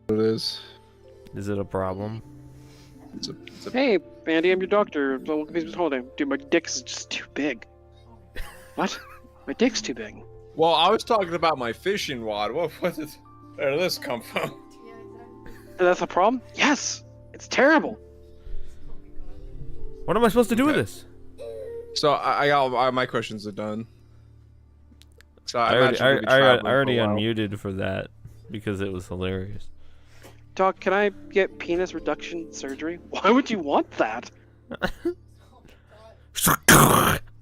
it is. Is it a problem? Hey, Andy, I'm your doctor. Dude, my dick's just too big. What? My dick's too big. Well, I was talking about my fishing rod. Where did this come from? That's a problem? Yes! It's terrible. What am I supposed to do with this? So I got my questions are done. So I already unmuted for that because it was hilarious. Doc, can I get penis reduction surgery? Why would you want that?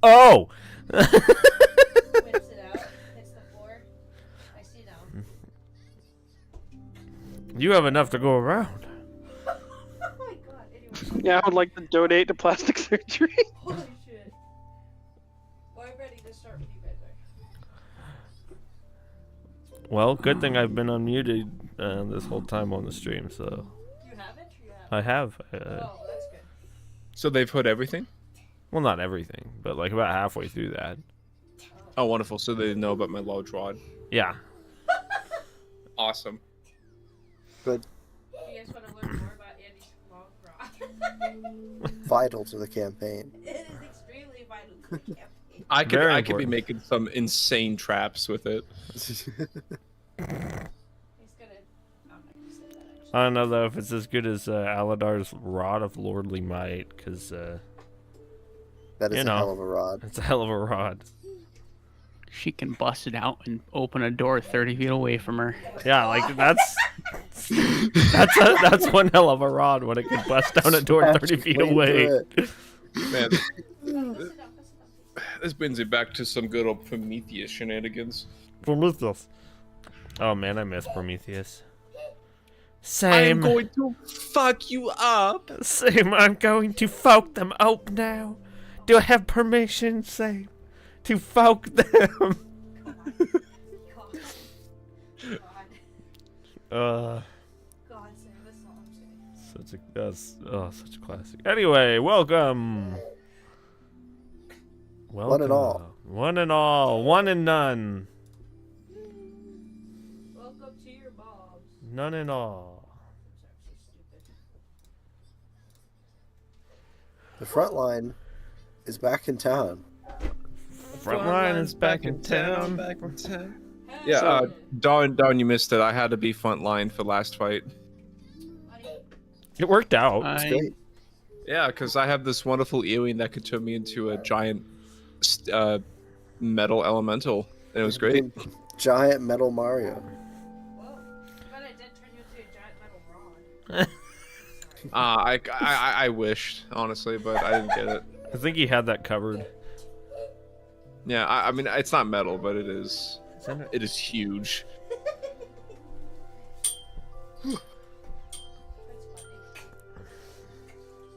Oh! You have enough to go around. Oh my god, anyway. Yeah, I would like to donate to plastic surgery. Holy shit. Well, I'm ready to start with you guys. Well, good thing I've been unmuted this whole time on the stream, so... You haven't? Or you have? I have. Oh, that's good. So they've put everything? Well, not everything, but like about halfway through that. Oh, wonderful. So they didn't know about my large rod. Yeah. Awesome. Good. You guys want to learn more about Andy's long rod? Vital to the campaign. It is extremely vital to the campaign. I could Very be important. making some insane traps with it. He's gonna... I'm not gonna say that, actually. I don't know though if it's as good as Aladar's Rod of Lordly Might, because That is You a know. hell of a rod. it's a hell of a rod. She can bust it out and open a door 30 feet away from her. Yeah, like that's that's one hell of a rod when it can bust down a door 30 feet Clean away. through it. Man, Sit down, sit down. this brings it back to some good old Prometheus shenanigans. Prometheus. Oh man, I miss Prometheus. I'm Same. going to fuck you up. Same. I'm going to fuck them up now. Do I have permission, Same, to fuck them? God, Sam, that's all I'm saying. Such a classic. Anyway, welcome. One and all. One and all. One and none. Welcome to your mobs. None and all. That's actually stupid. The front line is back in town. Frontline is back in town. Back in town. Hey, Yeah, Don, you missed it. I had to be front line for last fight. buddy. It worked out. It's great. Yeah, because I have this wonderful earring that could turn me into a giant metal elemental, and it was great. Giant metal Mario. Whoa. But I did turn you into a giant metal rod. I wished, honestly, but I didn't get it. I think he had that covered. Yeah, I mean, it's not metal, but it is. Isn't it? It is huge.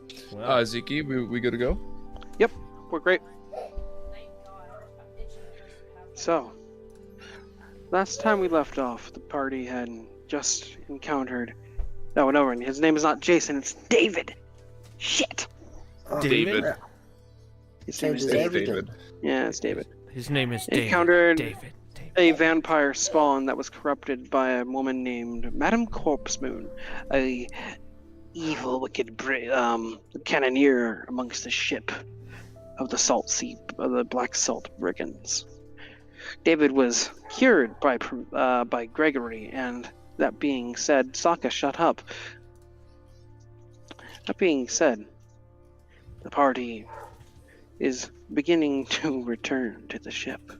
That's funny. Well, Ziki, we good to go? Yep, we're great. Thank God. I'm itching to have So, last time we left off, the party had just encountered... No, his name is not Jason, it's David! Shit! Oh, David. crap. His name is Changes David. everything. Yeah, it's David. his name is David. Encountered David. a vampire spawn that was corrupted by a woman named Madame Corpsemoon, a evil, wicked cannoneer amongst the ship of the Salt Sea, of the Black Salt Brigands. David was cured by Gregory, and that being said, Sokka, shut up. That being said, the party is beginning to return to the ship.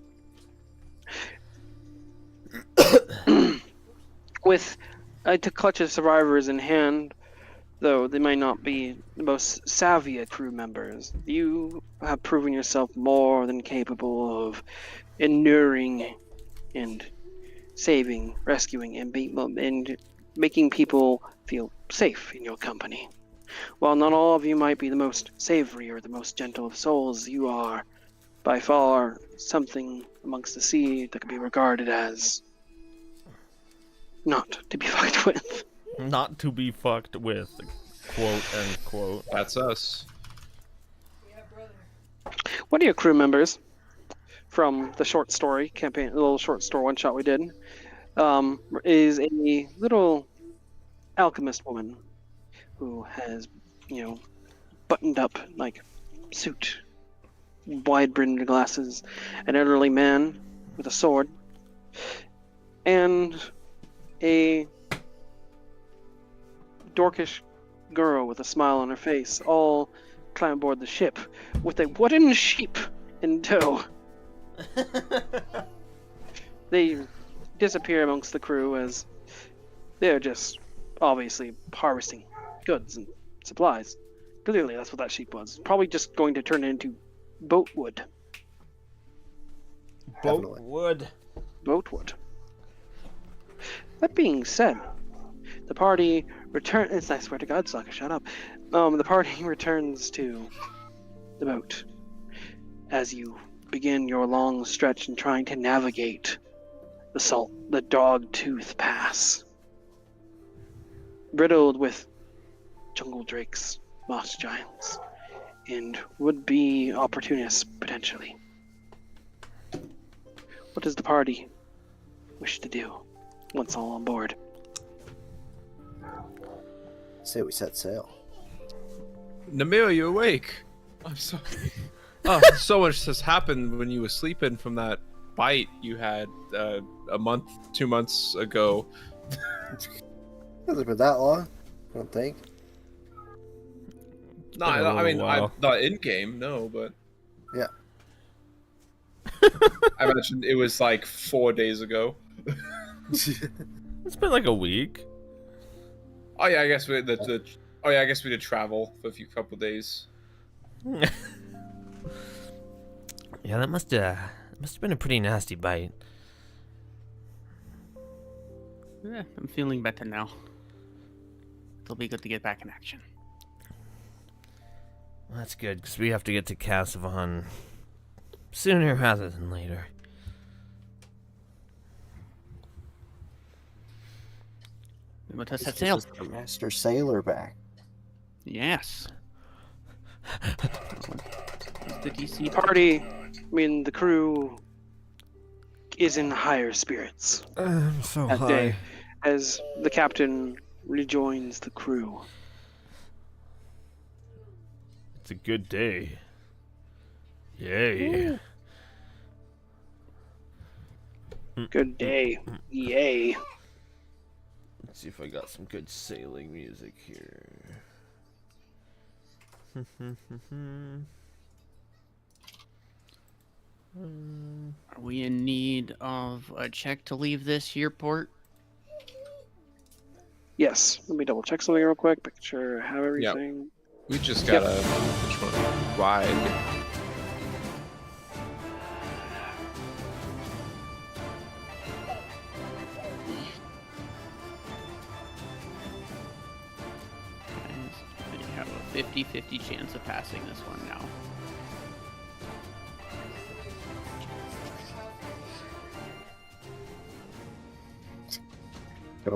With a clutch of survivors in hand, though they might not be the most savvy crew members, you have proven yourself more than capable of enduring and saving, rescuing, and making people feel safe in your company. While not all of you might be the most savory or the most gentle of souls, you are by far something amongst the sea that can be regarded as not to be fucked with. Not to be fucked with. Quote unquote. That's us. Yeah, brother. One of your crew members from the short story campaign, the little short story one shot we did, is a little alchemist woman who has, buttoned up like suit, wide-brimmed glasses, an elderly man with a sword, and a dorkish girl with a smile on her face, all climb aboard the ship with a wooden sheep in tow. They disappear amongst the crew as they're just obviously harvesting goods and supplies. Clearly that's what that sheep was. Probably just going to turn it into boat wood. Definitely. Boat wood. That being said, the party returns. I swear to God, Sokka, shut up. The party returns to the boat as you begin your long stretch in trying to navigate the dog tooth pass, riddled with jungle drakes, moss giants, and would-be opportunists potentially. What does the party wish to do once all on board? Say we set sail. Namir, you awake? I'm sorry. Oh, so much has happened when you were sleeping from that bite you had a month, 2 months ago. Hasn't been that long, I don't think. No, been a I mean, little while. not in game, no, but Yeah. I mentioned it was like 4 days ago. It's been like a week. Oh yeah, I guess we did travel for a couple days. Yeah, that must have been a pretty nasty bite. Yeah, I'm feeling better now. It'll be good to get back in action. Well, that's good, because we have to get to Casavon sooner rather than later. We must have set This sail. is the master sailor back. Yes. The DC The crew is in higher spirits I'm so that day as the captain rejoins the crew. It's a good day. Yay. Good day. Yay. Let's see if I got some good sailing music here. Are we in need of a check to leave this here port? Yes. Let me double check something real quick. Make sure I have everything. We just got a which one? Ride. We have a 50-50 chance of passing this one now.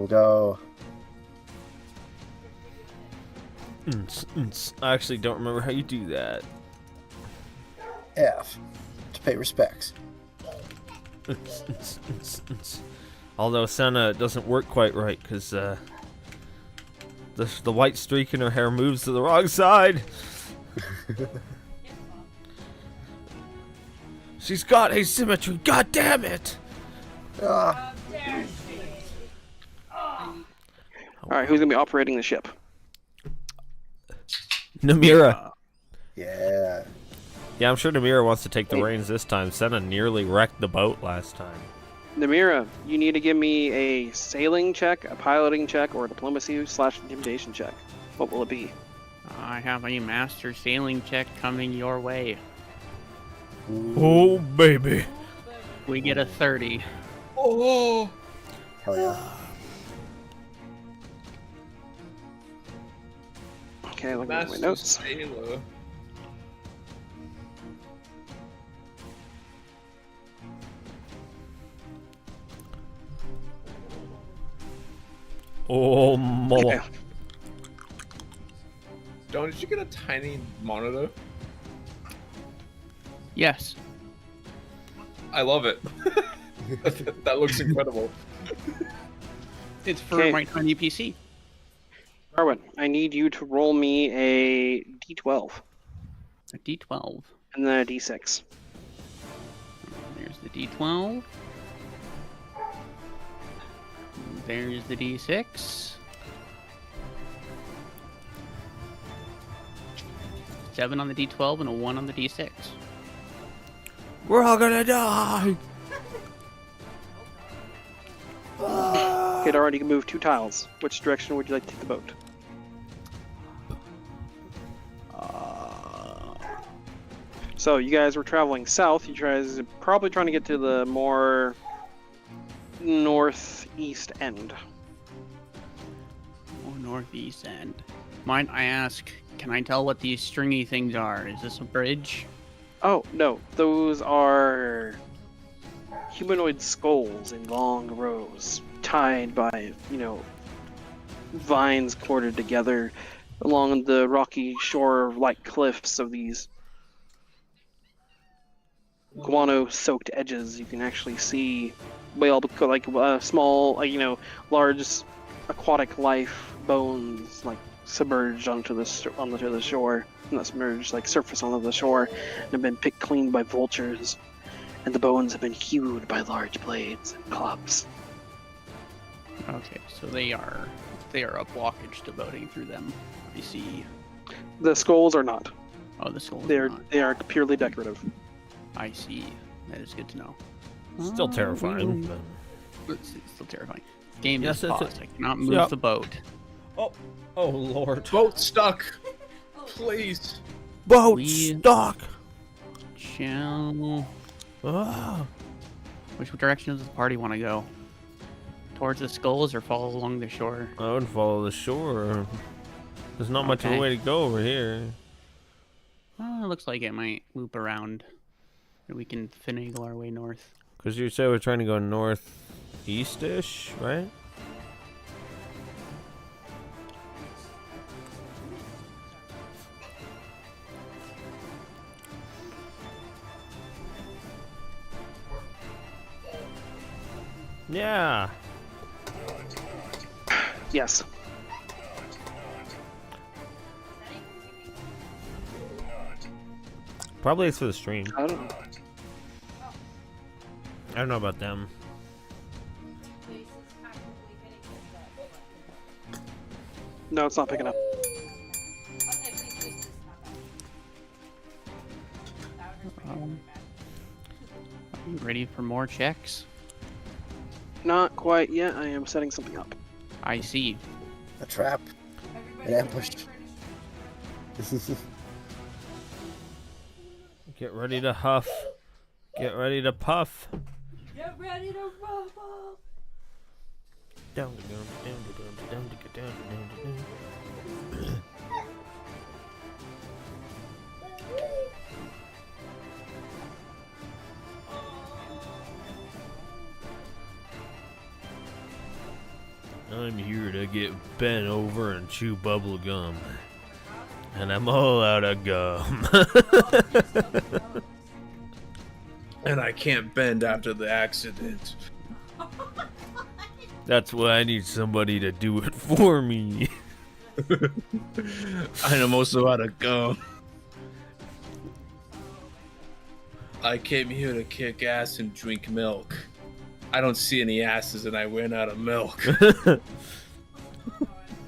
Go. I actually don't remember how you do that. F. To pay respects. Although Senna doesn't work quite right, because the white streak in her hair moves to the wrong side. She's got asymmetry, god damn it! Ah, Alright, who's going to be operating the ship? Namira. yeah. Yeah, I'm sure Namira wants to take the reins this time. Senna nearly wrecked the boat last time. Namira, you need to give me a sailing check, a piloting check, or a diplomacy/intimidation check. What will it be? I have a master sailing check coming your way. Oh, baby. We get a 30. Oh. Hell yeah. Okay, looking at my Master notes. Sailor. Oh, mama. Okay. Don, did you get a tiny monitor? Yes. I love it. That looks incredible. It's for Okay. my tiny PC. Darwin, I need you to roll me a d12 A D12. and then a d6. There's the D12. There's the D6. 7 on the D12 and a 1 on the D6. We're all gonna die. Okay, Darwin, you can move 2 tiles. Which direction would you like to take the boat? So you guys were traveling south. You guys are probably trying to get to the more northeast end. Oh, northeast end. Mind I ask, can I tell what these stringy things are? Is this a bridge? Oh, no. Those are humanoid skulls in long rows, tied by, vines corded together along the rocky shore-like cliffs of these guano-soaked edges. You can actually see whale, small, large aquatic life bones, submerged onto the shore. Not submerged, surface onto the shore, and have been picked clean by vultures. And the bones have been hewed by large blades and clubs. Okay, so they are a blockage to boating through them. I see. The skulls are not. Oh, the skulls. They are purely decorative. I see. That is good to know. Still terrifying. But... It's still terrifying. Game Yes, is it's paused. I cannot move the boat. Oh Lord. Boat stuck. Please. Boat We- stuck. Shall... Ah. Which direction does the party want to go? Towards the skulls or follow along the shore? I would follow the shore. There's not much of a Okay. way to go over here. It looks like it might loop around. And we can finagle our way north. Because you said we're trying to go northeast-ish, right? Yeah. Yes. Probably it's for the stream. I don't know. I don't know about them. No, it's not picking up. Are you ready for more checks? Not quite yet. I am setting something up. I see. A trap. An ambush. Get ready to huff. Get ready to puff. Get ready to rumble. Down, down, down, down, down, down, down, down. I'm here to get bent over and chew bubble gum. And I'm all out of gum. And I can't bend after the accident. That's why I need somebody to do it for me. I am also out of gum. I came here to kick ass and drink milk. I don't see any asses and I ran out of milk.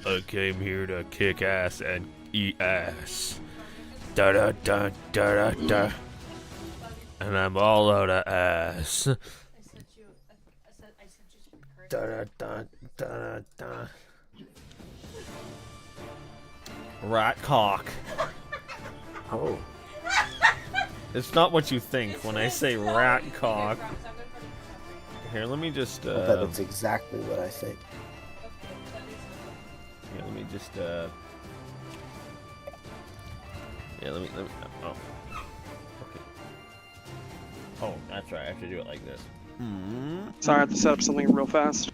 I came here to kick ass and eat ass. Da da da da da da. And I'm all out of ass. I sent you some encouragement. Da da da da da. Rat cock. Oh. It's not what you think when I say rat cock. Here, let me just. I bet that's exactly what I think. Here, let me just. Yeah, let me. Oh. Okay. Oh, that's right. I have to do it like this. Sorry, I have to set up something real fast.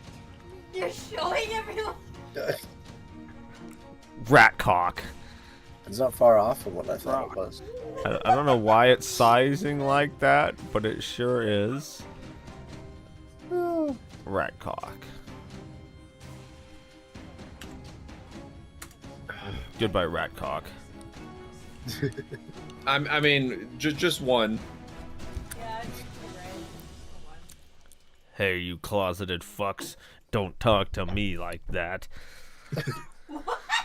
You're showing everyone. Rat cock. It's not far off from what I thought it was. I don't know why it's sizing like that, but it sure is. Rat cock. Goodbye, rat cock. I mean, just one. Yeah, I think you're right. Hey, you closeted fucks. Don't talk to me like that.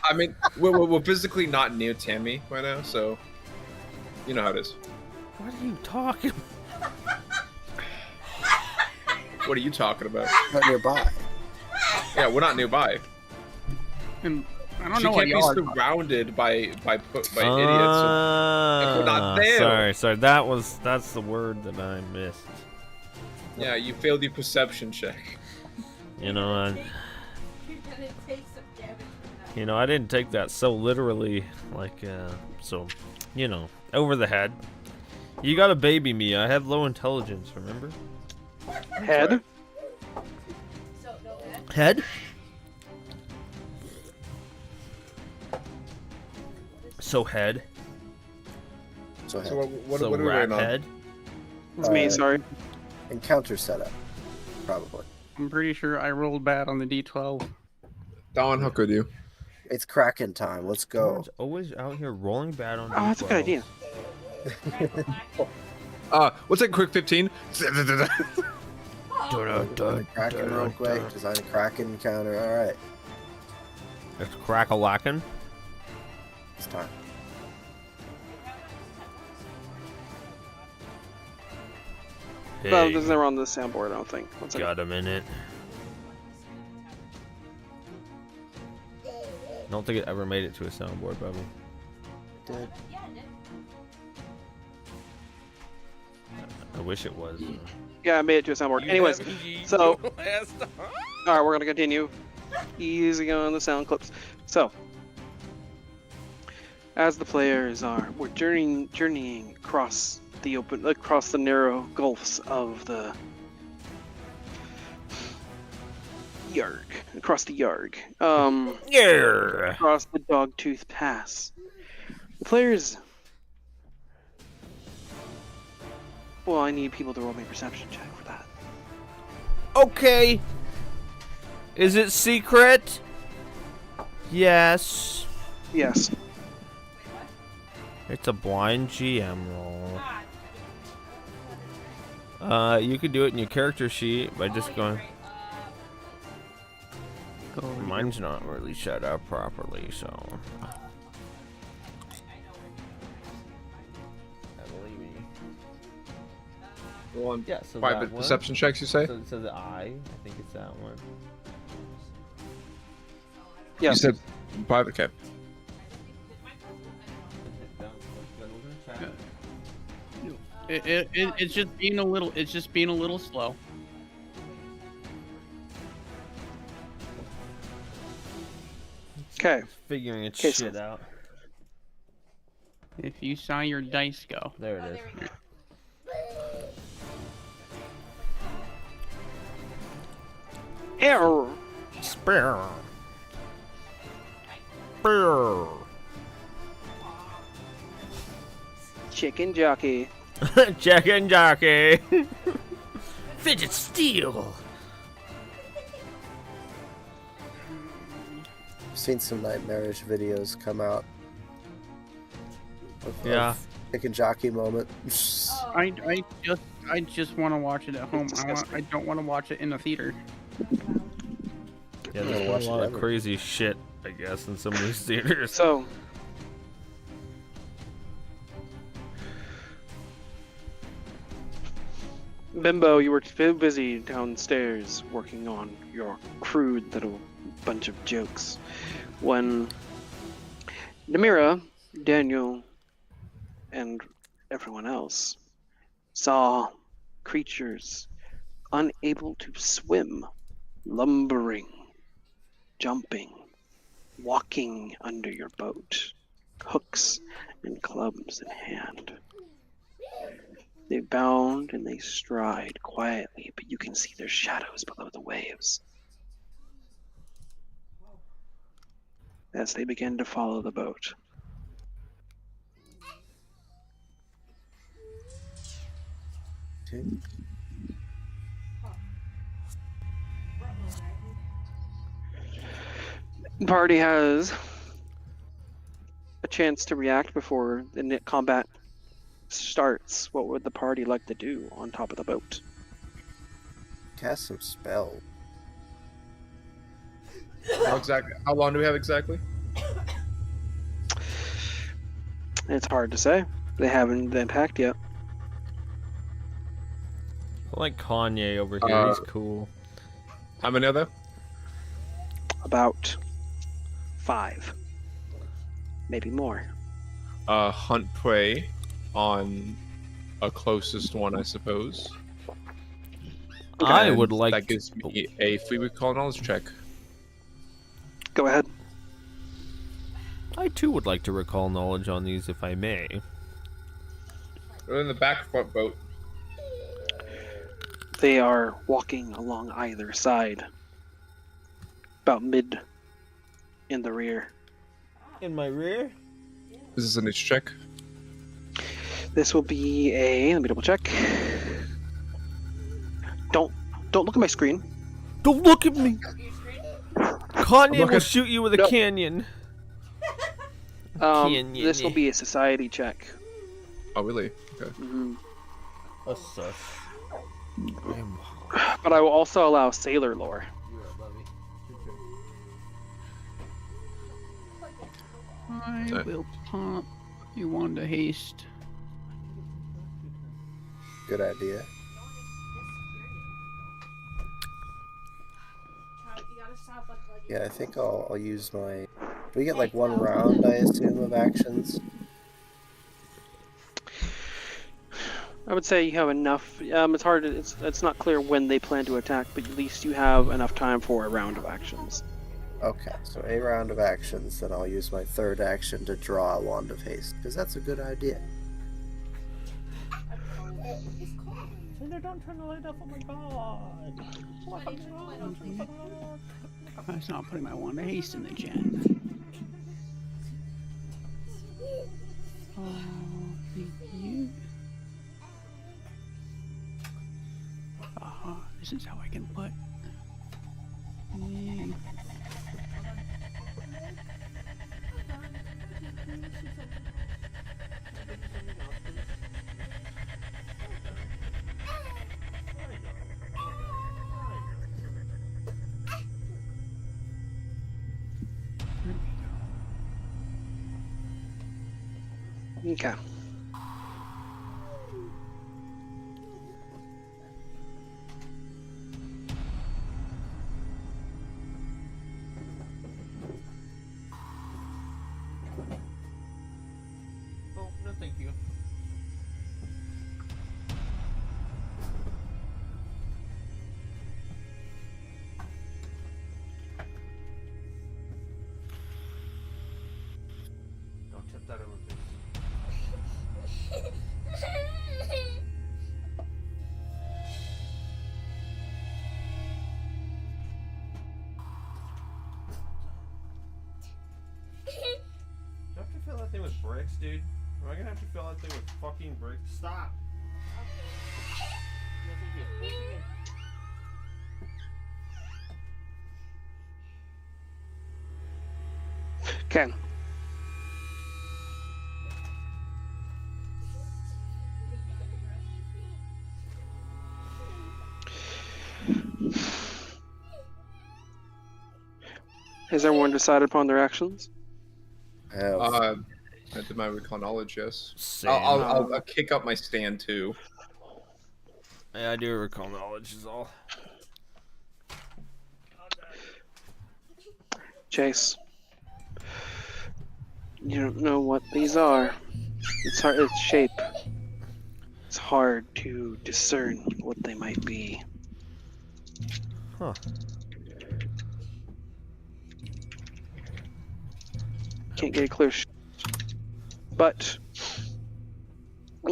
I mean, we're physically not near Tammy right now, so you know how it is. What are you talking? What are you talking about? Not nearby. Yeah, we're not nearby. And I don't She know what can't be y'all are. surrounded by idiots. If we're not there. Sorry. That's the word that I missed. Yeah, you failed your perception check. You know, You're gonna take some damage from that. I didn't take that so literally. So, over the head. You gotta baby me. I have low intelligence. Remember? Head? So, no head? Head. So head. So, So what So are we rat waiting on? head. It's me, Uh, sorry. encounter setup, probably. I'm pretty sure I rolled bad on the D12. Don, how could you? It's Kraken time. Let's go. Someone's always out here rolling bad on. Oh, that's a good idea. What's that quick 15? Kraken real quick. Design a Kraken encounter. All right, It's crack-a-lackin'. it's time. No, Hey, there's never on the soundboard, I don't think. One second. got a minute. I don't think it ever made it to a soundboard, Bubby. Did. Yeah, it did. I wish it was. Yeah, I made it to a soundboard. Anyways, so alright, we're gonna continue. Easy on the sound clips. So, as the players we're journeying across the narrow gulfs of the Yarg, across the Yarg, Yeah. across the Dogtooth Pass. The players. Well, I need people to roll me a perception check for that. Okay. Is it secret? Yes. Yes. It's a blind GM roll. You could do it in your character sheet by just going. Go over here. Mine's not really set up properly, so. Go on. Yeah, so 5 perception checks, you say? So the I think it's that one. Yes. You said 5. Okay. It's just being a little. It's just being a little slow. Okay. Figuring its Okay, shit so- out. If you saw your dice go. There it is. There we go. Error. Spear. Spear. Chicken jockey. Jack and jockey. Fidget steel. I've seen some nightmarish videos come out. Yeah. Pick and jockey moment. I just want to watch it at home. I don't want to watch it in the theater. Yeah, Watch there's it a lot of ever. crazy shit, I guess, in some of these theaters. So. Bimbo, you were too busy downstairs working on your crude little bunch of jokes when Namira, Daniel, and everyone else saw creatures unable to swim, lumbering, jumping, walking under your boat, hooks and clubs in hand. They bound and they stride quietly, but you can see their shadows below the waves. As they begin to follow the boat. The party has a chance to react before the combat starts, what would the party like to do on top of the boat? Cast some spell. How long do we have exactly? It's hard to say. They haven't attacked yet. I like Kanye over here. He's cool. How many are there? About 5. Maybe more. Hunt prey on a closest one, I suppose. I And would like that gives me a free recall knowledge check. Go ahead. I too would like to recall knowledge on these if I may. We're in the back front boat. They are walking along either side. About mid in the rear. In my rear? Is this a niche check? This will be a... Let me double check. Don't look at my screen. Don't look at me! Kanye Look will at- shoot you with a Nope. canyon. This will be a society check. Oh, really? Okay. But I will also allow sailor lore. I Okay. will pop you on to haste. Good idea. Yeah, I think I'll use my... Do we get like 1 round, I assume, of actions? I would say you have enough. It's hard. It's not clear when they plan to attack, but at least you have enough time for a round of actions. Okay, so a round of actions, then I'll use my 3rd action to draw a Wand of Haste, because that's a good idea. Don't turn the light off, oh my god! I was not putting my wand of haste in the chat. Oh, thank you. This is how I can put. Yay. Okay. Oh, no thank you. Don't tip that over, please. Do I have to fill that thing with bricks, dude? Am I gonna have to fill that thing with fucking bricks? Stop! No, thank you. Okay. Has everyone decided upon their actions? I have... I did my recall knowledge, yes. Same. I'll kick up my stand too. Yeah, I do recall knowledge is all. Chase. You don't know what these are. It's hard. It's shape. It's hard to discern what they might be. Huh. Can't get a clear but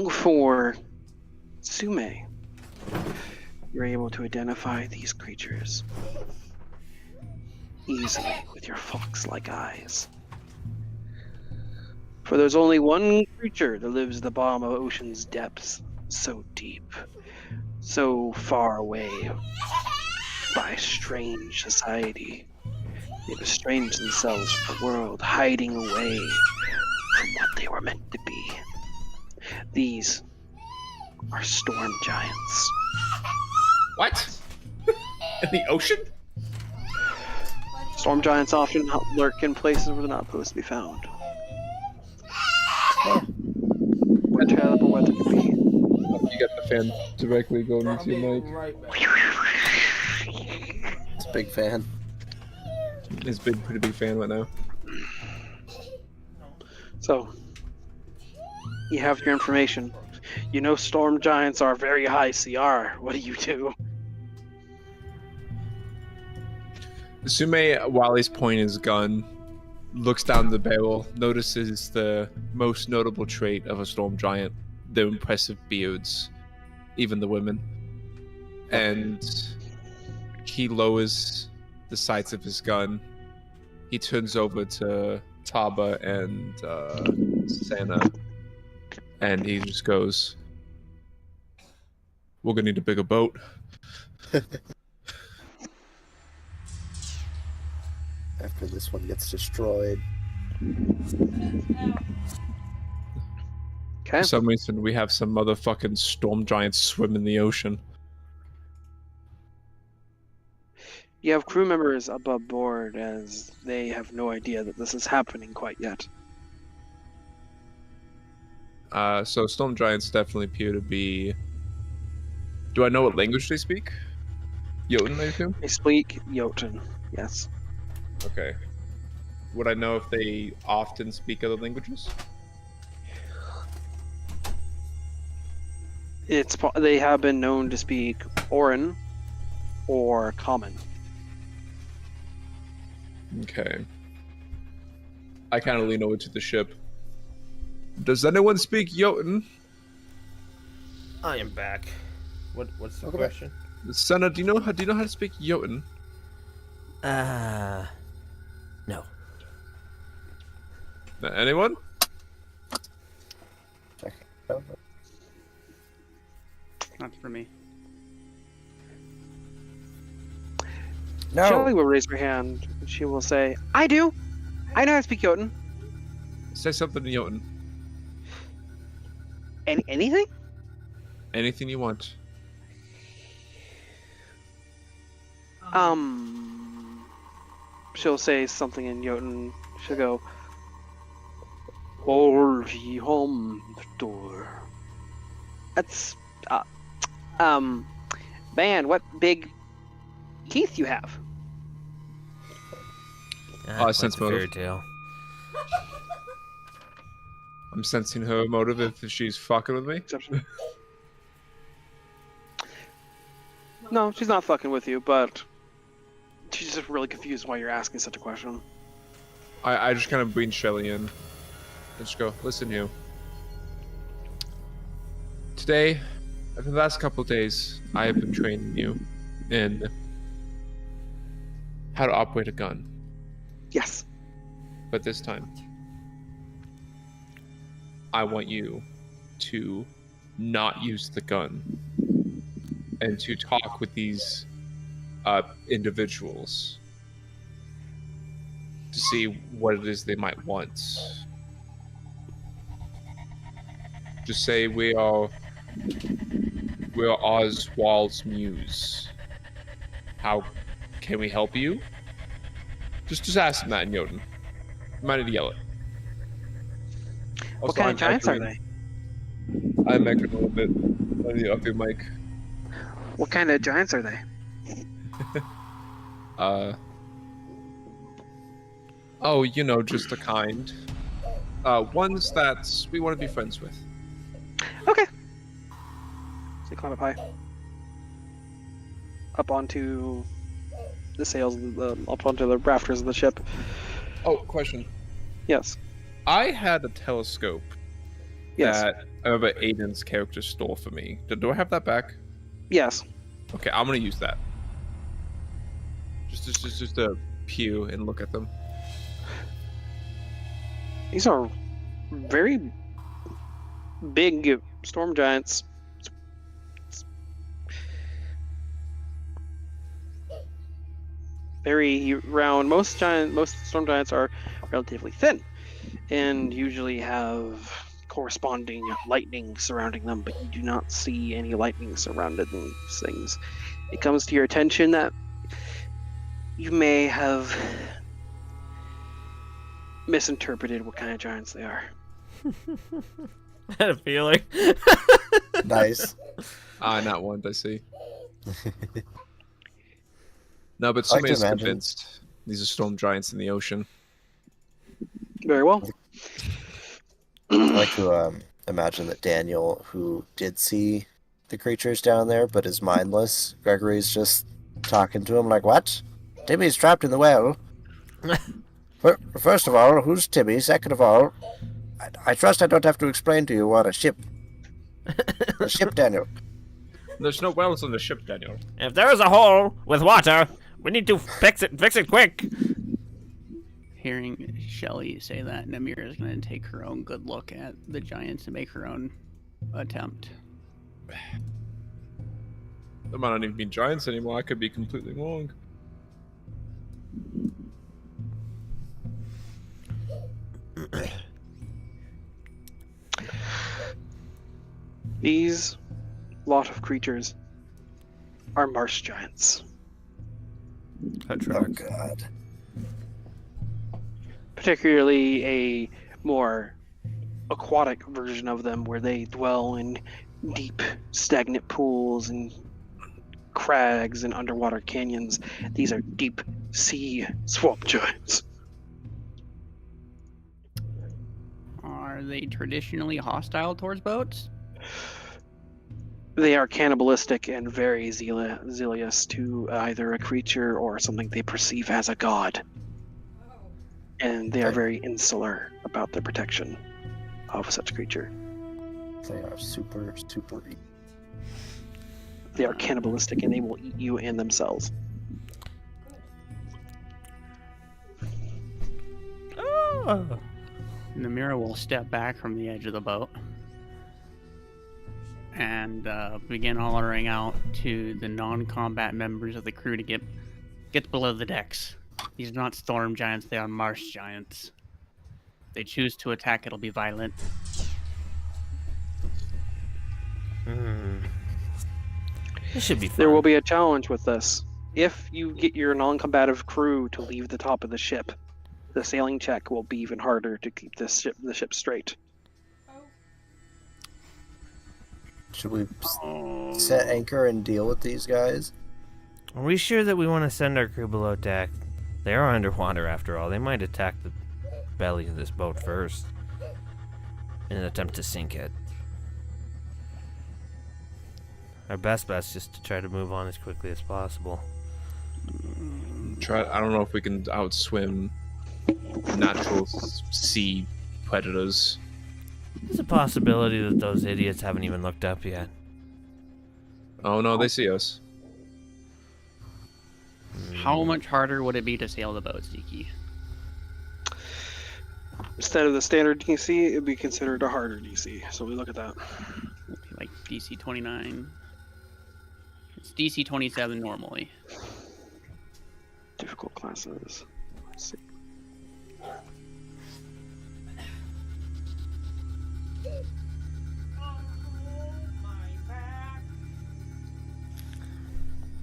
for Sume, you're able to identify these creatures easily with your fox-like eyes. For there's only one creature that lives at the bottom of ocean's depths, so deep, so far away by a strange society. They've estranged themselves from the world, hiding away from what they were meant to be. These are storm giants. What? In the ocean? Storm giants often lurk in places where they're not supposed to be found. Where terrible weather can be. You got the fan directly going into your mic. It's a big fan. He's a pretty big fan right now. So, you have your information. You know storm giants are very high CR. What do you do? Sume, while he's pointing his gun, looks down the barrel, notices the most notable trait of a storm giant, their impressive beards, even the women. And he lowers the sights of his gun. He turns over to Taba and Santa, and he just goes, "We're gonna need a bigger boat." After this one gets destroyed. Okay. For some reason, we have some motherfucking storm giants swim in the ocean. You have crew members above board as they have no idea that this is happening quite yet. So storm giants definitely appear to be... Do I know what language they speak? Jotun, I assume? They speak Jotun, yes. Okay. Would I know if they often speak other languages? They have been known to speak Orin or Common. Okay. I kind of lean over to the ship. Does anyone speak Jotun? I am back. What's the Okay. question? Senna, do you know how to speak Jotun? No. Anyone? Check it out. Not for me. No. Shelly will raise her hand. And she will say, I do. I know how to speak Jotun. Say something in Jotun. Anything? Anything you want. She'll say something in Jotun. She'll go, Holy Homdor. That's, man, what big teeth you have. Sense motive. Fairy tale. I'm sensing her motive if she's fucking with me. Exception. No, she's not fucking with you, but she's just really confused why you're asking such a question. I just kind of bring Shelly in. And just go, listen you. Today, for the last couple of days, I have been training you in how to operate a gun. Yes. But this time, I want you to not use the gun and to talk with these individuals to see what it is they might want. Just say we are Oswald's muse. How can we help you? Just ask them that in Jotun. You might need to yell it. What kind of giants are they? I'm echoing a little bit. I need to up your mic. What kind of giants are they? Oh, you know, just the kind. Ones that we want to be friends with. Okay. So you climb up high. Up onto the sails, up onto the rafters of the ship. Oh, question. Yes. I had a telescope Yes. that I remember Aiden's character stole for me. Do I have that back? Yes. Okay, I'm gonna use that. Just to pew and look at them. These are very big storm giants. Very round. Most storm giants are relatively thin. and usually have corresponding lightning surrounding them, but you do not see any lightning surrounding these things. It comes to your attention that you may have misinterpreted what kind of giants they are. I had a feeling. Nice. Not one, I see. No, but I like to somebody's imagine. convinced these are storm giants in the ocean. Very well. I like to imagine that Daniel, who did see the creatures down there but is mindless, Gregory's just talking to him like, what? Timmy's trapped in the well. First of all, who's Timmy? Second of all, I trust I don't have to explain to you what a ship. A ship, Daniel. There's no wells on the ship, Daniel. If there is a hole with water, we need to fix it quick. Hearing Shelly say that, Namira is going to take her own good look at the giants and make her own attempt. They might not even be giants anymore. I could be completely wrong. These lot of creatures are marsh giants. That Oh, tracks. God. Particularly a more aquatic version of them where they dwell in deep stagnant pools and crags and underwater canyons. These are deep sea swamp giants. Are they traditionally hostile towards boats? They are cannibalistic and very zealous to either a creature or something they perceive as a god. And they are very insular about their protection of such creature. They are super, super. They are cannibalistic and they will eat you and themselves. Oh. Namira will step back from the edge of the boat and begin hollering out to the non-combat members of the crew to get below the decks. These are not storm giants, they are marsh giants. If they choose to attack, it'll be violent. This should be fun. There will be a challenge with this. If you get your non-combative crew to leave the top of the ship, the sailing check will be even harder to keep the ship straight. Should we set anchor and deal with these guys? Are we sure that we want to send our crew below deck? They are underwater after all. They might attack the belly of this boat first in an attempt to sink it. Our best bet's just to try to move on as quickly as possible. I don't know if we can outswim natural sea predators. There's a possibility that those idiots haven't even looked up yet. Oh no, they see us. How much harder would it be to sail the boat, Ziki? Instead of the standard DC, it would be considered a harder DC. So we look at that. Like DC 29. It's DC 27 normally. Difficult classes. Let's see.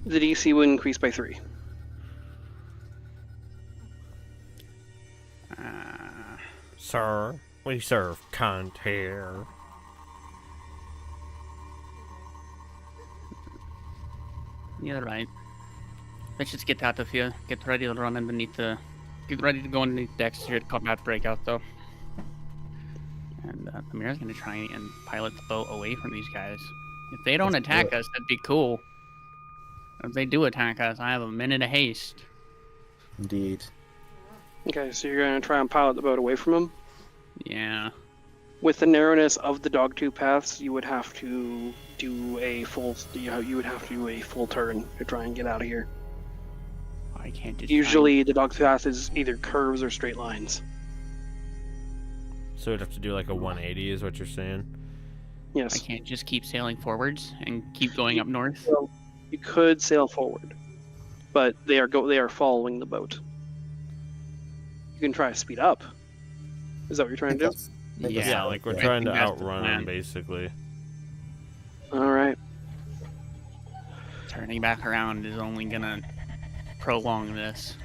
The DC would increase by 3. Sir, we serve cunt here. Yeah, right. Let's just get out of here. Get ready to run underneath the... Get ready to go underneath decks here to combat breakout, though. And Amira's gonna try and pilot the boat away from these guys. If they don't attack us, that'd be cool. If they do attack us, I have a minute of haste. Indeed. Okay, so you're going to try and pilot the boat away from them? Yeah. With the narrowness of the dogtooth paths, you would have to do a full turn to try and get out of here. I can't just Usually the dogtooth path is either curves or straight lines. So we'd have to do like a 180 is what you're saying? Yes. I can't just keep sailing forwards and keep going up north. Well, you could sail forward, but they are following the boat. You can try to speed up. Is that what you're trying to do? Yeah, like we're I trying think to that's the outrun plan. him, basically. All right. Turning back around is only gonna prolong this.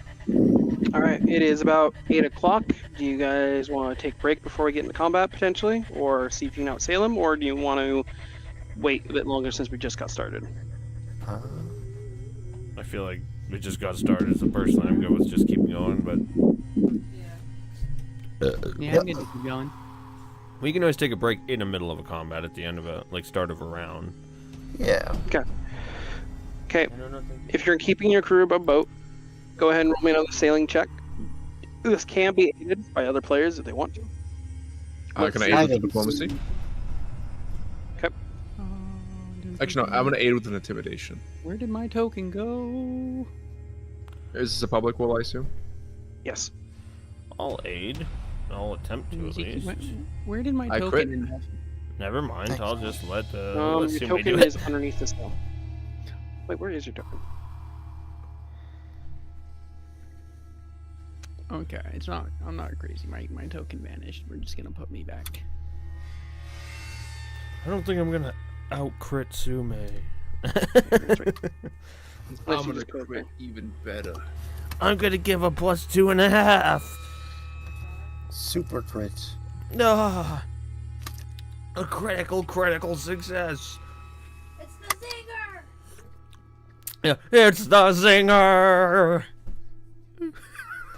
All right. It is about 8 o'clock. Do you guys want to take a break before we get into combat potentially, or see if you can outsail him, or do you want to wait a bit longer since we just got started? I feel like we just got started, so personally I'm good with just keeping going, but Yeah, I'm good to keep going. we can always take a break in the middle of a combat at the end of a, like, start of a round. Yeah. Okay. If you're keeping your crew above boat, go ahead and roll me another sailing check. This can be aided by other players if they want to. Can I aid with diplomacy? Okay. Actually, no. I'm gonna aid with an intimidation. Where did my token go? Is this a public will, I assume? Yes. I'll aid. I'll attempt to, at least. Where did my I token crit. invest? Never mind, I'll just let the... Your assume we token do it. is underneath the spell. Wait, where is your token? Okay, it's not. I'm not crazy. My token vanished. We're just gonna put me back. I don't think I'm gonna out-crit Sume. That's right. I'm Unless you gonna just crit even better. I'm gonna give a +2.5. Super crit. No. A critical success. It's the zinger! Yeah, it's the zinger. I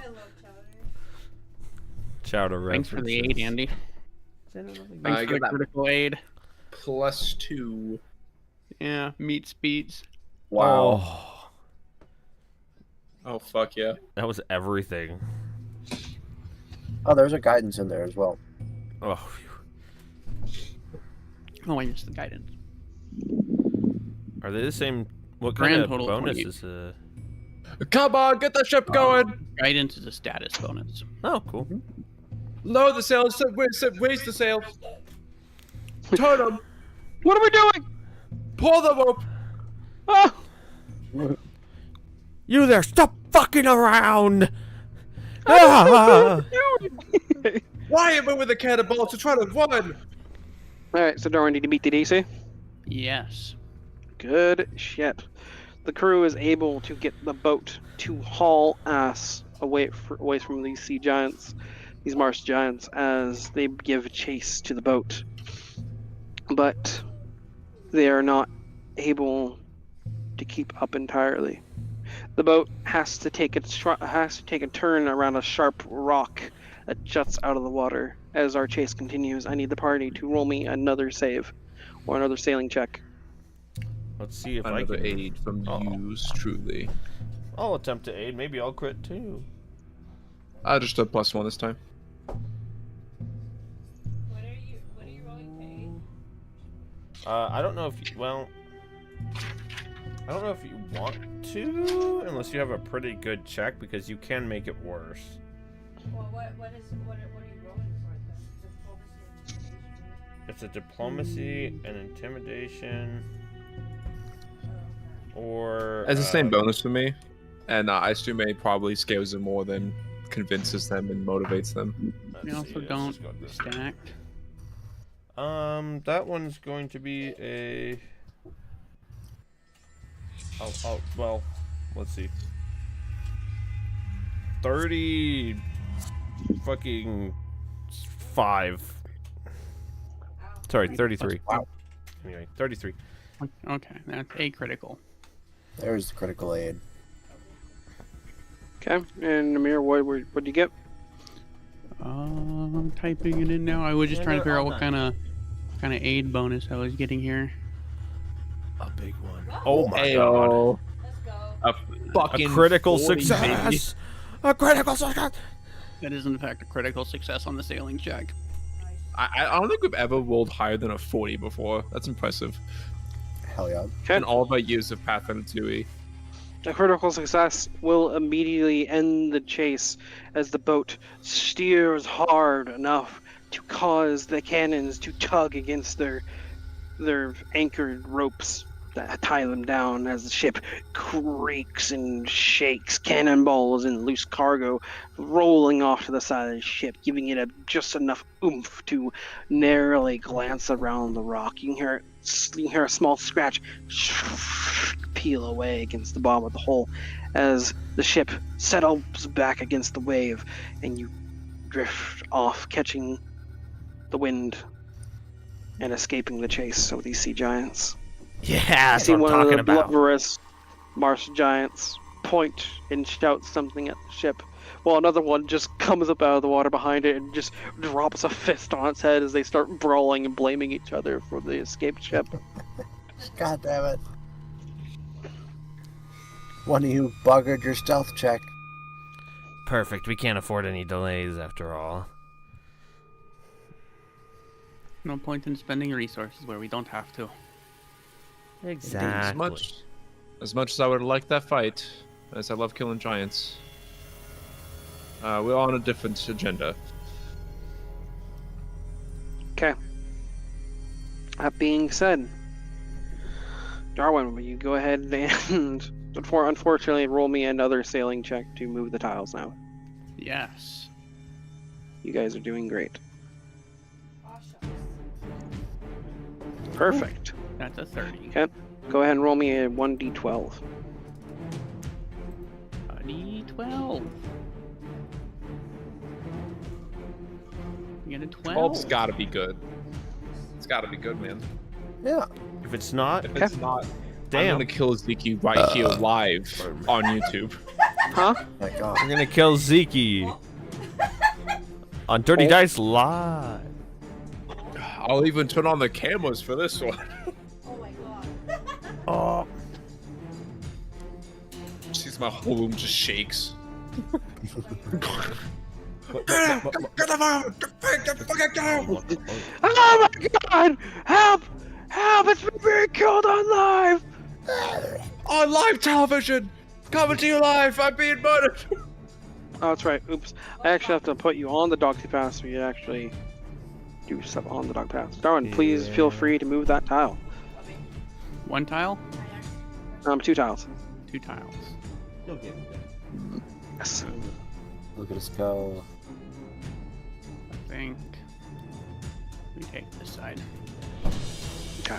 love chowder. Chowder Thanks for the aid, references. Andy. I Thanks for get the that. critical aid. +2. Yeah, meets beats. Wow. Oh, Oh fuck yeah. that was everything. Oh, there's a guidance in there as well. Oh, phew. Oh, I missed the guidance. Are they the same? What Grand kind of total bonus 28. is Come on, get the ship going! Guidance is a status bonus. Oh, cool. Lower the sails, raise the sails. Turn them, What are we doing? pull them up. Ah! You there! Stop fucking around! Ah! Why am I with the cannonballs to try to run? Alright, so Darwin, did you beat the DC? Yes. Good shit. The crew is able to get the boat to haul ass away from these sea giants, these marsh giants, as they give chase to the boat. But they are not able to keep up entirely. The boat has to take a turn around a sharp rock that juts out of the water. As our chase continues, I need the party to roll me another save or another sailing check. Let's see if Another I can aid from Uh-oh. yous truly. I'll attempt to aid. Maybe I'll crit too. I just did +1 this time. What are you rolling to aid? I don't know if you, well, I don't know if you want to, unless you have a pretty good check, because you can make it worse. Well, what are you rolling for then? Diplomacy or intimidation? It's a diplomacy, an intimidation, or It's the same bonus for me, and I assume it probably scares them more than convinces them and motivates them. let's We see, also let's don't just go with this. stack. That one's going to be a. Well, let's see. 30 fucking 5. Sorry, 33. Wow. Anyway, 33. Okay, that's a critical. There's the critical aid. Okay, and Amir, what'd you get? Typing it in now. I was just Yeah, trying to they're figure out all what kind of aid bonus I was getting here. A big one. Oh my god. Ayo. Let's go. A fucking A critical 40, success! A critical success! That is in fact a critical success on the sailing check. I don't think we've ever rolled higher than a 40 before. That's impressive. Hell yeah. In all of our years of Pathfinder 2e. A critical success will immediately end the chase as the boat steers hard enough to cause the cannons to tug against their anchored ropes tie them down as the ship creaks and shakes, cannonballs and loose cargo rolling off to the side of the ship, giving it just enough oomph to narrowly glance around the rock. You can hear a small scratch peel away against the bottom of the hole as the ship settles back against the wave, and you drift off, catching the wind and escaping the chase of these sea giants. Yeah, You that's see what I'm one of talking the about. blubberous marsh giants point and shout something at the ship, while another one just comes up out of the water behind it and just drops a fist on its head as they start brawling and blaming each other for the escaped ship. God damn it. One of you buggered your stealth check. Perfect. We can't afford any delays after all. No point in spending resources where we don't have to. Exactly. As much as I would like that fight, as I love killing giants, we're on a different agenda. Okay. That being said, Darwin, will you go ahead and unfortunately roll me another sailing check to move the tiles now? Yes. You guys are doing great. Aw, shucks. Perfect. That's a 30. Okay. Go ahead and roll me a 1d12. A D12. You get a 12. 12's gotta be good. It's gotta be good, man. Yeah. If it's not, If it's not, damn. I'm gonna kill Ziki right here live on YouTube. Huh? My God. We're gonna kill Ziki on Dirty Dice Live. I'll even turn on the cameras for this one. Oh my god. Oh, Sees my whole room just shakes. Oh my god! Help! Help! It's being killed on live! On live television! Coming to you live! I'm being murdered! Oh, that's right. Oops. I actually have to put you on the dog pass so you actually do stuff on the dog pass. Darwin, please feel free to move that tile. One tile? 2 tiles. 2 tiles. Yes. Look at us go. I think we take this side. Okay.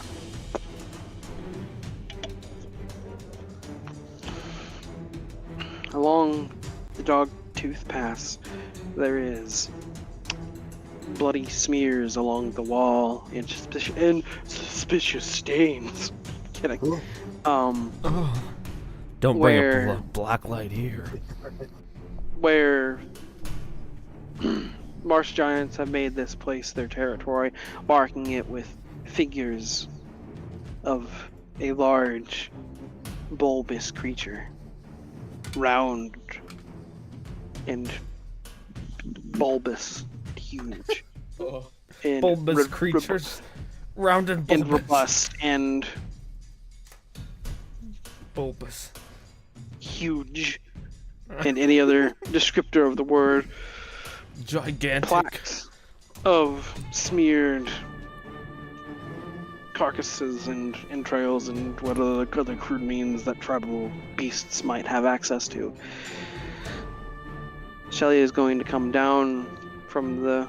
Along the dog tooth pass, there is bloody smears along the wall and suspicious stains. Kidding. don't bring Where- a black light here. Where marsh giants have made this place their territory, marking it with figures of a large, bulbous creature, round and bulbous, huge, and Bulbous creatures, round and and bulbous. robust and Bulbous. huge, and any other descriptor of the word. Gigantic. Plaques of smeared carcasses and entrails and what other crude means that tribal beasts might have access to. Shelly is going to come down from the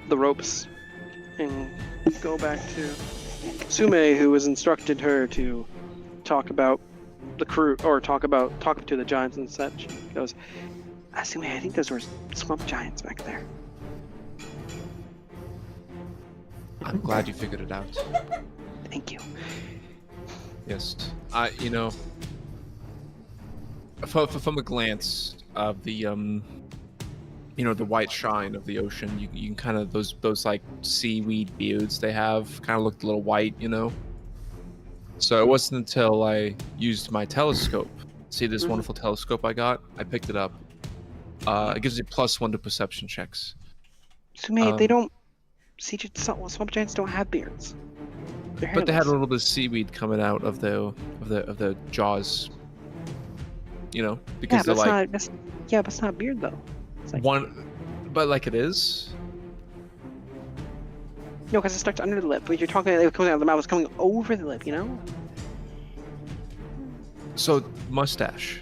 ropes and go back to Sume, who has instructed her to talk about the crew or talk to the giants and such. She goes, Sume, I think those were swamp giants back there. I'm glad you figured it out. Thank you. Yes. From a glance of the the white shine of the ocean, you can kind of those like seaweed beards they have kind of looked a little white, So it wasn't until I used my telescope. See this wonderful telescope I got? I picked it up. It gives you +1 to perception checks. Sume, they don't. Swamp giants don't have beards. They're But they had a hairless. little bit of seaweed coming out of their jaws. Because they're like but it's not a beard though. It's like, one, but like it is. No, because it starts under the lip. But you're talking like coming out of the mouth, it's coming over the lip, you know? So, mustache.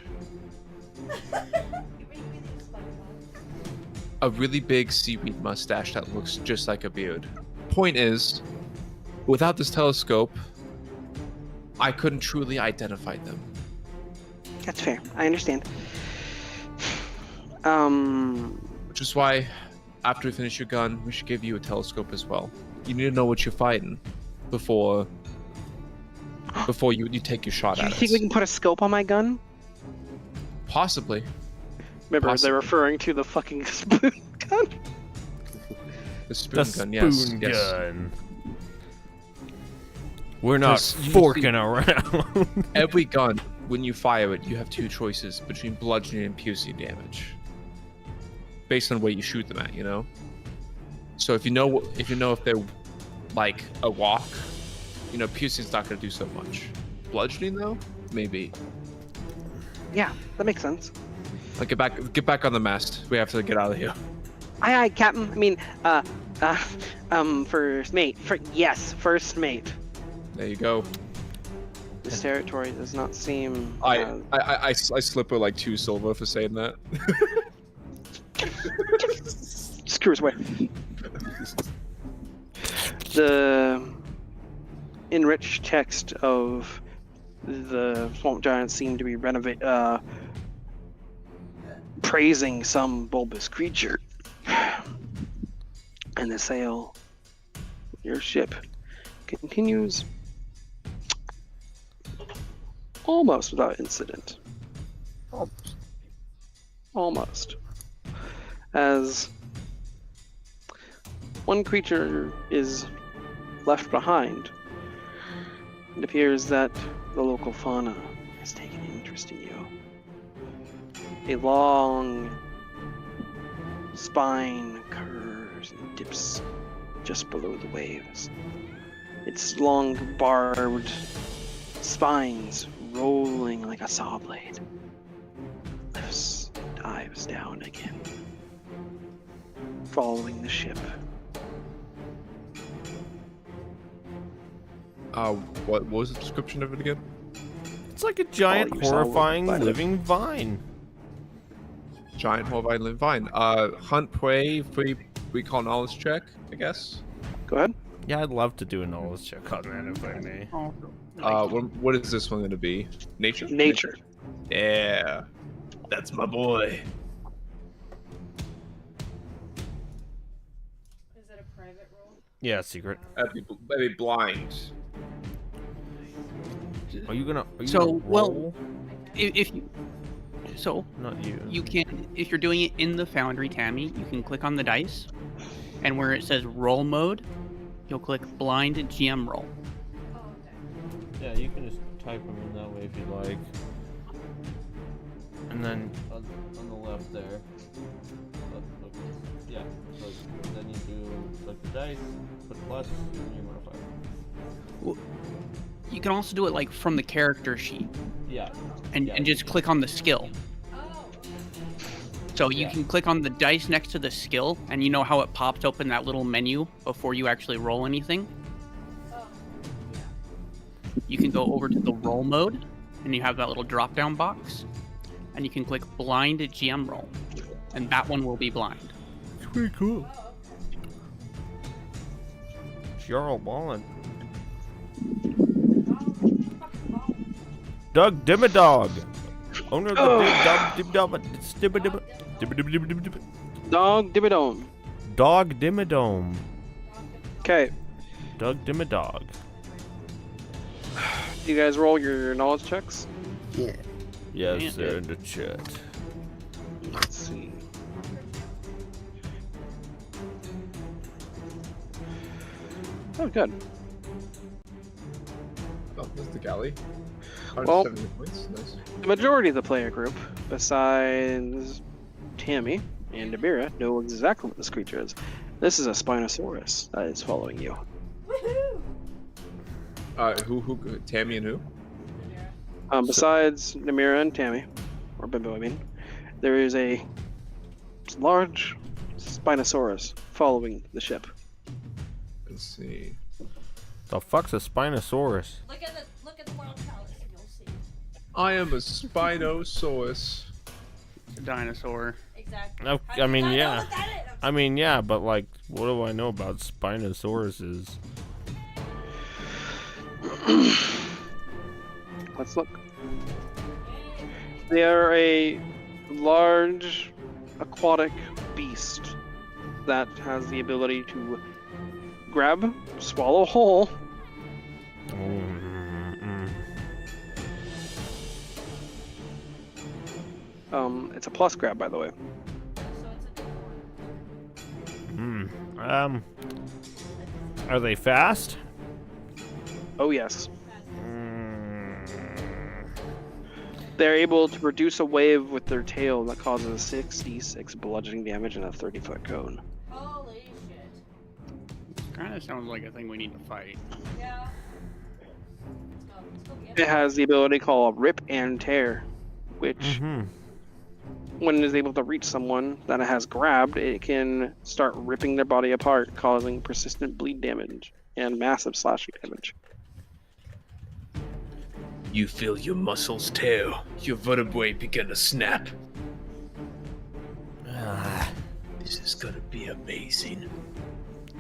A really big seaweed mustache that looks just like a beard. Point is, without this telescope, I couldn't truly identify them. That's fair. I understand. Which is why, after we finish your gun, we should give you a telescope as well. You need to know what you're fighting before you take your shot Do at you us. think we can put a scope on my gun? Possibly. Remember, Possibly. they're referring to the fucking spoon gun. The spoon The gun, yes. spoon yes. gun. We're not 'Cause you forking see- around. Every gun, when you fire it, you have two choices between bludgeoning and piercing damage, based on where you shoot them at. You know. So if you know if they're like a walk, you know, piercing's not going to do so much. Bludgeoning though, maybe. Yeah, that makes sense. Like get back on the mast. We have to get out of here. Aye, Captain. I mean, first mate. First mate. There you go. This territory does not seem. I slip her like 2 silver for saying that. Screw his way. The enriched text of the swamp giants seem to be praising some bulbous creature. And the sail, your ship, continues almost without incident. Almost. As one creature is left behind, it appears that the local fauna has taken interest in you. A long spine curves and dips just below the waves. Its long barbed spines rolling like a saw blade. Lifts, dives down again, following the ship. What was the description of it again? It's like a giant, Call yourself horrifying by the- living vine. Giant horrifying living vine. Hunt prey, free recall knowledge check, I guess. Go ahead. Yeah, I'd love to do a knowledge check on that if I may. What is this one going to be? Nature? Nature. Yeah. That's my boy. Is it a private roll? Yeah, secret. That'd be blind. Are you gonna So, well- roll? If you, so Not you. you can, if you're doing it in the Foundry, Tammy, you can click on the dice, and where it says roll mode, you'll click blind GM roll. Oh, okay. Yeah, you can just type them in that way if you like. And then on the left there. Yeah. So then you do select the dice, put plus, and you modify. You can also do it like from the character sheet, Yeah. and just click on the skill. Oh, So you can click on the dice next to the skill, and you know how it pops open that little menu before you actually roll anything? oh. You can go over to the roll mode, and you have that little drop down box, and you can click blind GM roll, and that one will be blind. It's pretty cool. Jarl Ballin. Doug Dimmadog. Owner of the big dog Dog Dibidome. Dog Dimmadome. Okay. Doug Dimmadog. Do you guys roll your knowledge checks? Yeah. Yes, Yeah. they're in the chat. Let's see. Oh, good. Oh, this is the galley. Well- 170 points. Nice. The majority of the player group, besides Tammy and Dabira, know exactly what this creature is. This is a Spinosaurus that is following you. Woohoo! Who? Tammy and who? Besides Namira and Tammy, or Bimbo, I mean, there is a large Spinosaurus following the ship. Let's see. The fuck's a Spinosaurus? Look at the world chalice and you'll see. I am a Spinosaurus. It's a dinosaur. Exactly. No, How I do you mean, not know yeah. what that is? I mean, yeah, but like, what do I know about Spinosauruses? Let's look. They are a large aquatic beast that has the ability to grab, swallow whole, it's a plus grab, by the way. So it's a Are they fast? Oh yes. They're able to produce a wave with their tail that causes 6d6 bludgeoning damage in a 30-foot cone. holy shit. Kind of sounds like a thing we need to fight. Yeah. Let's go get It has the ability called Rip and Tear, which, when it is able to reach someone that it has grabbed, it can start ripping their body apart, causing persistent bleed damage and massive slashing damage. You feel your muscles tear, your vertebrae begin to snap. This is gonna be amazing.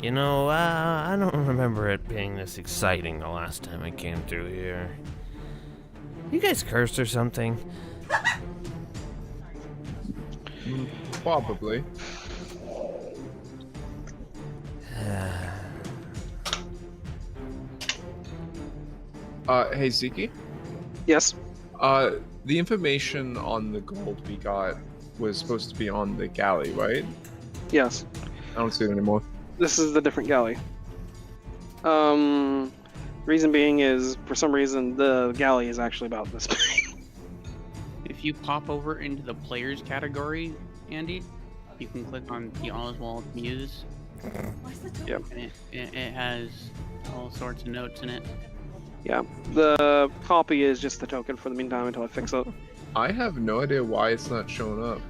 You know, I don't remember it being this exciting the last time I came through here. You guys cursed or something? Probably. Hey Ziki? Yes. The information on the gold we got was supposed to be on the galley, right? Yes. I don't see it anymore. This is the different galley. Reason being is, for some reason, the galley is actually about this big. If you pop over into the players category, Andy, you can click on the Oswald Muse, What's the token? Yep. and it has all sorts of notes in it. Yeah. The copy is just the token for the meantime until I fix it. I have no idea why it's not showing up.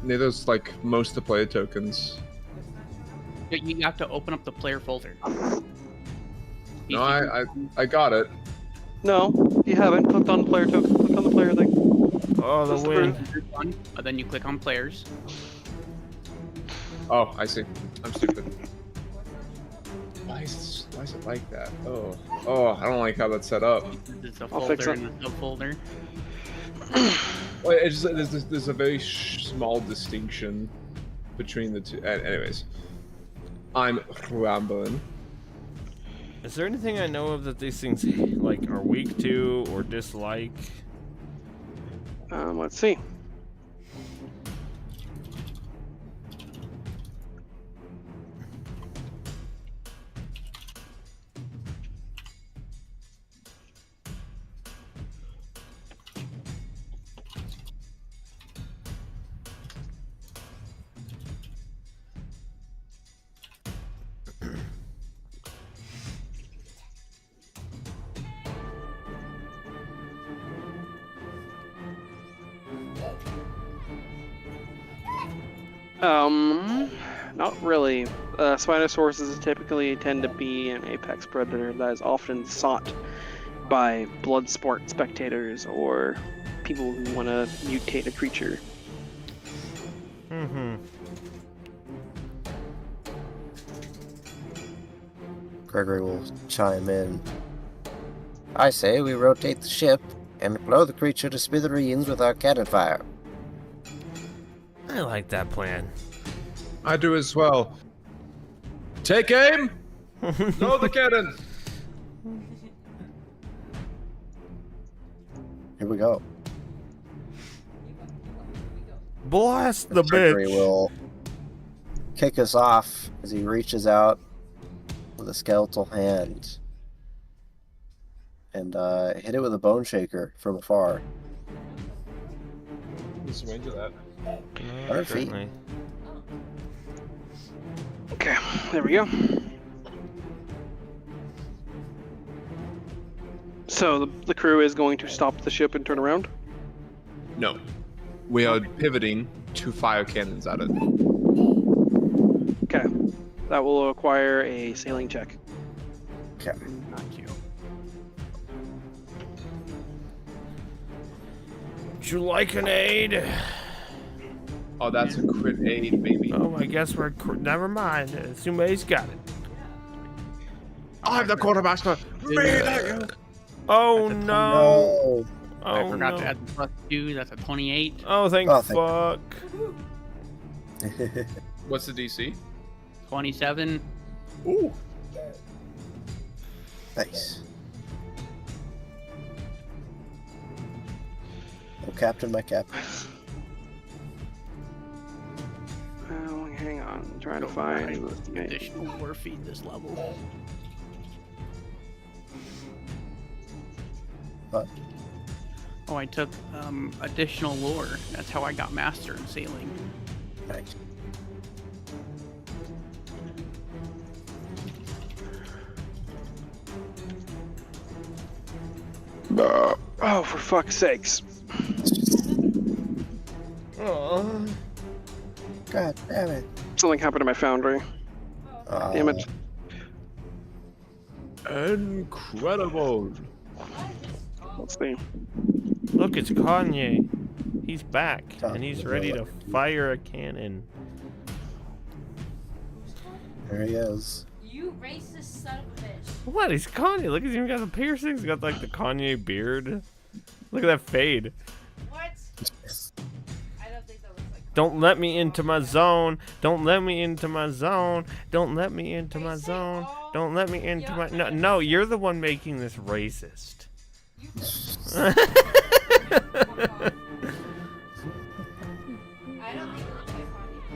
Neither's like most of the player tokens. You have to open up the player folder. No, I got it. No, you haven't. Clicked on the player token. Click on the player thing. Oh, the That's the wind. Then you click on players. Oh, I see. I'm stupid. Why is it like that? Oh, I don't like how that's set up. There's a I'll fix folder it. and a subfolder. Well, it's just, there's a very small distinction between the two. Anyways, I'm rambling. Is there anything I know of that these things like are weak to or dislike? Let's see. Not really. Spinosauruses typically tend to be an apex predator that is often sought by blood sport spectators or people who want to mutate a creature. Gregory will chime in. I say we rotate the ship and blow the creature to smithereens with our cannon fire. I like that plan. I do as well. Take aim! Load the cannon! Here we go. Blast the Gregory bitch! will kick us off as he reaches out with a skeletal hand and hit it with a bone shaker from afar. What's the range of that? 100 feet. Certainly. Okay, there we go. So the crew is going to stop the ship and turn around? No. We are pivoting to fire cannons at it. Okay. That will require a sailing check. Okay. Not you. Would you like an aid? Oh, that's a crit aid, baby. Oh, I guess we're. Never mind. Sume's got it. I'm the quartermaster. Oh That's a no! No. I Oh forgot no! to add the +2. That's a 28. Oh, thank Oh, thank- fuck! What's the DC? 27. Ooh. Nice. Oh, Captain, my captain. Oh, hang on. I'm trying to Right. find. Additional war feed this level. What? Oh, I took additional lore. That's how I got master in sailing. Right. Oh, for fuck's sakes. Oh. God damn it. Something happened to my foundry. Damn it. Incredible. Let's see. Look, it's Kanye. He's back, Talk and he's about ready it. to fire a cannon. There he is. You racist son of a bitch. What? He's Kanye. Look, he's even got the piercings. He's got like the Kanye beard. Look at that fade. What? I don't think that looks like. Don't let me into my zone. Don't let me into my zone. Don't let me into my zone. Don't let me into my. No, no, you're the one making this racist. I don't think it looks like Kanye.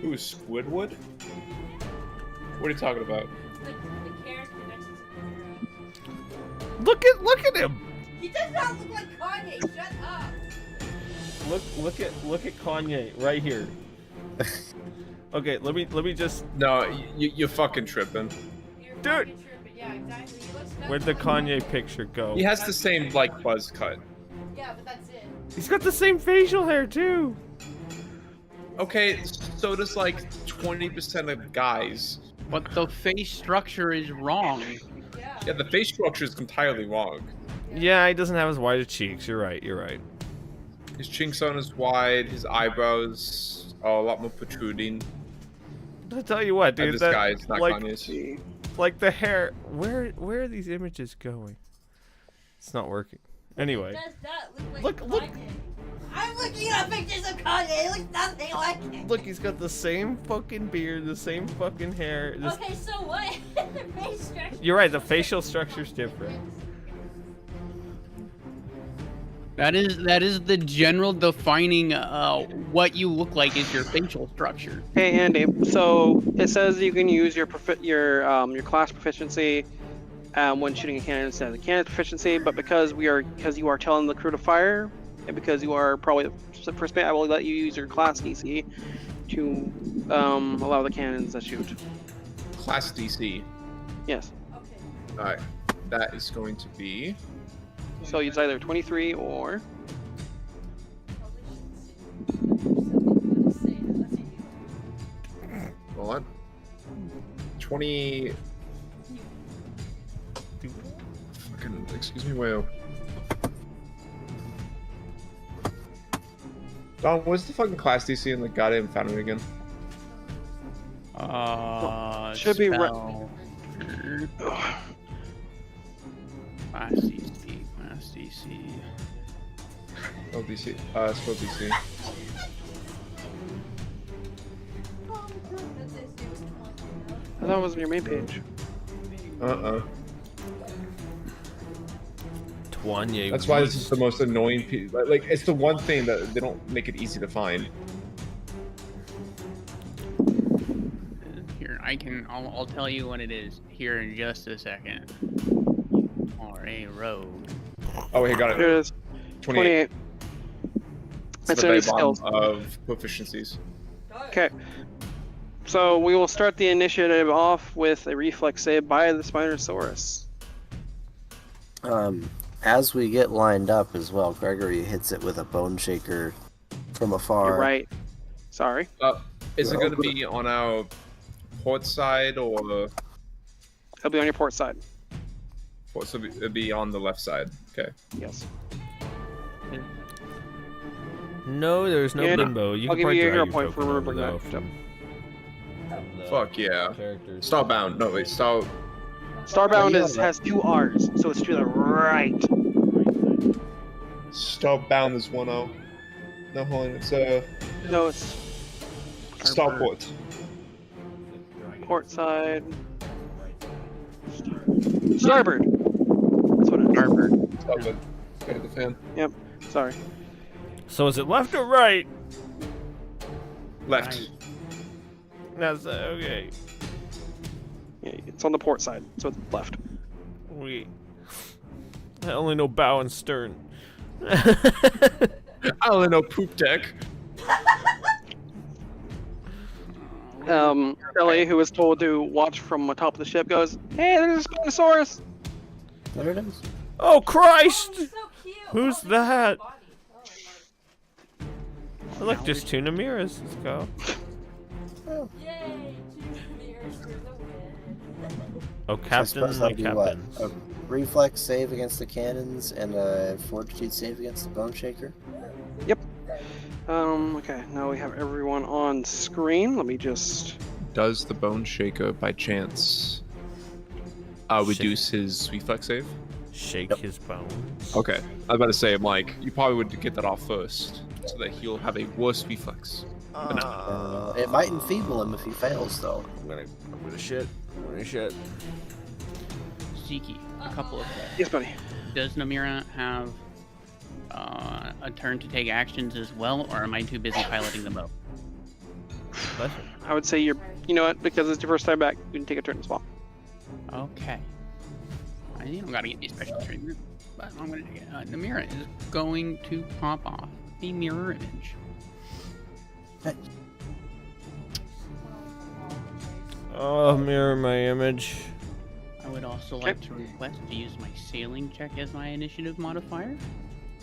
Who's Squidward? What are you talking about? The character next to him. Look at him. He does not look like Kanye. Shut up. Look at Kanye right here. Okay, let me just. No, you're fucking tripping. You're Dude. fucking tripping. Yeah, exactly. He looks nothing Where'd the like Kanye picture go? He has the same like buzz cut. Yeah, but that's it. He's got the same facial hair too. Okay, so does like 20% of guys. But the face structure is wrong. Yeah. Yeah, the face structure is entirely wrong. Yeah, he doesn't have as wide of cheeks. You're right. You're right. His chinks aren't as wide. His eyebrows are a lot more protruding. I'll tell you what, And dude. this That, guy is not like, Kanye's. like the hair. Where are these images going? It's not working. Anyway, Does that look like Look- Kanye? I'm looking at pictures of Kanye. It looks nothing like it. look, he's got the same fucking beard, the same fucking hair. Just, Okay, so what? The face structure. You're right. The facial structure's different. That is the general defining what you look like is your facial structure. Hey Andy, so it says you can use your class proficiency when shooting a cannon instead of the cannon proficiency, but because you are telling the crew to fire, and because you are probably the first mate, I will let you use your class DC to allow the cannons to shoot. Class DC. Yes. Okay. Alright. That is going to be. So it's either 23 or Hold on. 20. Fucking. Excuse me, whale. Don, what's the fucking class DC in the goddamn foundry again? should be right. spell. Class DC, class DC. Oh, DC. Spell DC. I thought it was on your main page. Twanye. That's why this is the most annoying piece. Like, it's the one thing that they don't make it easy to find. Here, I'll tell you what it is here in just a second. Or a road. Oh, wait, got Here it. it is. 28. 28. It's That's the any very bottom skills. of proficiencies. Okay. So we will start the initiative off with a reflex save by the Spinosaurus. As we get lined up as well, Gregory hits it with a bone shaker from afar. You're right. Sorry. Is it going to be on our port side or? It'll be on your port side. So it'll be on the left side. Okay. Yes. No, there's no Yeah, bimbo. You I'll can give probably you a drag hero your point for token over, remembering though, that. from the Fuck yeah. characters. Starbound. No, wait. Starbound has 2 R's, so it's to the right. Starbound is 1-0. No, hold on. It's No, it's Starport. port side. Starboard. That's what it is. Starboard. Okay, the fan. Yep. Sorry. So is it left or right? Left. That's okay. Yeah, it's on the port side, so it's left. I only know bow and stern. I only know poop deck. Ellie, who was told to watch from the top of the ship, goes, "Hey, there's a Spinosaurus!" There it is. Oh Christ! So cute. Who's Oh, that? body. I like just 2 Namiras. Let's go. Yay! 2 mirrors for the win. Oh, I captain, suppose my that'll be what? captains. A reflex save against the cannons and a fortitude save against the bone shaker. Okay, now we have everyone on screen. Let me just... Does the Bone Shaker, by chance, reduce his reflex save? Shake Yep. his bones. Okay. I was about to say, I'm like, you probably would get that off first, so that he'll have a worse reflex. It might enfeeble him if he fails, though. I'm gonna shit. Ziki, a couple of questions. Yes, buddy. Does Namira have a turn to take actions as well, or am I too busy piloting the boat? I would say you're... You know what? Because it's your first time back, you can take a turn as well. Okay. I don't gotta get any special treatment, but I'm gonna take it. Namira is going to pop off a mirror image. Oh, mirror my image. I would also like to request to use my sailing check as my initiative modifier.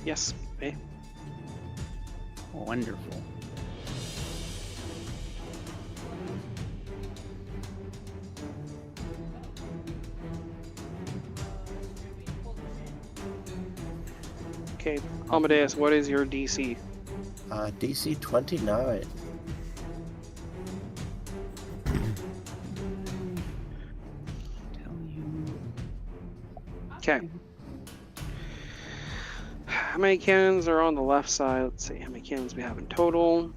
Yes. Okay. Wonderful. Okay, Amadeus, what is your DC? DC 29. Tell you. Okay. How many cannons are on the left side? Let's see how many cannons we have in total.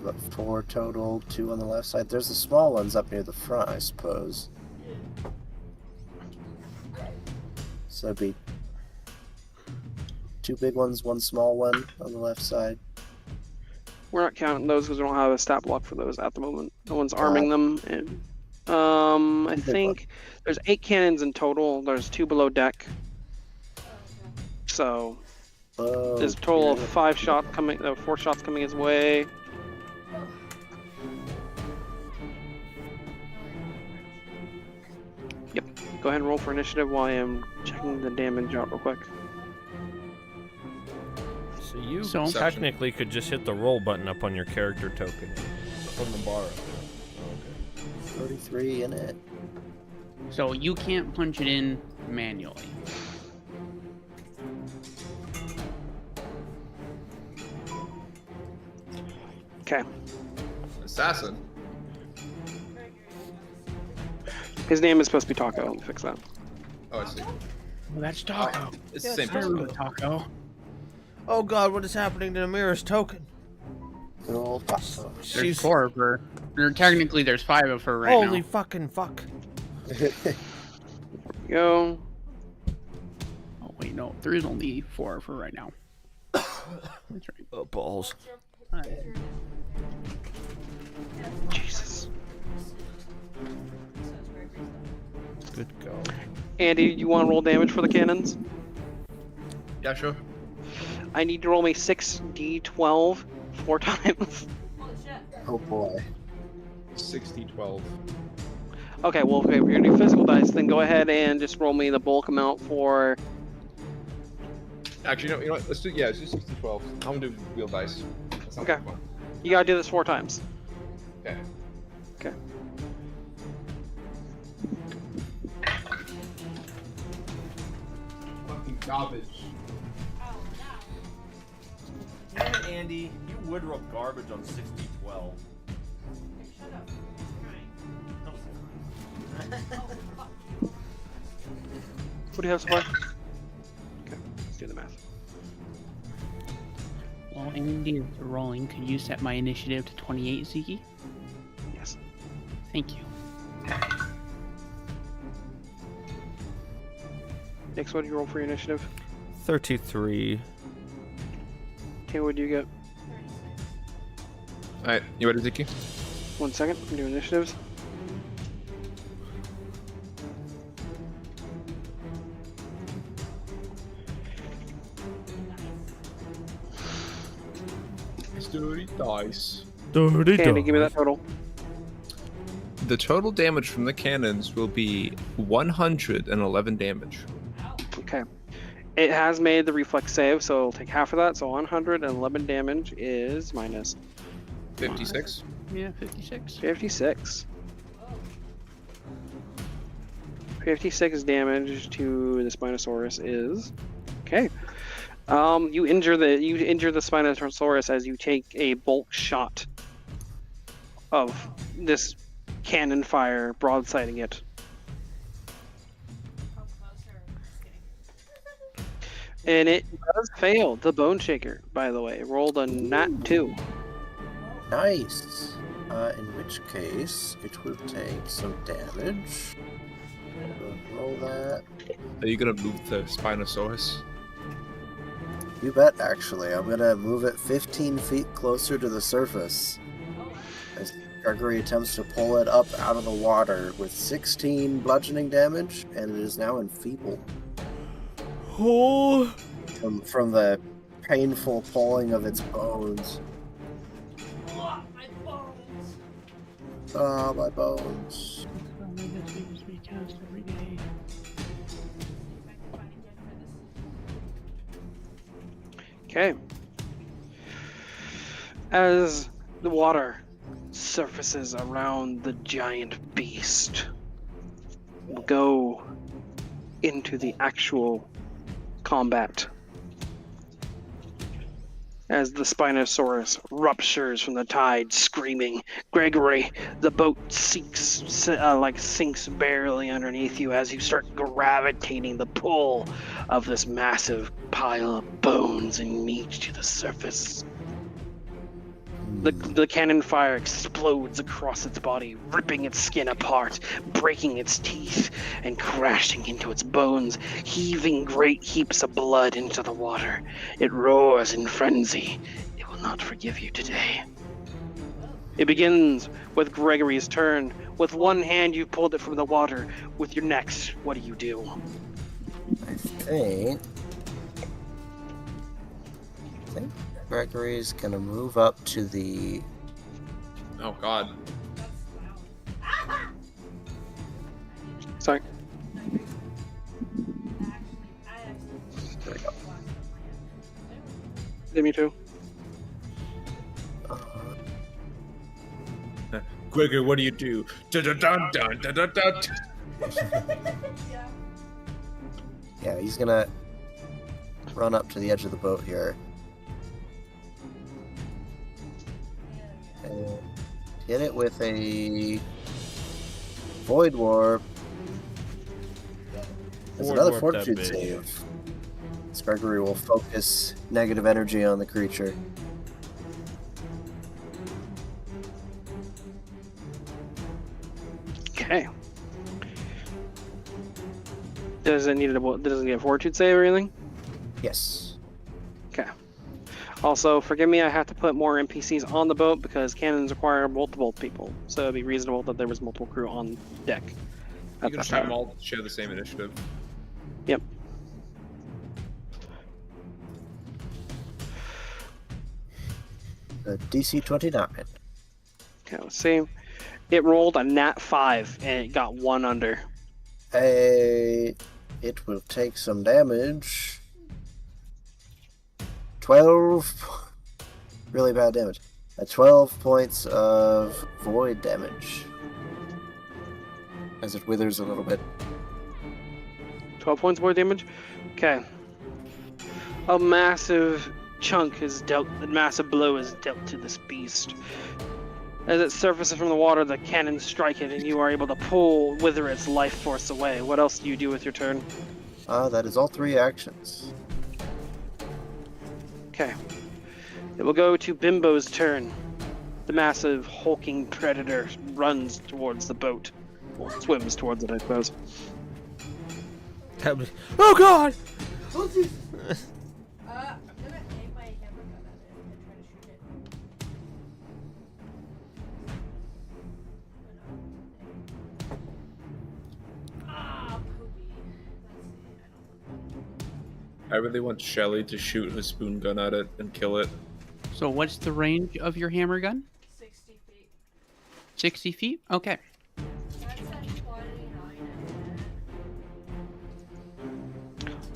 About 4 total, 2 on the left side. There's the small ones up near the front, I suppose. So it'd be 2 big ones, 1 small one on the left side. We're not counting those because we don't have a stat block for those at the moment. No one's arming them. And, I think there's 8 cannons in total. There's 2 below deck. So Oh, there's a total of dear. 4 shots coming his way. Yep. Go ahead and roll for initiative while I am checking the damage out real quick. So you So- technically could just hit the roll button up on your character token from the bar. 33 in it. So you can't punch it in manually. Okay. Assassin. His name is supposed to be Taco. Let me fix that. Oh, I see. Well, that's Taco. It's the same person. Taco. Oh God, what is happening to Namira's token? Good old Taco. There's 4 of her. Or technically, there's 5 of her right Holy now. fucking fuck. Go. Oh wait, no, there is only 4 of her right now. That's right. Oh, balls. Jesus. Good go. Andy, you want to roll damage for the cannons? Yeah, sure. I need to roll me 6d12 4 times. Holy shit. Oh boy. 60-12. Okay, well, okay, if you're gonna do physical dice, then go ahead and just roll me the bulk amount for. Actually, you know what? Let's do 60-12. I'm gonna do real dice. That sounds Okay. fun. You gotta do this 4 times. Okay. Okay. Fucking garbage. Oh, no. Damn it, Andy. You would roll garbage on 60-12. Okay, shut up. Right. No. Oh, fuck. What do you have so far? Okay, let's do the math. While Andy is rolling, could you set my initiative to 28, Ziki? Yes. Thank you. Next, what do you roll for your initiative? 33. Okay, what do you get? Alright, you ready, Ziki? 1 second, I'm doing initiatives. It's dirty dice. Dirty Candy, give me that total. The total damage from the cannons will be 111 damage. Okay. It has made the reflex save, so it'll take half of that. So 111 damage is minus 56. Yeah, 56. 56. 56 damage to the Spinosaurus is okay. You injure the Spinosaurus as you take a bulk shot of this cannon fire broadsiding it. Come closer. Just kidding. And it does fail. The Bone Shaker, by the way, rolled a nat 2. Nice. In which case, it will take some damage. Roll that. Are you gonna move the Spinosaurus? You bet, actually. I'm gonna move it 15 feet closer to the surface as Gregory attempts to pull it up out of the water with 16 bludgeoning damage, and it is now enfeebled Oh. from the painful pulling of its bones. Oh, my bones. Ah, my bones. Recast every day. See if I can find a gift for this. Okay. As the water surfaces around the giant beast, we'll go into the actual combat. As the Spinosaurus ruptures from the tide, screaming, Gregory, the boat sinks barely underneath you as you start gravitating the pull of this massive pile of bones and meat to the surface. The cannon fire explodes across its body, ripping its skin apart, breaking its teeth, and crashing into its bones, heaving great heaps of blood into the water. It roars in frenzy. It will not forgive you today. It begins with Gregory's turn. With one hand, you pulled it from the water. With your next, what do? I think Gregory's gonna move up to the. Oh god. Sorry. There we go. Yeah, me too. Gregor, what do you do? Dun-dun-dun-dun-dun-dun-dun. Yeah, he's gonna run up to the edge of the boat here. And hit it with a Void Warp. There's Void another Warp that Fortitude bitch. save. So Gregory will focus negative energy on the creature. Okay. Doesn't need a fortitude save or anything? Yes. Okay. Also, forgive me, I have to put more NPCs on the boat because cannons require multiple people. So it'd be reasonable that there was multiple crew on deck. You At can that just have time. them all share the same initiative. Yep. DC 29. Okay, let's see. It rolled a nat 5 and it got 1 under. It will take some damage. 12. Really bad damage. at 12 points of void damage as it withers a little bit. 12 points more damage? Okay. A massive chunk is dealt, a massive blow is dealt to this beast. As it surfaces from the water, the cannons strike it, and you are able to wither its life force away. What else do you do with your turn? That is all 3 actions. Okay. It will go to Bimbo's turn. The massive, hulking predator runs towards the boat. Or swims towards it, I suppose. Oh god! I'm gonna aim my hammer gun at it and try to shoot it. Ah, poopy. I really want Shelly to shoot her spoon gun at it and kill it. So what's the range of your hammer gun? 60 feet. 60 feet? Okay. That's at 29.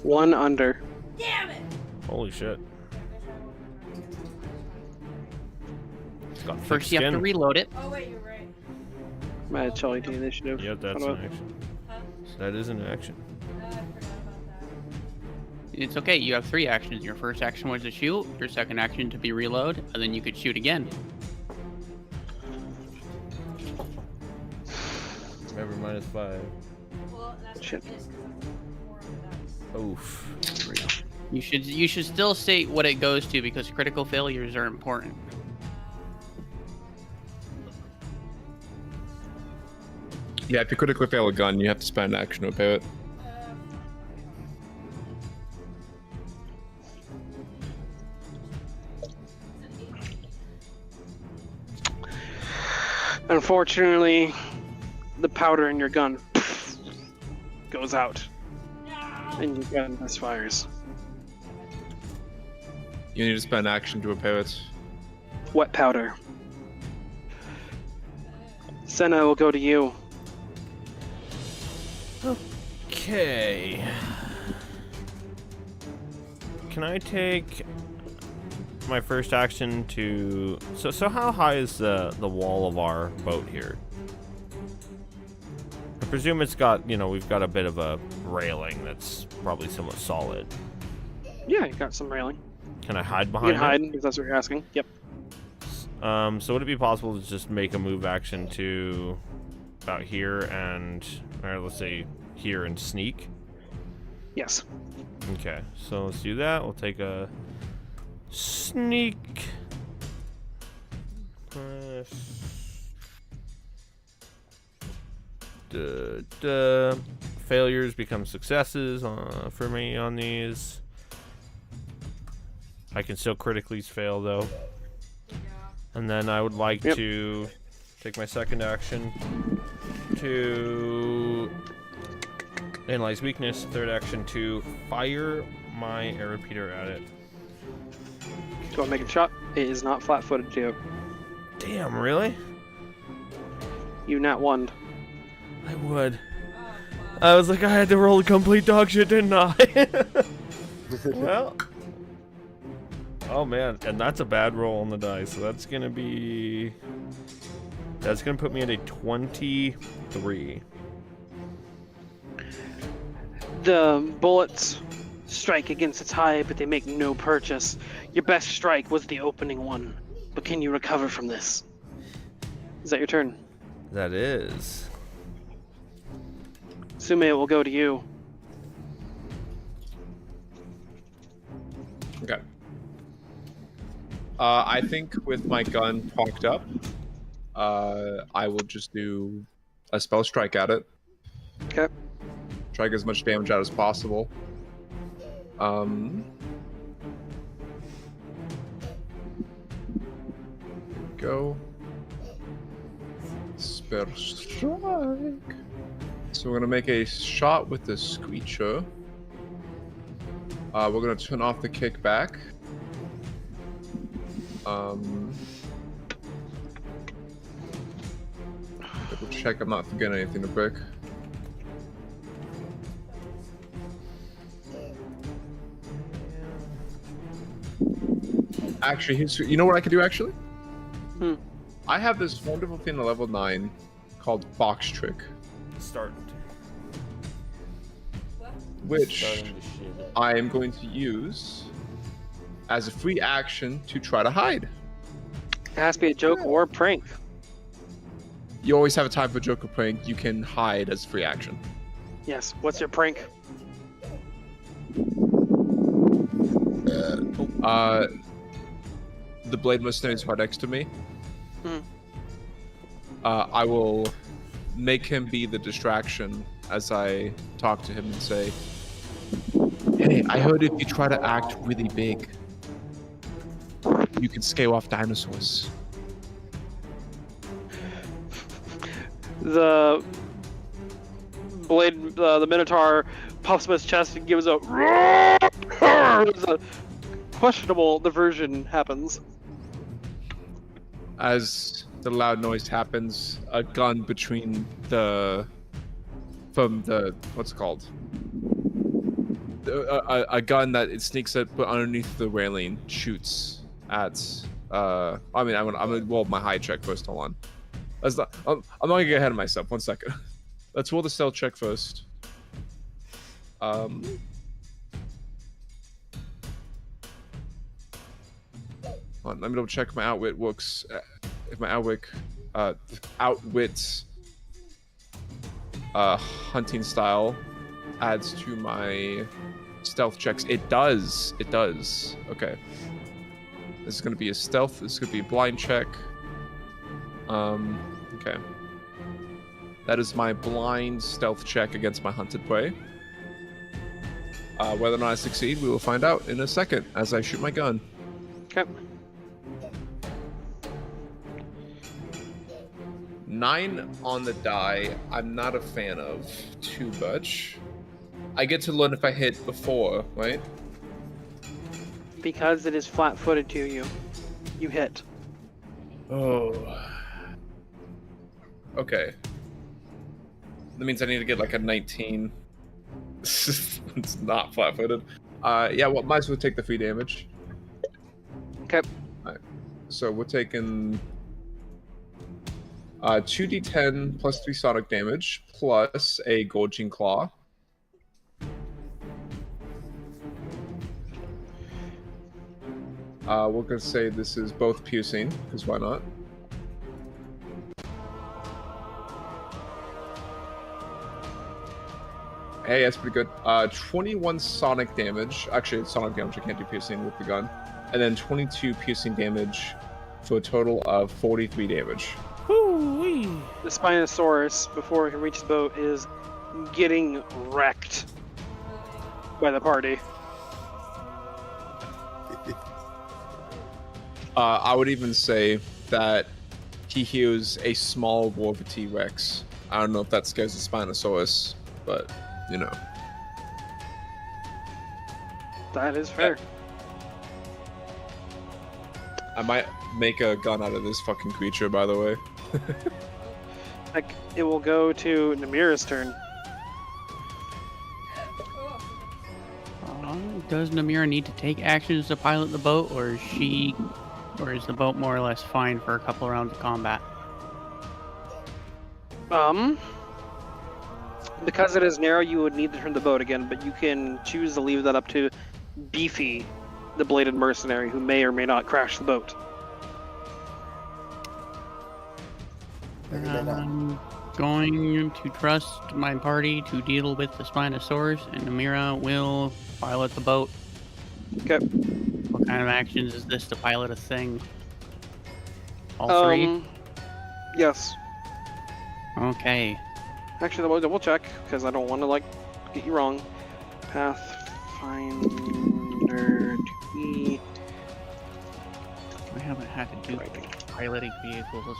1 under. Damn it! Holy shit. It's got thick First you have to skin. reload it. Oh wait, you're right. My Chalice initiative. Yep, that's How an about- action. Huh? That is an action. I forgot about that. It's okay, you have 3 actions. Your first action was to shoot, your second action to be reload, and then you could shoot again. Remember, -5. Well, that's Shit. what it is because I'm 4 on the dice. Oof. You should still state what it goes to because critical failures are important. Yeah, if you critically fail a gun, you have to spend an action to repair it. Unfortunately, the powder in your gun goes out. And your gun misfires. You need to spend an action to repair it. Wet powder. Senna will go to you. Okay. Can I take my first action to... So how high is the wall of our boat here? I presume it's got, we've got a bit of a railing that's probably somewhat solid. Yeah, you got some railing. Can I hide You behind can hide if that's what you're asking. Yep. it? So would it be possible to just make a move action to about here and, or let's say here and sneak? Yes. Okay, so let's do that. We'll take a sneak. Failures become successes for me on these. I can still critically fail though. And then I would like to take my second action to analyze weakness. Third action to fire my air repeater at it. Go and make a shot. It is not flat-footed, Geo. Damn, really? You nat 1. I would. I was like, I had to roll a complete dog shit, didn't I? Well. Oh man, and that's a bad roll on the dice, so that's gonna be... That's gonna put me at a 23. The bullets strike against its hide, but they make no purchase. Your best strike was the opening one, but can you recover from this? Is that your turn? That is. Sume, it will go to you. Okay. I think with my gun cocked up, I will just do a spell strike at it. Okay. Try to get as much damage out as possible. Go. Spell strike. So we're gonna make a shot with the Screecher. We're gonna turn off the kickback. Double check I'm not forgetting anything to break. Actually, you know what I could do actually? I have this wonderful thing at level 9 called Box Trick, Starting which to shit. I am going to use as a free action to try to hide. It has to be a joke or a prank. You always have a time for joke or prank. You can hide as a free action. Yes. What's your prank? The Blade Mercenary is right next to me. Hmm. I will make him be the distraction as I talk to him and say, "Hey, I heard if you try to act really big, you can scare off dinosaurs." The blade, the Minotaur puffs up his chest and gives a as a questionable diversion happens. As the loud noise happens, a gun what's it called? A gun that it sneaks up underneath the railing shoots at. I'm gonna roll my high check first. Hold on. I'm not gonna get ahead of myself. 1 second. Let's roll the stealth check first. Hold on, let me double check if my outwit works. If my outwits hunting style adds to my stealth checks. It does. It does. Okay. This is gonna be a stealth. This is gonna be a blind check. Okay. That is my blind stealth check against my hunted prey. Whether or not I succeed, we will find out in a second as I shoot my gun. Okay. 9 on the die, I'm not a fan of too much. I get to learn if I hit before, right? Because it is flat-footed to you, you hit. Oh. Okay. That means I need to get like a 19. It's not flat-footed. Yeah, well, might as well take the free damage. Okay. Alright. So we're taking 2d10 plus 3 sonic damage plus a gorging claw. We're gonna say this is both piercing, because why not? Hey, that's pretty good. 21 sonic damage. Actually, it's sonic damage. I can't do piercing with the gun. And then 22 piercing damage for a total of 43 damage. Woo-wee. The Spinosaurus, before he reaches the boat, is getting wrecked by the party. I would even say that he hears a small roar of a T-Rex. I don't know if that scares the Spinosaurus, but, you know. That is fair. I might make a gun out of this fucking creature, by the way. Like, it will go to Namira's turn. Does Namira need to take actions to pilot the boat, or is the boat more or less fine for a couple rounds of combat? Because it is narrow, you would need to turn the boat again, but you can choose to leave that up to Beefy, the bladed mercenary, who may or may not crash the boat. I'm going to trust my party to deal with the Spinosaurus, and Namira will pilot the boat. Okay. What kind of actions is this to pilot a thing? All three? Yes. Okay. Actually, I'll double check, because I don't want to, like, get you wrong. Pathfinder 2E. I haven't had to do piloting vehicles.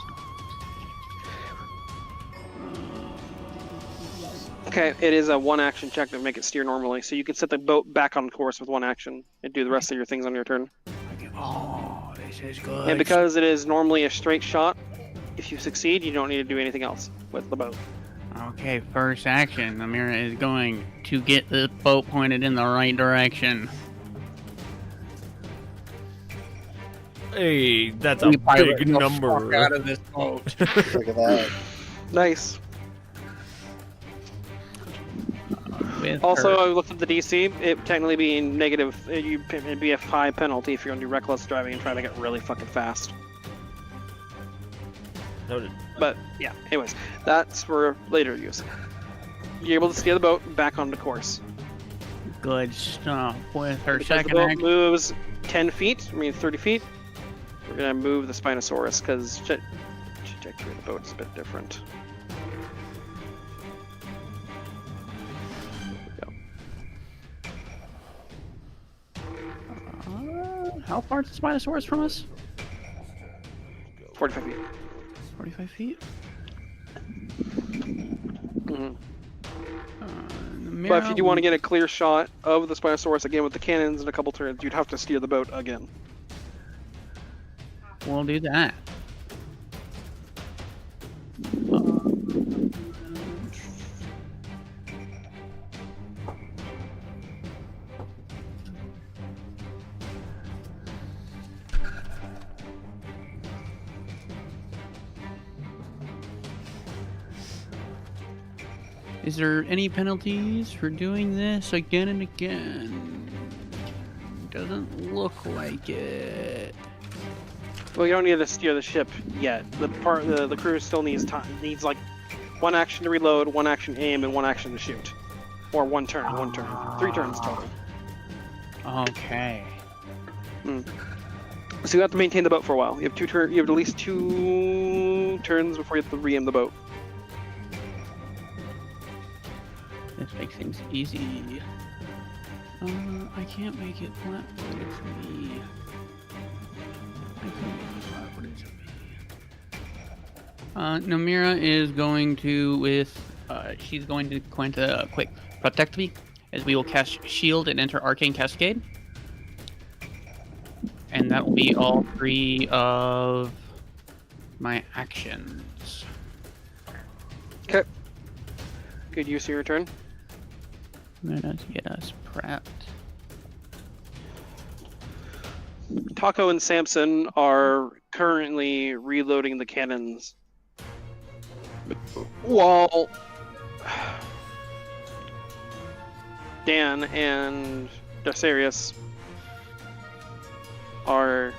Okay, it is a one-action check to make it steer normally, so you can set the boat back on course with one action and do the rest of your things on your turn. Oh, this is good. And because it is normally a straight shot, if you succeed, you don't need to do anything else with the boat. Okay, first action. Namira is going to get the boat pointed in the right direction. Hey, that's a We pirate big the number. fuck out of this boat. Look at that. Nice. With Also, her. I looked at the DC. It technically being negative, it'd be a 5 penalty if you're gonna do reckless driving and trying to get really fucking fast. Noted. But yeah, anyways, that's for later use. You're able to steer the boat back onto course. Good stuff. With her Because second the boat action. moves 10 feet, I mean 30 feet. We're gonna move the Spinosaurus because trajectory of the boat is a bit different. How far is the Spinosaurus from us? 45 feet. 45 feet? Mhm. The But if you do want to Mira- get a clear shot of the Spinosaurus again with the cannons in a couple turns, you'd have to steer the boat again. We'll do that. Is there any penalties for doing this again and again? Doesn't look like it. Well, you don't need to steer the ship yet. The crew still needs time. Needs like 1 action to reload, 1 action to aim, and 1 action to shoot, or 1 turn. 3 turns total. Okay. So you have to maintain the boat for a while. You have you have at least 2 turns before you have to re-aim the boat. This makes things easy. I can't make it flat-footed for me. I can't make it flat-footed for me. Namira is going to, she's going to quick protect me, as we will cast Shield and enter Arcane Cascade. And that will be all 3 of my actions. Okay. Good use of your turn. Let us get us prepped. Taco and Samson are currently reloading the cannons. While Dan and Dacerius are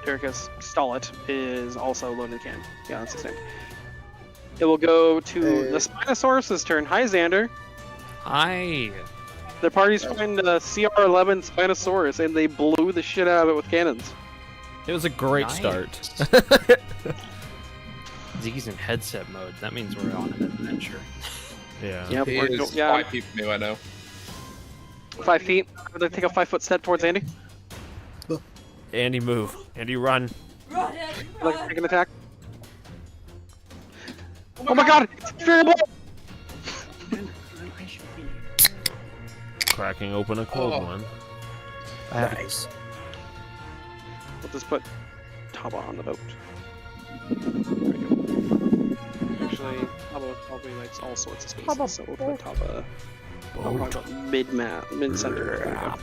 Derkus Stallet is also loading the cannon. Yeah, that's the same. It will go to the Spinosaurus' turn. Hi, Xander. Hi. The party's find CR-11 Spinosaurus, and they blew the shit out of it with cannons. It was a great Nice. start. Ziggy's in headset mode. That means we're on an adventure. Yeah. Yep, He we're is yeah, 5 feet from me right now. 5 feet. I'm gonna take a 5-foot step towards Andy. Andy, move. Andy, run. Run it! Like, Run! take an attack. Oh my god! It's Fury Blow! Cracking open a cold Oh. one. Nice. We'll just put Taba on the boat. There we go. Actually, Taba probably likes all sorts of spaces, so we'll put Taba mid-center. There we go.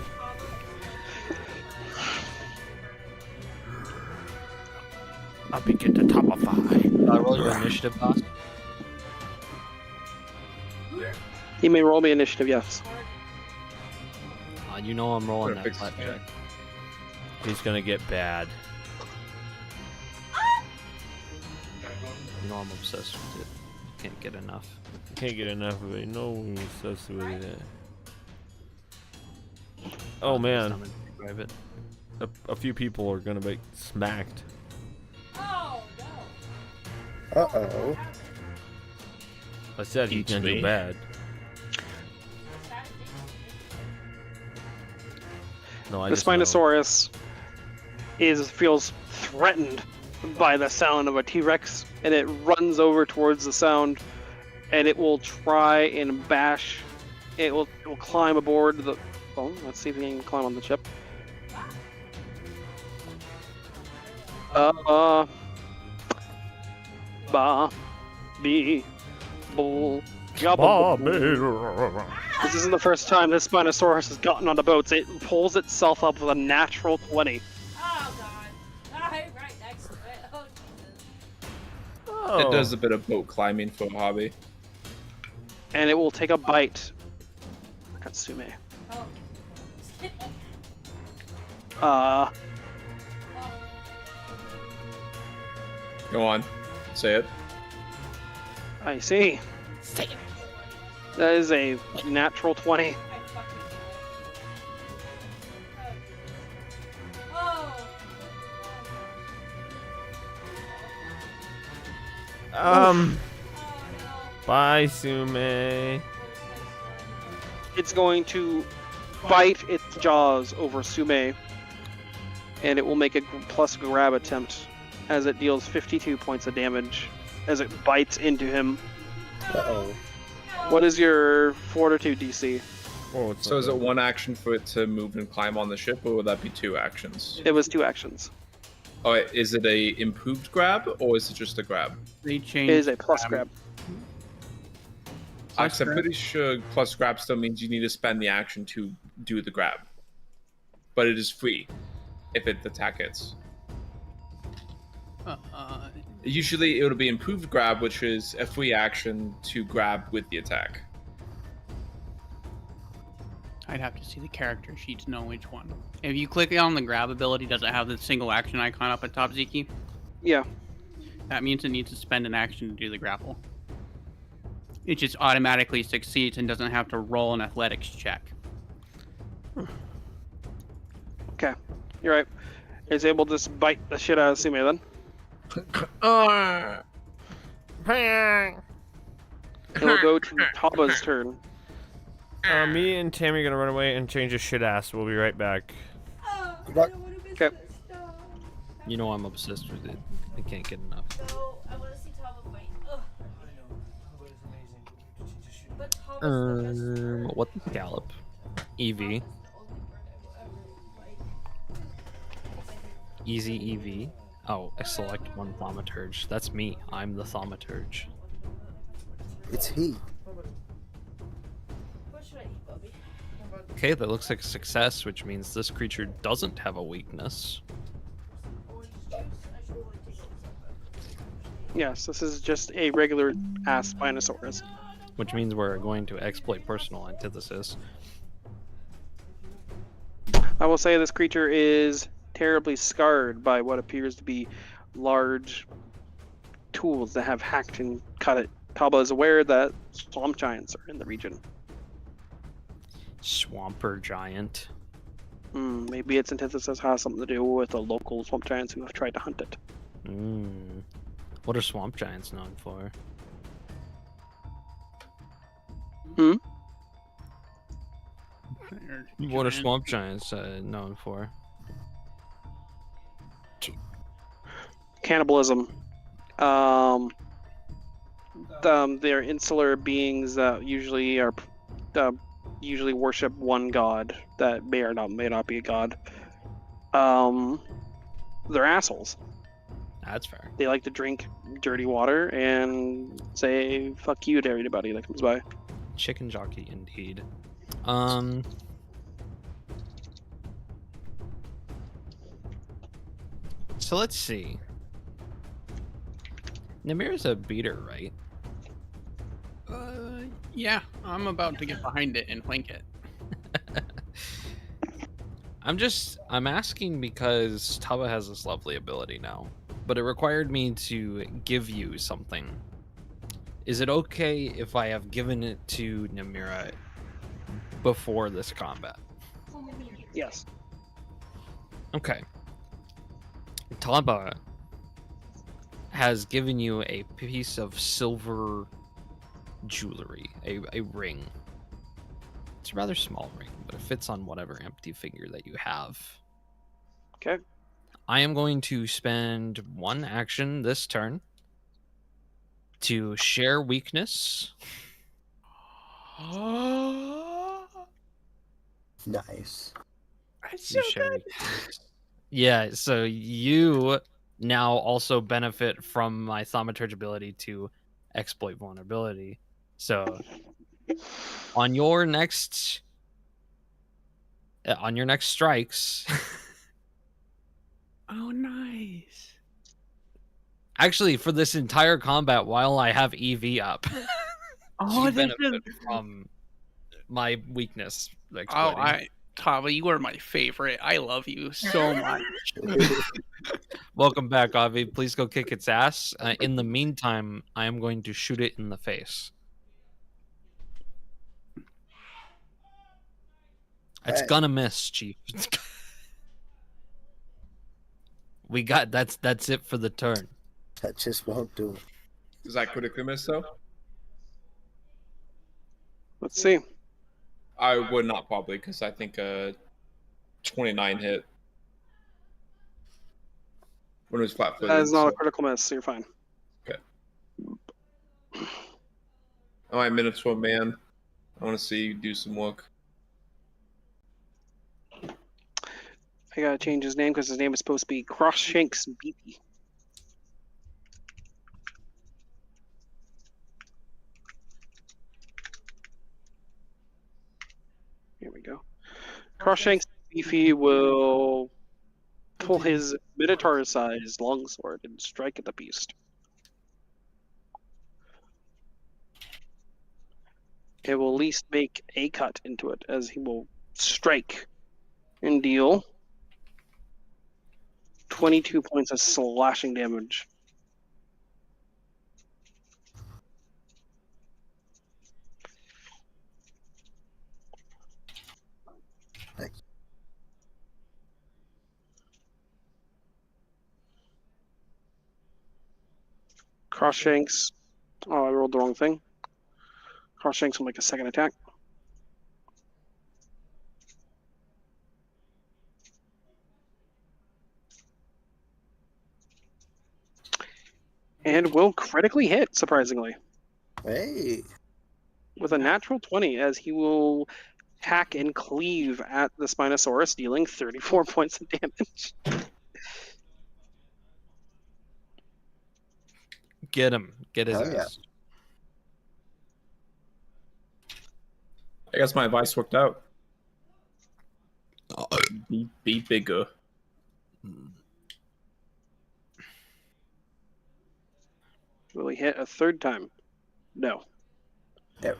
I'll be get to top of 5. Roll your initiative, boss. He may roll me initiative, yes. You know I'm rolling that Perfect. flat check. He's gonna get bad. You know I'm obsessed with it. Can't get enough. Can't get enough of it. No one's obsessed with it. Oh man, I'm in private. a few people are gonna be smacked. Oh no! Uh-oh. I said he's gonna do Each bad. No, I The just know. Spinosaurus feels threatened by the sound of a T-Rex, and it runs over towards the sound, and it will try and bash. It will climb aboard the. Oh, let's see if we can climb on the ship. Ba, be, bull, gobble. Bobby. This isn't the first time this Spinosaurus has gotten on the boats. It pulls itself up with a natural 20. Oh god. I'm right next to it. Oh Jesus. Oh. It does a bit of boat climbing for a hobby. And it will take a bite at Sume. Oh. Go on. Say it. I see. Say it. That is a natural 20. I fucking Oh. Um. Oh no. Bye, Sume. It's going to bite its jaws over Sume, and it will make a plus grab attempt as it deals 52 points of damage as it bites into him. Uh-oh. What is your fortitude DC? Oh, it's So is it one action for it to move and climb on the ship, or would that be 2 actions? It was 2 actions. Oh, is it a improved grab, or is it just a grab? They It changed. is a plus grab. I'm pretty sure plus grab still means you need to spend the action to do the grab. But it is free if it attack hits. Usually it would be improved grab, which is a free action to grab with the attack. I'd have to see the character sheet to know which one. If you click on the grab ability, does it have the single action icon up at top, Ziki? Yeah. That means it needs to spend an action to do the grapple. It just automatically succeeds and doesn't have to roll an athletics check. Okay. You're right. It's able to just bite the shit out of Sume then. It'll go to Taba's turn. Me and Tammy are gonna run away and change his shit ass. We'll be right back. Oh, Good luck. I don't want to miss Okay. this. No. You know I'm obsessed with it. I can't get enough. No, I want to see Taba fight. Ugh. But Taba's the best. What the gallop? EV. Easy EV. Oh, I select one thaumaturge. That's me. I'm the thaumaturge. It's he. What should I eat, Bubby? Okay, that looks like a success, which means this creature doesn't have a weakness. Orange juice? I should really take it. Yes, this is just a regular ass Spinosaurus. Which means we're going to exploit personal antithesis. I will say this creature is terribly scarred by what appears to be large tools that have hacked and cut it. Taba is aware that swamp giants are in the region. Swamper giant. Maybe its antithesis has something to do with the local swamp giants who have tried to hunt it. What are swamp giants known for? What are swamp giants known for? Cannibalism. They're insular beings that usually are usually worship one god that may not be a god. They're assholes. That's fair. They like to drink dirty water and say fuck you to everybody that comes by. Chicken jockey indeed. So let's see. Namir's a beater, right? Yeah, I'm about to get behind it and flank it. I'm asking because Taba has this lovely ability now, but it required me to give you something. Is it okay if I have given it to Namira before this combat? Yes. Okay. Taba has given you a piece of silver jewelry, a ring. It's a rather small ring, but it fits on whatever empty figure that you have. Okay. I am going to spend one action this turn to share weakness. Nice. That's You share weakness. Yeah, so you now also benefit from my thaumaturge ability to exploit vulnerability. So On your next strikes. Oh, nice. Actually, for this entire combat, while I have EV up, Oh, you this benefit is... from my weakness Oh, exploiting. Tava, you are my favorite. I love you so much. Welcome back, Avi. Please go kick its ass. In the meantime, I am going to shoot it in the face. It's Hey. gonna miss, Chief. We got that's it for the turn. That just won't do it. Does that critically miss though? Let's see. I would not probably, because I think 29 hit. When it was flat-footed. That is not a so- critical miss, so you're fine. All right, Minotaur man. I want to see you do some work. I gotta change his name because his name is supposed to be Crossshanks Beefy. Here we go. Crossshanks Beefy will pull his Minotaur-sized longsword and strike at the beast. It will at least make a cut into it as he will strike and deal 22 points of slashing damage. Thanks. Crossshanks. Oh, I rolled the wrong thing. Crossshanks will make a second attack. And will critically hit, surprisingly, Hey. with a natural 20, as he will hack and cleave at the Spinosaurus, dealing 34 points of damage. Get him. Get his Hell yeah. ass. I guess my advice worked out. Be bigger. Will he hit a third time? No. No.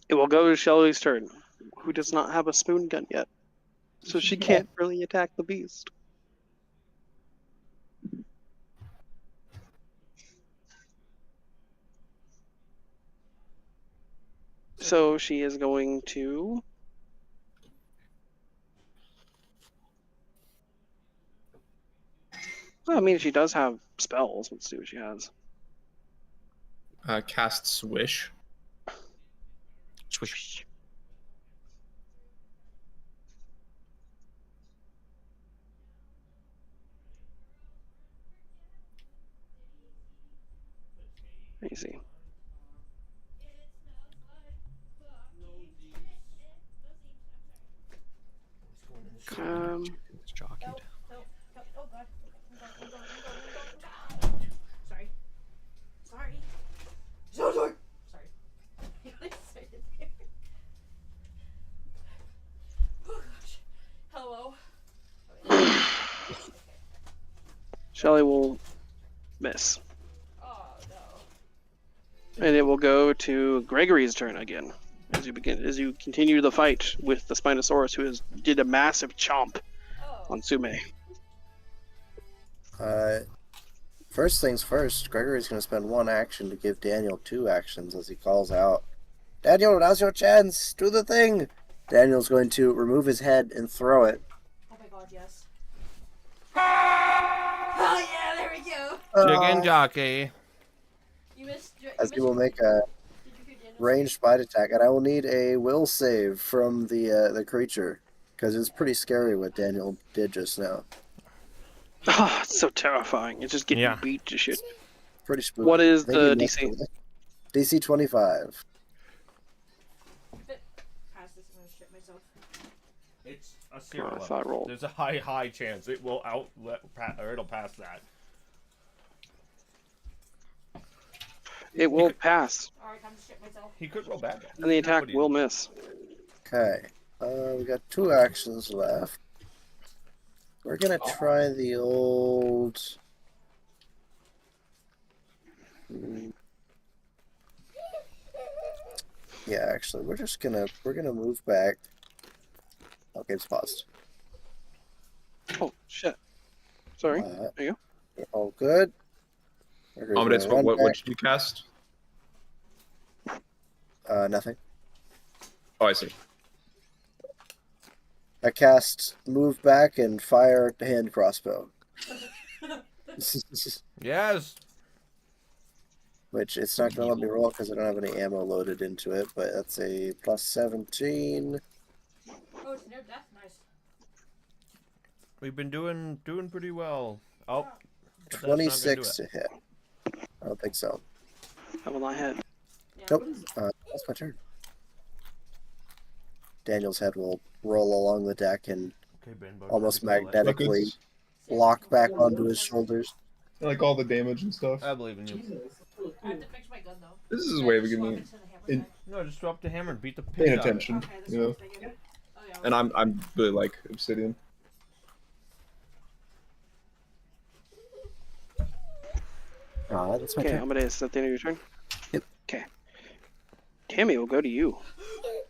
It will go to Shelly's turn, who does not have a spoon gun yet. So she can't really attack the beast. So she is going to... Well, I mean, she does have spells. Let's see what she has. Cast Swish. Swish. Let me see. It's jockeyed. Oh god. Sorry. Sorry. Oh gosh. Hello. Shelly will miss. Oh no. And it will go to Gregory's turn again. As you continue the fight with the Spinosaurus, who did a massive chomp Oh. on Sume. First things first, Gregory's going to spend one action to give Daniel 2 actions as he calls out, Daniel, now's your chance! Do the thing! Daniel's going to remove his head and throw it. Oh my god, yes. Oh yeah, there we go. Chicken jockey. You missed. As he will make a ranged bite attack, and I will need a will save from the creature, because it's pretty scary what Daniel did just now. Oh, it's so terrifying. It's just getting Yeah. beat to shit. Pretty spooky. What is I think the he missed DC? it. DC 25. Pass this. I'm gonna shit myself. It's a Oh, zero I level. thought roll. There's a high chance it will it'll pass that. It will pass, Alright, time to shit myself. He could roll bad. and the attack will miss. Okay. We got 2 actions left. We're gonna try the old. Yeah, actually, we're gonna move back. Okay, it's paused. Oh shit! Sorry. There you go. All good. Amadeus, what did you cast? Nothing. Oh, I see. I cast move back and fire hand crossbow. Yes. Which it's not gonna let me roll because I don't have any ammo loaded into it, but that's a plus 17. Oh, it's near death. Nice. We've been doing pretty well. Oh, but that's not gonna do 26 it. to hit. I don't think so. I will not hit. Nope. That's my turn. Daniel's head will roll along the deck and Okay, Ben, almost I'll let- magnetically lock back onto his shoulders. Like all the damage and stuff. I believe in you. I have to fix my gun though. This is his way of Swap getting it to the hammer in- side. No, just drop the hammer and beat the paying piss out of it. attention, Okay, this you know. one's thinking. Oh yeah. And I'm really like Obsidian. That's my Okay, turn. Amadeus, is that the end of your turn? Yep. Okay. Tammy, we'll go to you.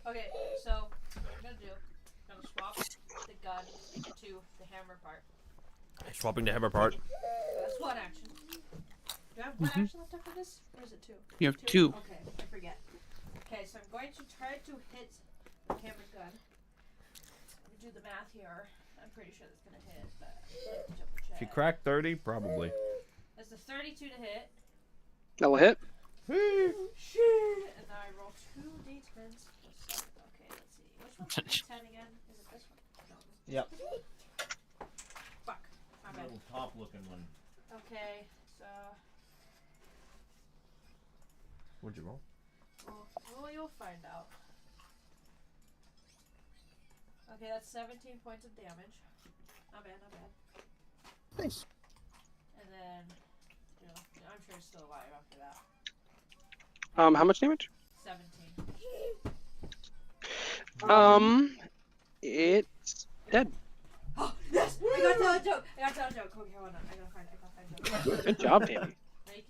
Okay, so what I'm gonna do, I'm gonna swap the gun to the hammer part. Swapping the hammer part. That's one action. Do I have one action left after this? Or is it 2? You have 2. Okay, I forget. Okay, so I'm going to try to hit the hammer gun. Let me do the math here. I'm pretty sure that's gonna hit, but double check. If you crack 30, probably. That's a 32 to hit. That will hit. Shit! And now I roll 2 d10s. Okay, let's see. Which one's the d10 again? Is it this one? No. Yep. Fuck. My bad. Little top looking one. Okay, so. What'd you roll? Well, you'll find out. Okay, that's 17 points of damage. Not bad, not bad. Nice. And then, you know, I'm sure it's still alive after that. How much damage? 17. It's dead. Oh, yes! I gotta tell a joke! I gotta tell a joke. Okay, hold on. I gotta find a joke. Good job, Tammy. Thank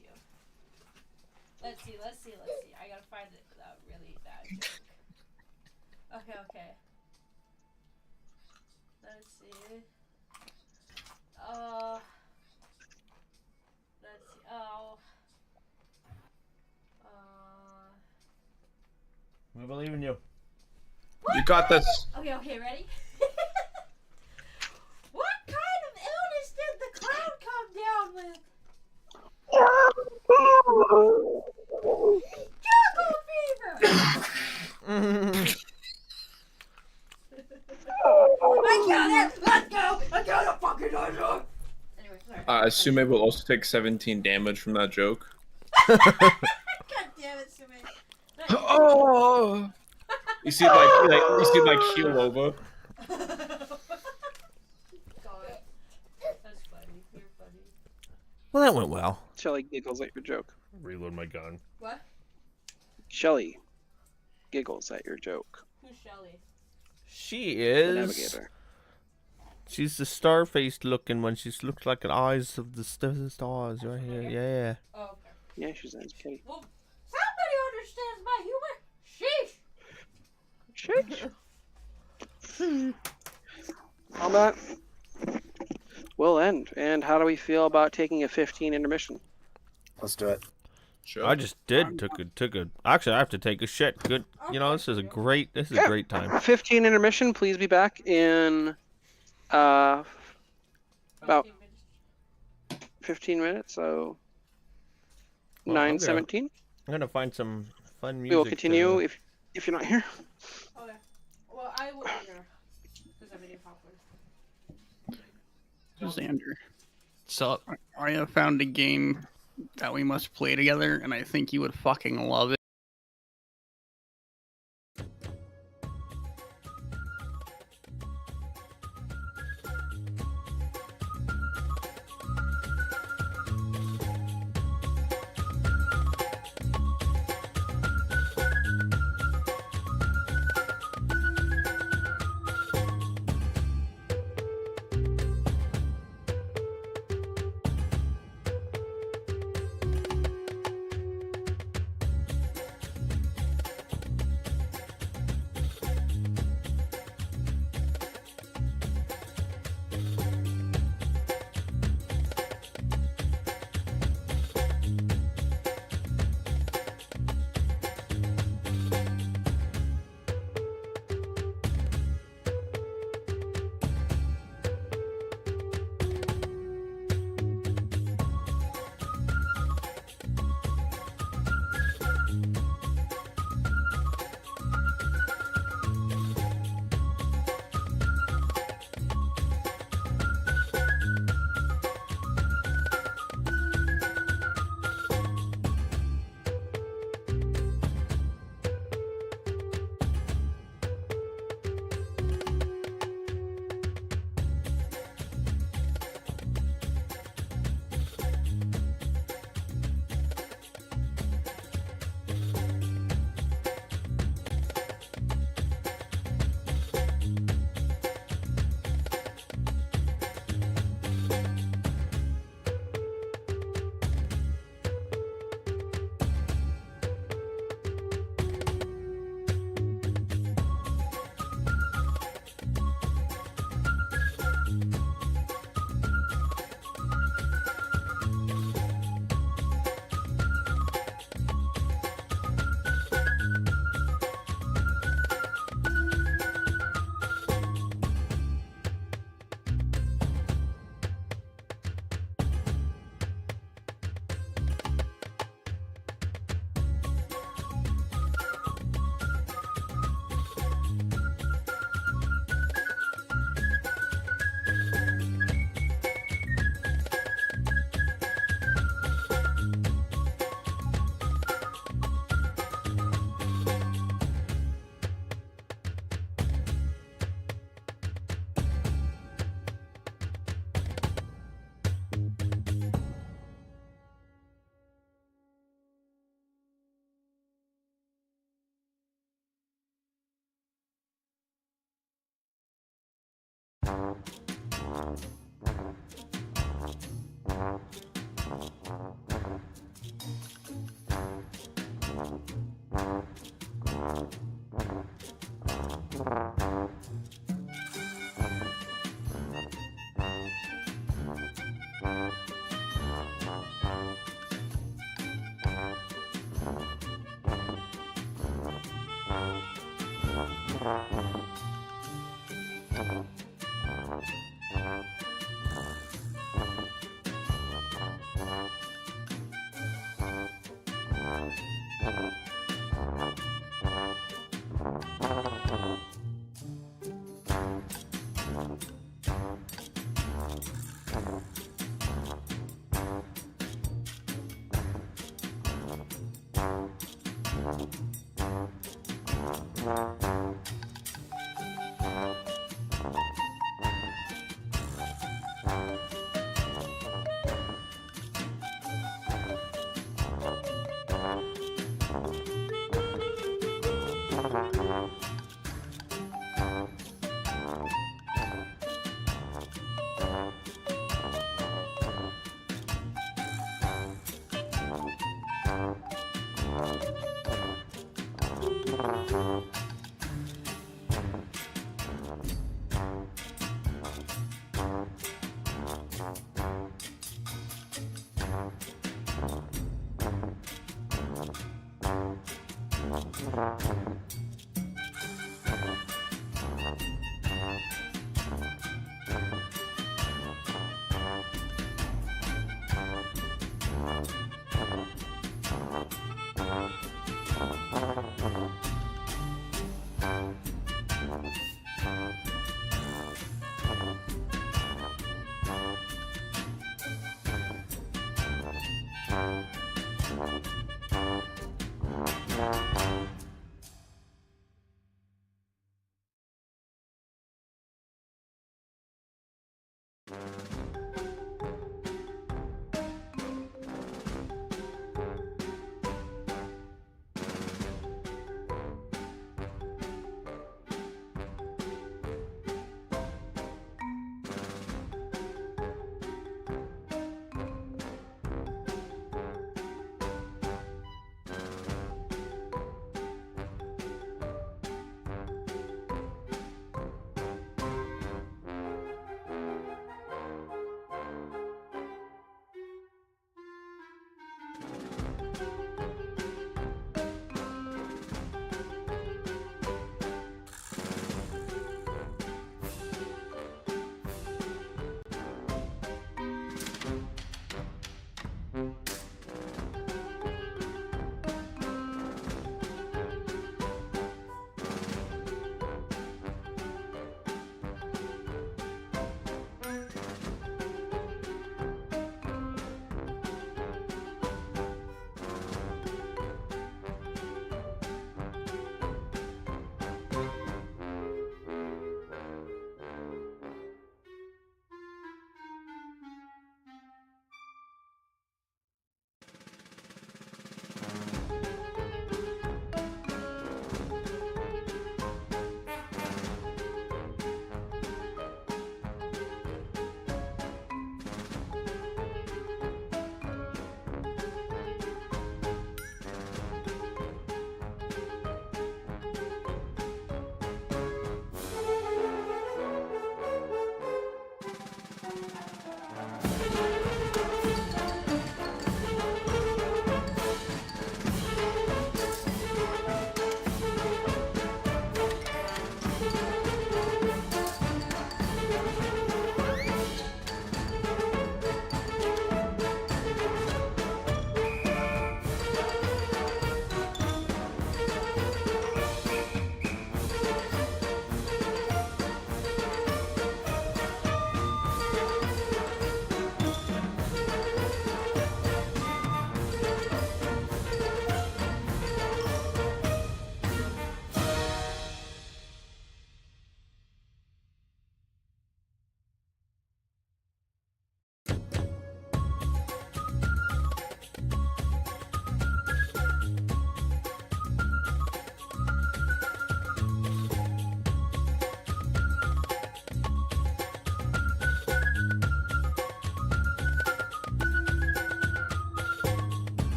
you. Let's see. I gotta find it without really bad joke. Okay. Let's see. Let's see. Oh. We believe in you. You got this. Okay, ready? What kind of illness did the cloud come down with? Jungle fever! I got it! Let's go! I got a fucking idea! Anyway, sorry. I assume it will also take 17 damage from that joke. God damn it, Sumi. Oh! You see, like keel over. God. That's funny. You're funny. Well, that went well. Shelly giggles at your joke. Reload my gun. What? Shelly giggles at your joke. Who's Shelly? She The is. navigator. She's the star-faced looking one. She looks like the eyes of the stars right here. Yeah. Oh, okay. Yeah, she's nice kitty. Well, somebody understands my humor. Sheesh. Combat will end. And how do we feel about taking a 15 intermission? Let's do it. Sure. I just did took a. Actually, I have to take a shit. Good. You know, this is a great time. 15 intermission. Please be back in about 15 minutes. So Well, 9:17. I'm gonna find some fun music. We will continue if you're not here. Okay. Well, I will be here. Because I'm eating popcorn. Xander. So I have found a game that we must play together, and I think you would fucking love it.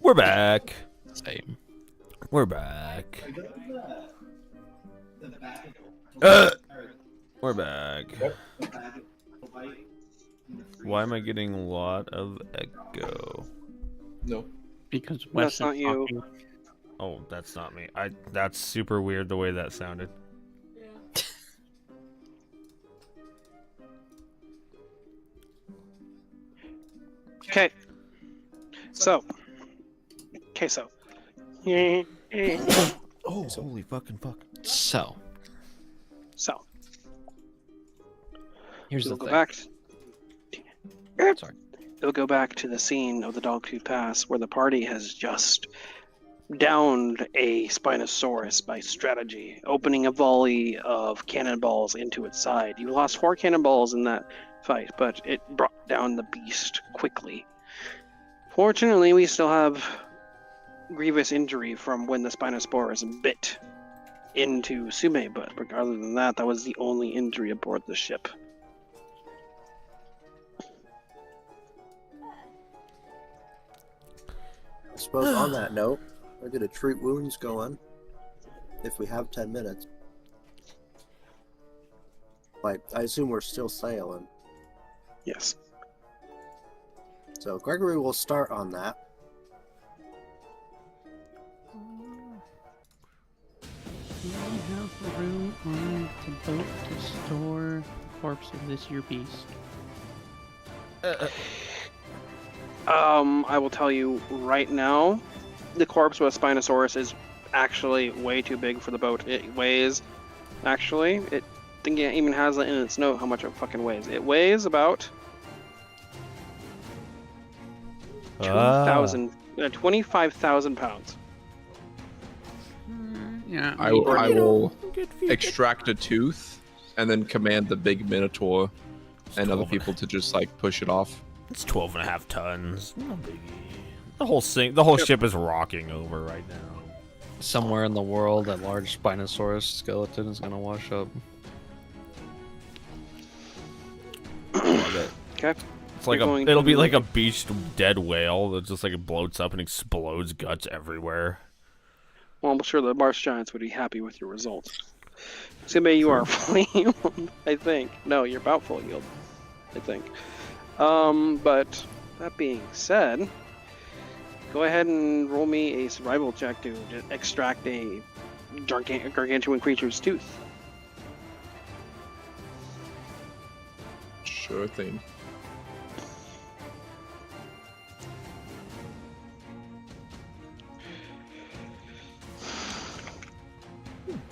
We're back. Same. We're back. We're back. Why am I getting a lot of echo? No. Because That's Wes not is you. talking. Oh, that's not me. That's super weird the way that sounded. Okay. So. Oh, holy fucking fuck. So, So. here's We'll the go thing. back. Sorry. We'll go back to the scene of the Dogtooth Pass where the party has just downed a Spinosaurus by strategy, opening a volley of cannonballs into its side. You lost 4 cannonballs in that fight, but it brought down the beast quickly. Fortunately, we still have grievous injury from when the Spinosaurus bit into Sume, but other than that, that was the only injury aboard the ship. I suppose on that note, we're gonna treat wounds going. If we have 10 minutes. Like, I assume we're still sailing. Yes. So Gregory will start on that. Do we have room on the boat to store the corpse of this here beast? I will tell you right now, the corpse of a Spinosaurus is actually way too big for the boat. It weighs, actually, I think it even has it in its note how much it fucking weighs. It weighs about 25,000 pounds. Yeah. I will extract a tooth and then command the big Minotaur and other people to just like push it off. It's 12.5 tons. No biggie. The whole ship is rocking over right now. Somewhere in the world, that large Spinosaurus skeleton is gonna wash up. Love it. Okay. It's like it'll be like a beached dead whale that just like it bloats up and explodes guts everywhere. Well, I'm sure the Marsh Giants would be happy with your results. Sume, you are fully healed, I think. No, you're about fully healed, I think. But that being said, go ahead and roll me a survival check to extract a gargantuan creature's tooth. Sure thing.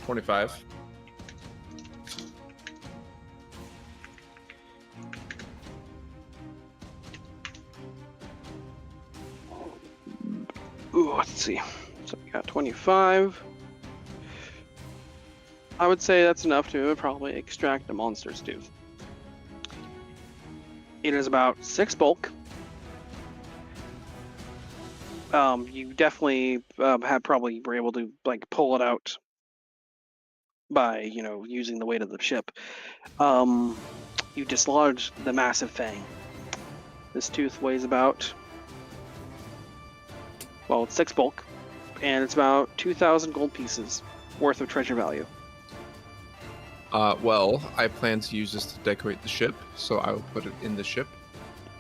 $25. Ooh, let's see. So we got 25. I would say that's enough to probably extract a monster's tooth. It is about 6 bulk. You definitely probably were able to like pull it out by using the weight of the ship. You dislodge the massive fang. This tooth weighs about, well, it's 6 bulk, and it's about 2,000 gold pieces worth of treasure value. Well, I plan to use this to decorate the ship, so I will put it in the ship,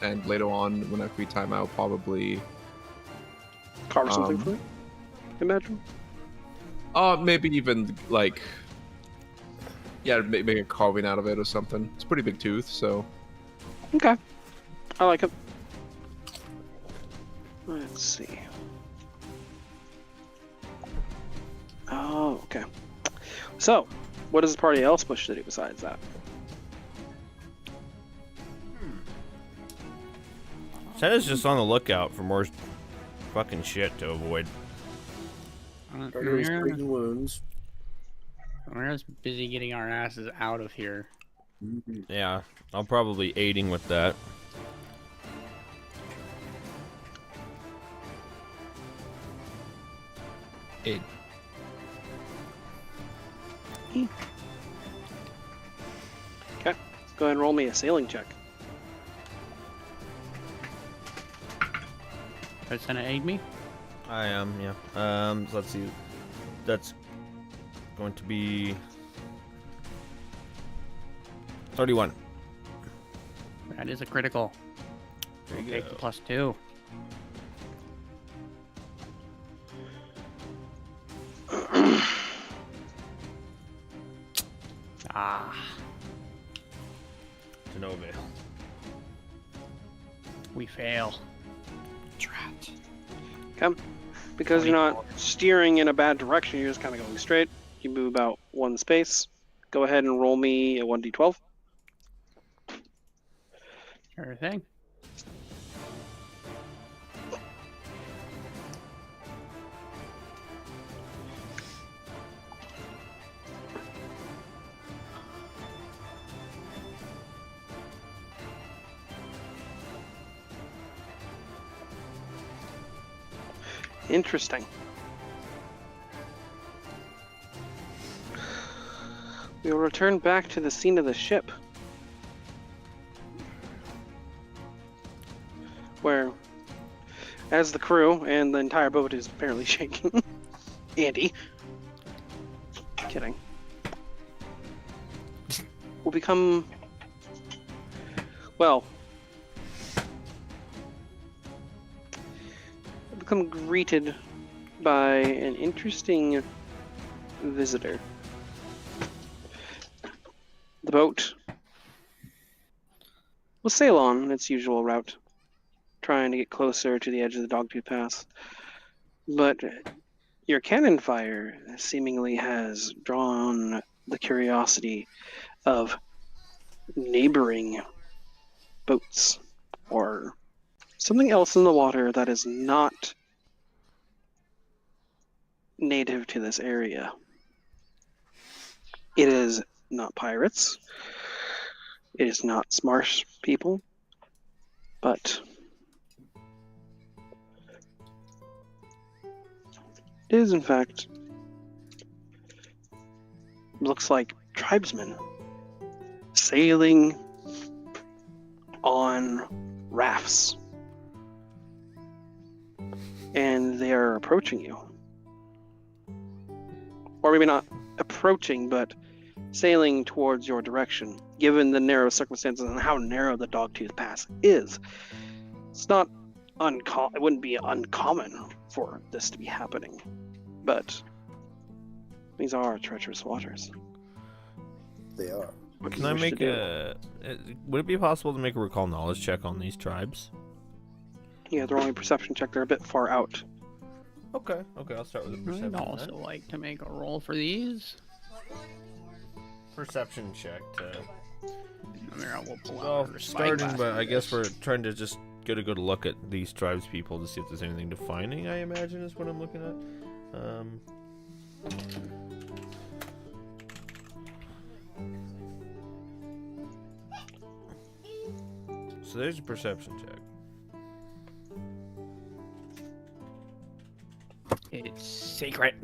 and later on, when I have free time, I'll probably carve something for it. Imagine. Maybe even like, yeah, make a carving out of it or something. It's a pretty big tooth, so. Okay, I like it. Let's see. Oh, okay. So, what does the party else wish to do besides that? Santa's just on the lookout for more fucking shit to avoid. Gregory's treating wounds. We're just busy getting our asses out of here. Yeah, I'm probably aiding with that. Aid. Okay, let's go ahead and roll me a sailing check. Does Santa aid me? I am, yeah. So let's see. That's going to be 31. That is a critical. There you Take go. the +2. Ah, To no avail. we fail. Trapped. Come. Because you're not steering in a bad direction, you're just kind of going straight. You move about 1 space. Go ahead and roll me a 1d12. Sure thing. Interesting. We will return back to the scene of the ship, where, as the crew and the entire boat is apparently shaking, Andy, kidding, will become, well, become greeted by an interesting visitor. The boat will sail on its usual route, trying to get closer to the edge of the Dogtooth Pass. But your cannon fire seemingly has drawn the curiosity of neighboring boats or something else in the water that is not native to this area. It is not pirates. It is not smart people. But it is, in fact, looks like tribesmen sailing on rafts. And they are approaching you. Or maybe not approaching, but sailing towards your direction, given the narrow circumstances and how narrow the Dogtooth Pass is. It's not uncommon. It wouldn't be uncommon for this to be happening, but these are treacherous waters. They are. What do Can you I wish make to do? would it be possible to make a recall knowledge check on these tribes? Yeah, they're only a perception check. They're a bit far out. Okay, I'll start with a I'd perception. also then. like to make a roll for these. Perception check to. I mean, I will pull out Well, our starting, spyglass but for I guess this. we're trying to just get a good look at these tribes people to see if there's anything defining, I imagine, is what I'm looking at. So there's a perception check. It's secret.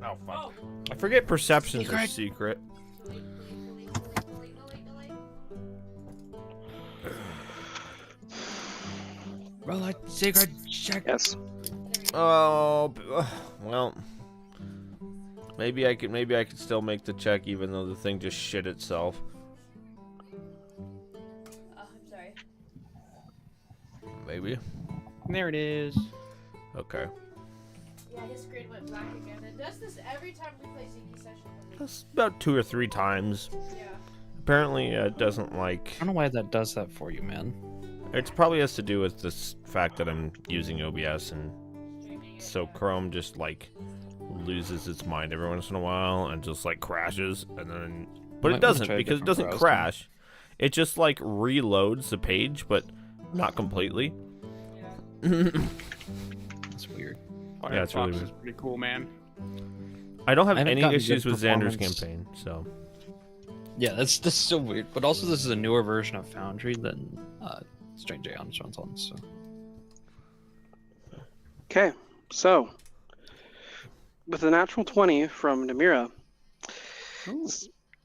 Oh, fuck. I forget perceptions are secret. Roll a secret check. Yes. Oh, well. Maybe I could still make the check even though the thing just shit itself. I'm sorry. Maybe. There it is. Okay. Yeah, his screen went black again. It does this every time we play Ziggy session. That's about 2 or 3 times. Yeah. Apparently, it doesn't like. I don't know why that does that for you, man. It probably has to do with this fact that I'm using OBS, and so Chrome just like loses its mind every once in a while and just like crashes, and then. But Might it wanna doesn't try a because it different doesn't browser. crash. It just like reloads the page, but not completely. That's weird. Yeah, it's really Firefox weird. is pretty cool, man. I don't have I haven't any gotten issues good with Xander's performance. campaign, so. Yeah, that's so weird. But also, this is a newer version of Foundry than Strange Aeons runs on. So Okay, so with a natural 20 from Namira,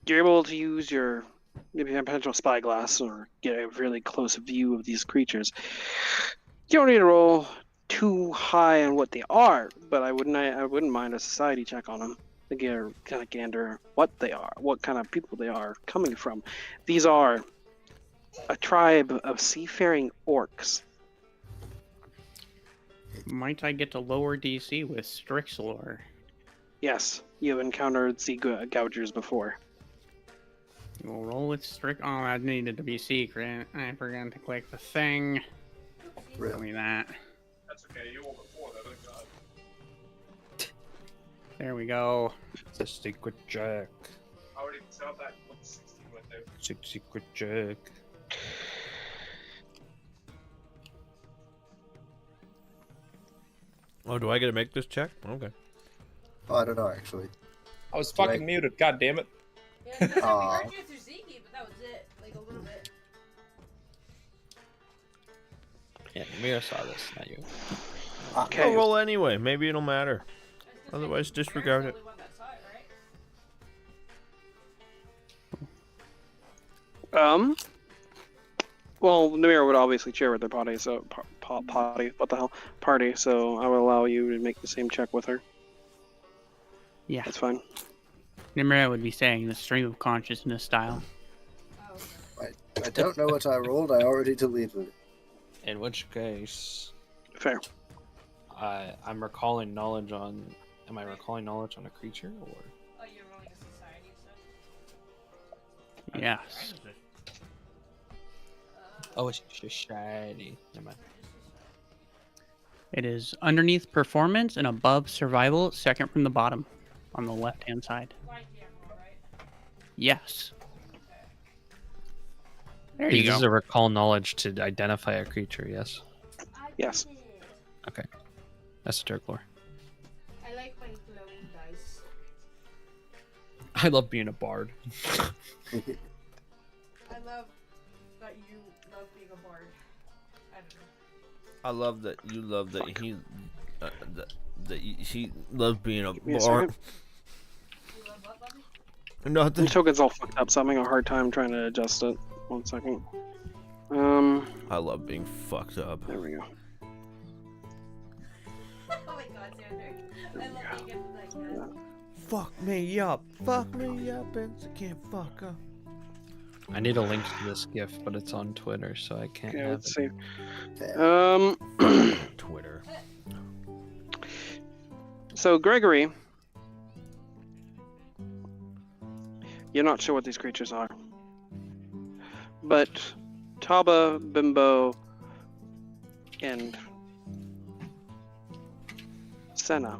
you're able to use your maybe a potential spyglass or get a really close view of these creatures. You don't need to roll too high on what they are, but I wouldn't mind a society check on them to kind of gander what they are, what kind of people they are coming from. These are a tribe of seafaring orcs. Might I get a lower DC with Strixlore? Yes, you've encountered sea gougers before. We'll roll with Strict. Oh, that needed to be secret. I forgot to click the thing. Tell me that. That's okay. You rolled before that. Oh God. There we go. It's a secret check. I already tell that 160 right there. Secret check. Oh, do I get to make this check? Okay. Oh, I don't know, actually. I was fucking muted. God damn it. Yeah, we Aw. heard you through Zeke, but that was it. Like a little bit. Yeah, Mira saw this, not you. Okay. I'll roll anyway. Maybe it'll matter. Otherwise, disregard it. Well, Namira would obviously share with their party, so party. So I will allow you to make the same check with her. Yeah. That's fine. Nimera would be saying the stream of consciousness style. I don't know what I rolled. I already deleted it. In which case, Fair. I'm recalling knowledge on. Am I recalling knowledge on a creature or? Oh, you're rolling a society stuff. Yes. Oh, it's society. Never mind. It is underneath performance and above survival, second from the bottom on the left hand side. Blind camera, right? Yes. There You you use go. a recall knowledge to identify a creature. Yes. Yes. Okay. That's a Turk lore. I like my glowing dice. I love being a bard. I love that you love being a bard. I don't know. I love that you love that he he loves being a me a bard. second. You love what, Bobby? The Nothing. token's all fucked up, so I'm having a hard time trying to adjust it. 1 second. I love being fucked up. There we go. Oh my god, Xander. I love being like that. Fuck me up. Fuck me up and I can't fuck up. I need a link to this GIF, but it's on Twitter, so I can't Okay, have let's it. see. Twitter. So Gregory, you're not sure what these creatures are, but Taba, Bimbo, and Senna,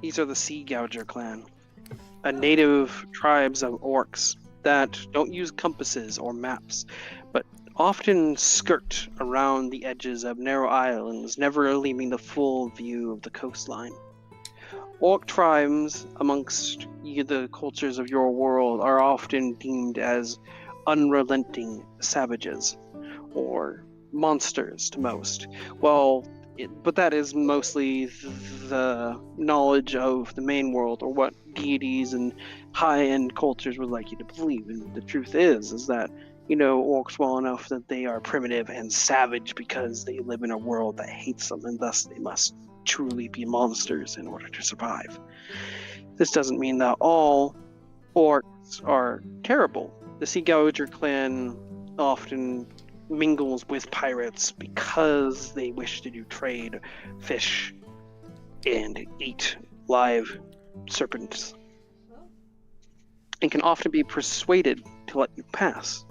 these are the Sea Gouger clan, a native tribes of orcs that don't use compasses or maps, but often skirt around the edges of narrow islands, never leaving the full view of the coastline. Orc tribes amongst the cultures of your world are often deemed as unrelenting savages, or monsters to most. But that is mostly the knowledge of the main world, or what deities and high-end cultures would like you to believe. And the truth is that you know orcs well enough that they are primitive and savage because they live in a world that hates them, and thus they must truly be monsters in order to survive. This doesn't mean that all orcs are terrible. The Sea Gouger clan often mingles with pirates because they wish to do trade, fish, and eat live serpents, and can often be persuaded to let you pass.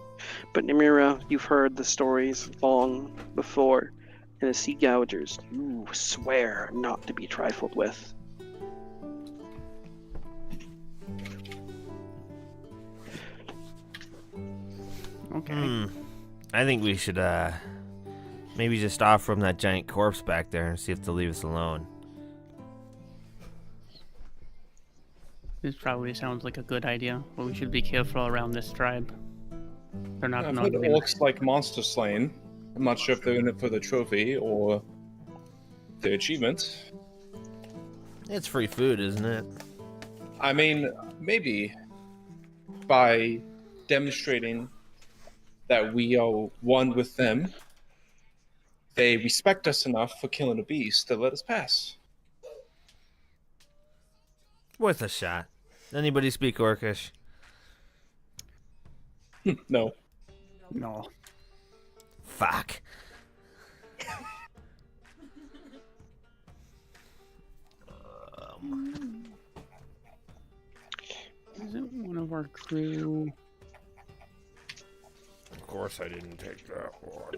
But Namira, you've heard the stories long before, and the Sea Gougers you swear not to be trifled with. Okay. I think we should maybe just off from that giant corpse back there and see if they'll leave us alone. This probably sounds like a good idea, but we should be careful around this tribe. They're not I've heard orcs like monster slaying. I'm not sure if they're in it for the trophy or the achievement. It's free food, isn't it? I mean, maybe by demonstrating that we are one with them they respect us enough for killing a beast to let us pass. Worth a shot. Anybody speak Orcish? No. No. Fuck. Isn't one of our crew? Of course I didn't take that one.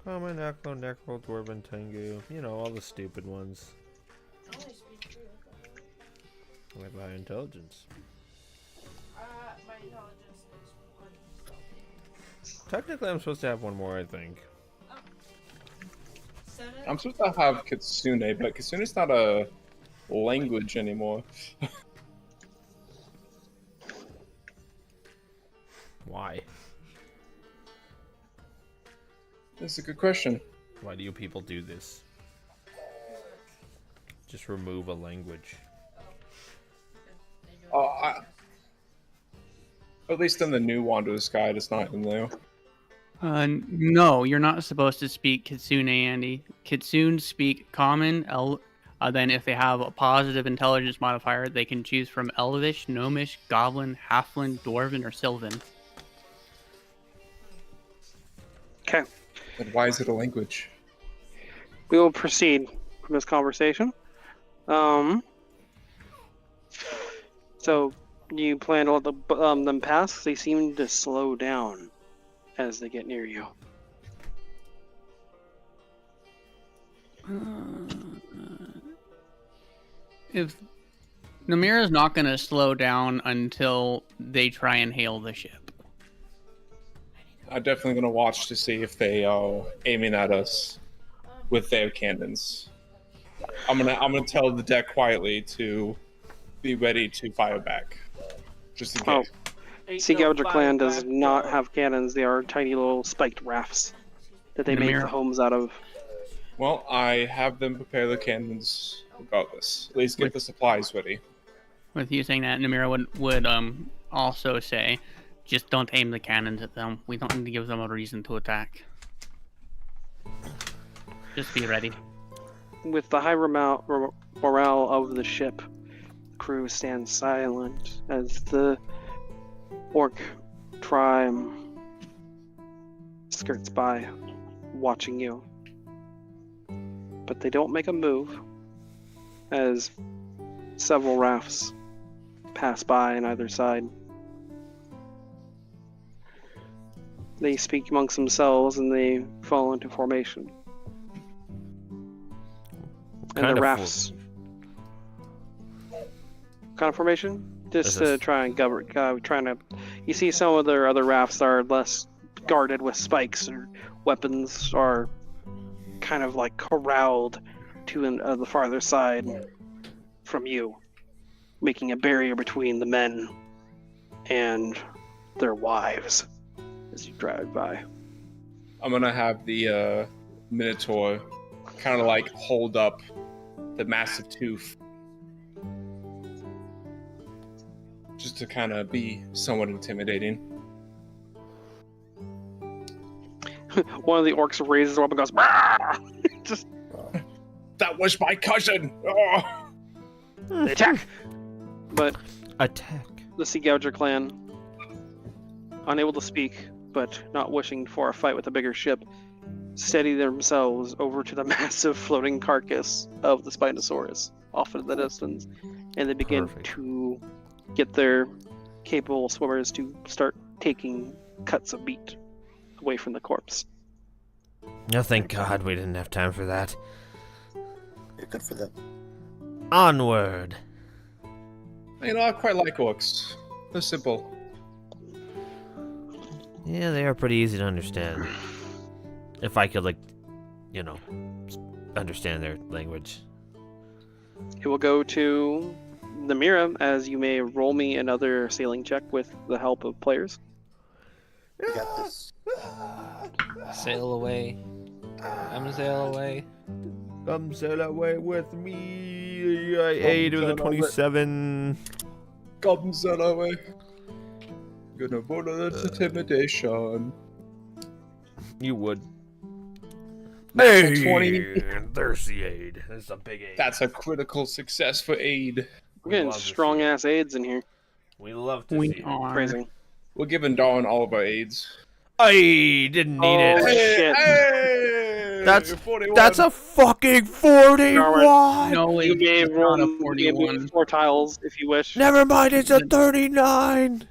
Common, Echo, Necro, Dwarven, Tengu. You know, all the stupid ones. Like my intelligence. My intelligence is 1. Technically, I'm supposed to have one more, I think. I'm supposed to have Kitsune, but Kitsune's not a language anymore. Why? That's a good question. Why do you people do this? Just remove a language. At least in the new Wanderer's Guide, it's not in there. No, you're not supposed to speak Kitsune, Andy. Kitsunes speak Common, then if they have a positive intelligence modifier, they can choose from Elvish, Gnomish, Goblin, Halfling, Dwarven, or Sylvan. Okay. But why is it a language? We will proceed from this conversation. So you plan to let them pass? They seem to slow down as they get near you. If Namira's not going to slow down until they try and hail the ship. I'm definitely gonna watch to see if they are aiming at us with their cannons. I'm gonna tell the deck quietly to be ready to fire back, just in case. Sea Gouger Clan does not have cannons. They are tiny little spiked rafts that they make the homes out of. Well, I have them prepare the cannons regardless. At least get the supplies ready. With you saying that, Namira would also say, just don't aim the cannons at them. We don't need to give them a reason to attack. Just be ready. With the high morale of the ship, the crew stands silent as the orc tribe skirts by, watching you. But they don't make a move as several rafts pass by on either side. They speak amongst themselves and they fall into formation. And the rafts. Kind of formation? Just to try and you see some of their other rafts are less guarded with spikes, or weapons are kind of like corralled to the farther side from you, making a barrier between the men and their wives as you drive by. I'm gonna have the Minotaur kind of like hold up the massive tooth, just to kind of be somewhat intimidating. One of the orcs raises up and goes, "Bah!" Just that was my cousin. Oh! They attack, but the Sea Gouger Clan, unable to speak, but not wishing for a fight with a bigger ship, steady themselves over to the massive floating carcass of the Spinosaurus off in the distance, and they begin to get their capable swimmers to start taking cuts of meat away from the corpse. No, thank God we didn't have time for that. You're good for them. Onward. You know, I quite like orcs. They're simple. Yeah, they are pretty easy to understand. If I could, like, you know, understand their language. It will go to Namira, as you may roll me another sailing check with the help of players. You got this. Sail away. I'm gonna sail away. Come sail away with me. I ate with a 27. Goblin sail away. Gonna vote on intimidation. You would. Natural 20. There's the aid. There's a big aid. That's a critical success for aid. We're getting strong ass aids in here. We love to We see it. are. Crazy. We're giving Darwin all of our aids. I didn't need it. Shit. Hey, That's 41. That's a fucking 41. No, You it's gave not a Roman 41. 4 tiles if you wish. Never mind, it's a 39.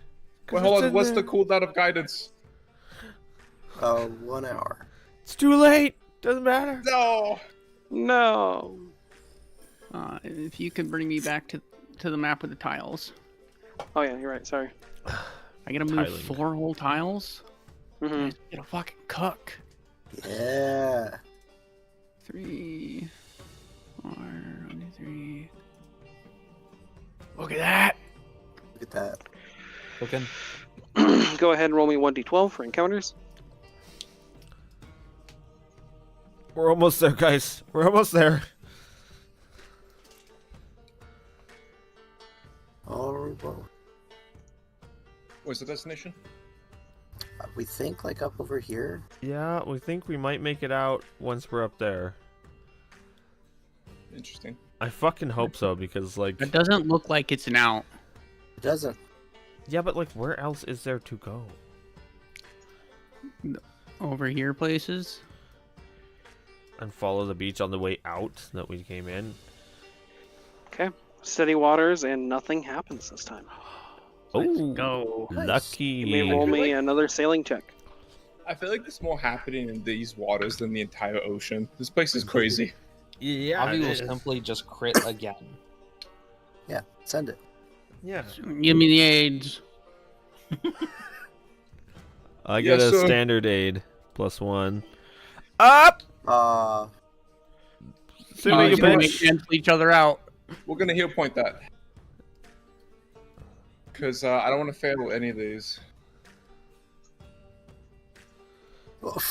Wait, hold on. What's the cooldown of guidance? 1 hour. It's too late. Doesn't matter. No. No. If you could bring me back to the map with the tiles. Oh yeah, you're right. Sorry. I gotta move Tiling. 4 whole tiles? Mm-hmm. Get a fucking cook. Yeah. 3, 4, 1, 2, 3. Look at that. Look at that. Okay. Go ahead and roll me 1d12 for encounters. We're almost there, guys. We're almost there. Oh, well. Where's the destination? We think like up over here. Yeah, we think we might make it out once we're up there. Interesting. I fucking hope so, because like... It doesn't look like it's an out. It doesn't. Yeah, but like, where else is there to go? Over here places. And follow the beach on the way out that we came in. Okay. Steady waters and nothing happens this time. Oh, Go. lucky. You may roll me another sailing check. I feel like there's more happening in these waters than the entire ocean. This place is crazy. Yeah, Avi it will is. simply just crit again. Yeah, send it. Yeah. Give me the aids. I get Yes, a sir. standard aid. +1. Up! Assuming You a can bitch. cancel each other out. We're gonna heal point that. Because I don't want to fail any of these.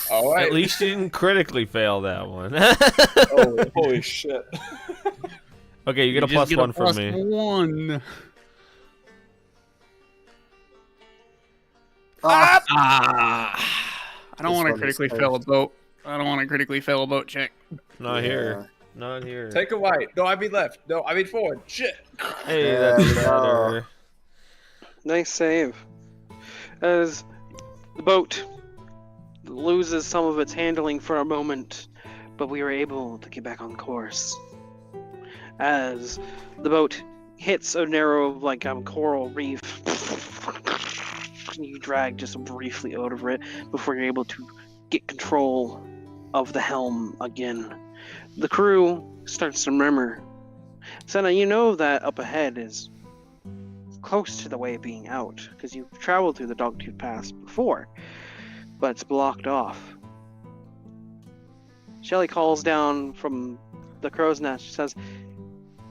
All right. At least you didn't critically fail that one. Oh, holy shit. Okay, you get a just get +1 from me. +1. Ah! I don't This want to one is critically cursed. fail a boat. I don't want to critically fail a boat check. Not here. Not here. Take a right. No, I mean left. No, I mean forward. Shit. Hey, There that's we go. better. Nice save. As the boat loses some of its handling for a moment, but we were able to get back on course. As the boat hits a narrow, coral reef, you drag just briefly out of it before you're able to get control of the helm again. The crew starts to murmur. Senna, you know that up ahead is close to the way being out, because you've traveled through the Dogtooth Pass before, but it's blocked off. Shelly calls down from the crow's nest. She says,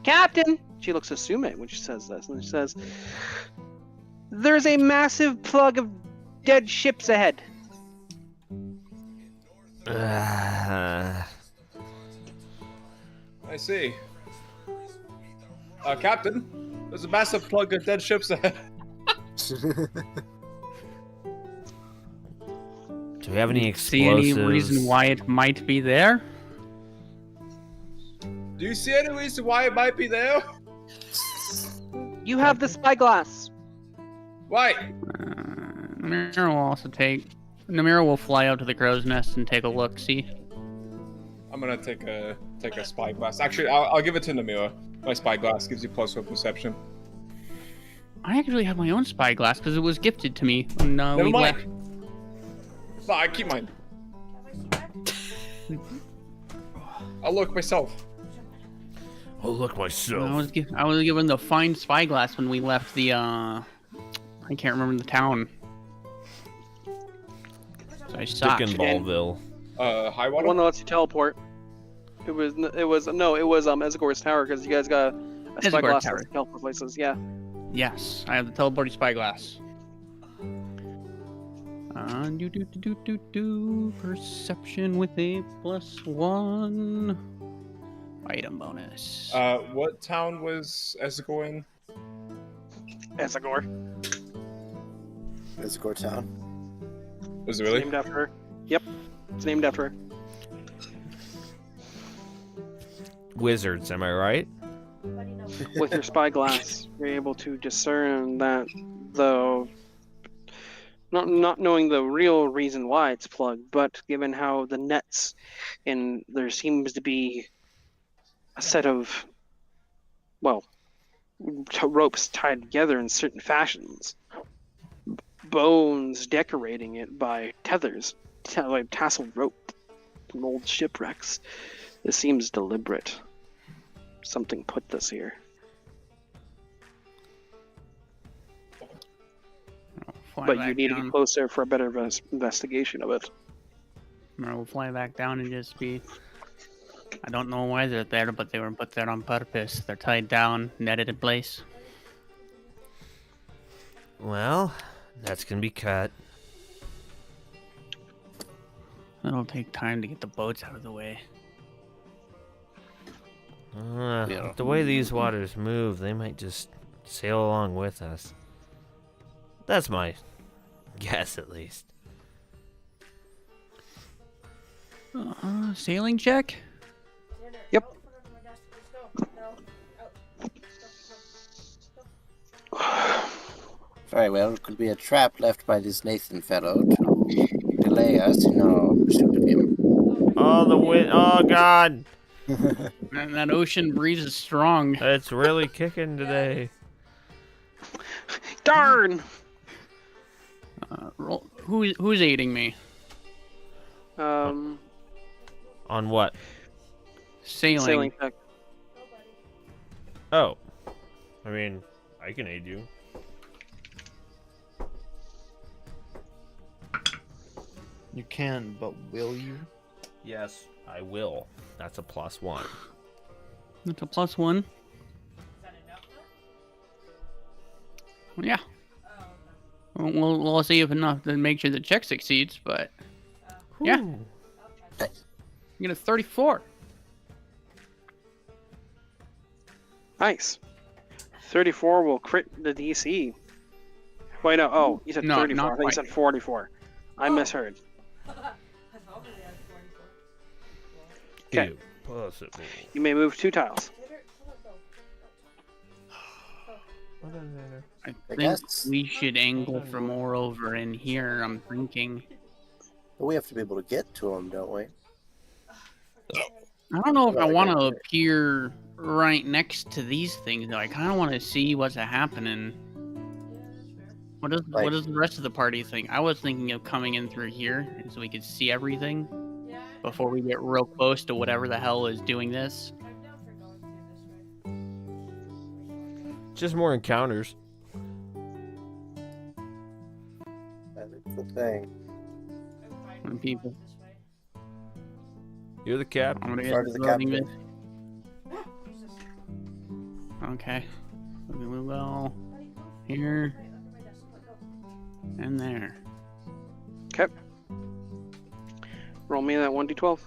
"Captain!" She looks at Sume when she says this, and she says, "There's a massive plug of dead ships ahead." I see. Captain, there's a massive plug of dead ships ahead. Do we have any See any explosives? reason why it might be there? Do you see any reason why it might be there? You have the spyglass. Right. Namira will also take. Namira will fly out to the crow's nest and take a look. See. I'm gonna take a spyglass. Actually, I'll give it to Namira. My spyglass gives you +1 perception. I actually have my own spyglass because it was gifted to me when Never we mind. left. No, I keep mine. I'll look myself. Oh, look myself. I was given the fine spyglass when we left the I can't remember the town. So I sucked. Dickenballville. High water. One that lets you teleport. It was Ezgor's tower, because you guys got a Ezgor spyglass Tower. that teleport places. Yeah. Yes, I have the teleporting spyglass. Perception with a +1. Item bonus. What town was Ezgor in? Ezgor. Isgore Town. Was it It's really? named after her. Yep, it's named after her. Wizards, am I right? With your spyglass, you're able to discern that, though not knowing the real reason why it's plugged, but given how the nets and there seems to be a set of, well, ropes tied together in certain fashions, bones decorating it by tethers, like tasseled rope from old shipwrecks. This seems deliberate. Something put this here. But you need to be closer for a better investigation of it. We'll fly back down and just be... I don't know why they're there, but they were put there on purpose. They're tied down, netted in place. Well, that's gonna be cut. It'll take time to get the boats out of the way. With the way these waters move, they might just sail along with us. That's my guess, at least. Sailing check? Yep. Very well, it could be a trap left by this Nathan fellow to delay us in our pursuit of him. Oh, the wind! Oh, God! Man, that ocean breeze is strong. It's really kicking today. Darn! Who's aiding me? On what? Sailing check. Oh. I mean, I can aid you. You can, but will you? Yes, I will. That's a +1. That's a +1. Well, yeah. We'll see if enough to make sure the check succeeds, but yeah. You get a 34. Nice. 34 will crit the DC. Wait, no. Oh, you said No, 34. not I thought you quite. said 44. I misheard. Okay. Possible. You may move 2 tiles. I think guess. we should angle for more over in here, I'm thinking. But we have to be able to get to him, don't we? I don't know if I want to appear right next to these things, though. I kind of want to see what's happening. What does the rest of the party think? I was thinking of coming in through here, so we could see everything before we get real close to whatever the hell is doing this. Just more encounters. That's the thing. When people, You're the cap. I'm gonna get Start as the loading captain. this. Okay. We will here and there. Okay. Roll me that 1d12.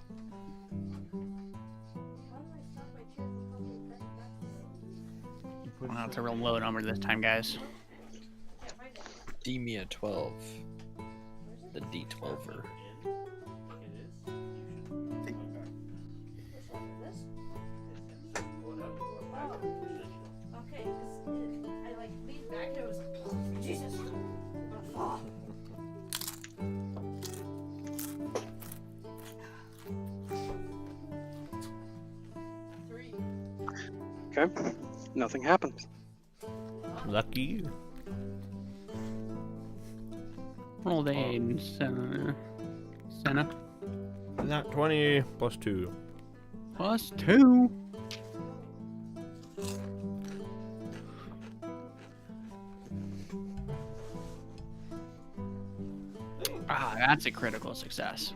Well, that's a real low number this time, guys. D me a 12. The D12er. Okay, I like leaned back and it was Jesus. Oh. Okay. Nothing happens. Lucky you. Roll the aid, Senna. Not 20 +2. +2. Ah, that's a critical success.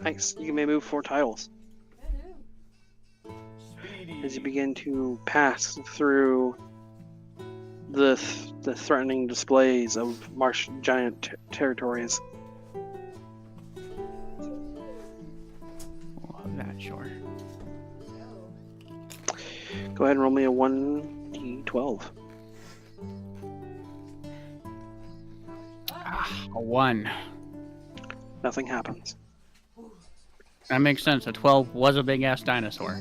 Nice. You may move 4 tiles. As you begin to pass through the threatening displays of marsh giant territories. Love that, sure. Go ahead and roll me a 1d12. A 1. Nothing happens. That makes sense. A 12 was a big ass dinosaur.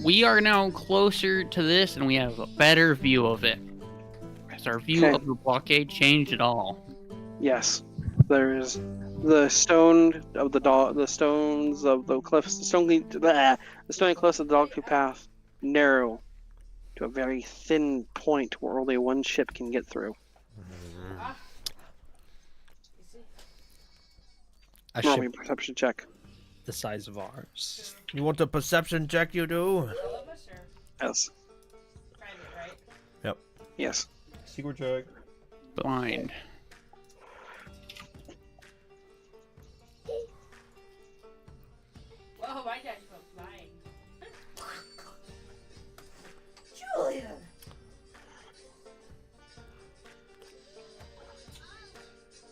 We are now closer to this, and we have a better view of it. Has our view Okay. of the blockade changed at all? Yes, there's the stone of the stones of the cliffs, the stony cliffs of the Dogtooth Path narrow to a very thin point where only one ship can get through. A Roll me ship a perception check. the size of ours. You want a perception check, you do? Yes. Yep. Yes. Secret check. Blind. Whoa, my dad's flying. Julia!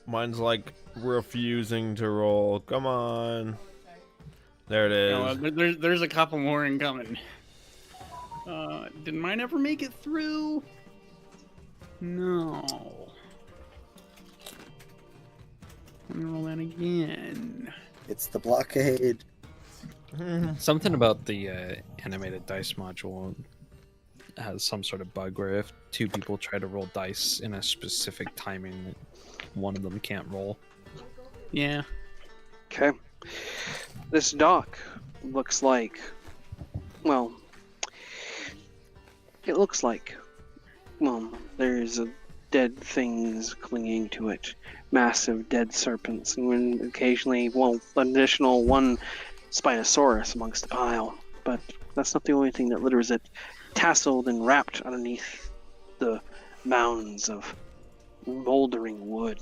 Mine's like refusing to roll. Come on. There it is. No, there's a couple more incoming. Did mine ever make it through? No. Let me roll that again. It's the blockade. Something about the animated dice module has some sort of bug where if two people try to roll dice in a specific timing, one of them can't roll. Yeah. Okay. This dock looks like, well, it looks like, well, there's dead things clinging to it. Massive dead serpents, and when occasionally, well, an additional one Spinosaurus amongst the pile. But that's not the only thing that litters it. Tasseled and wrapped underneath the mounds of moldering wood,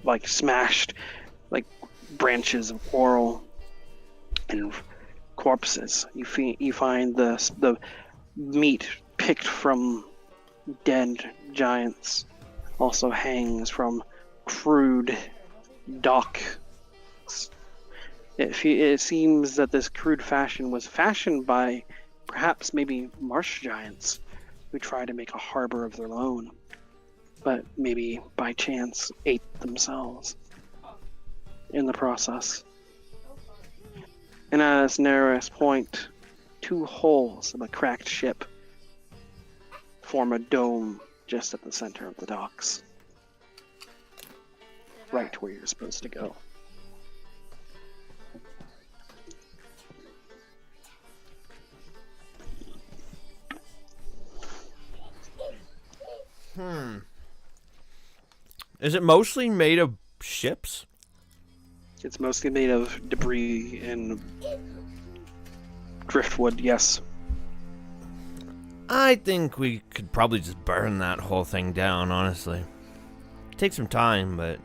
like smashed, like branches of coral and corpses. You find the meat picked from dead giants. Also hangs from crude docks. It seems that this crude fashion was fashioned by perhaps maybe marsh giants who tried to make a harbor of their own, but maybe by chance ate themselves in the process. And at its narrowest point, 2 holes of a cracked ship form a dome just at the center of the docks, right where you're supposed to go. Is it mostly made of ships? It's mostly made of debris and driftwood, yes. I think we could probably just burn that whole thing down, honestly. Take some time, but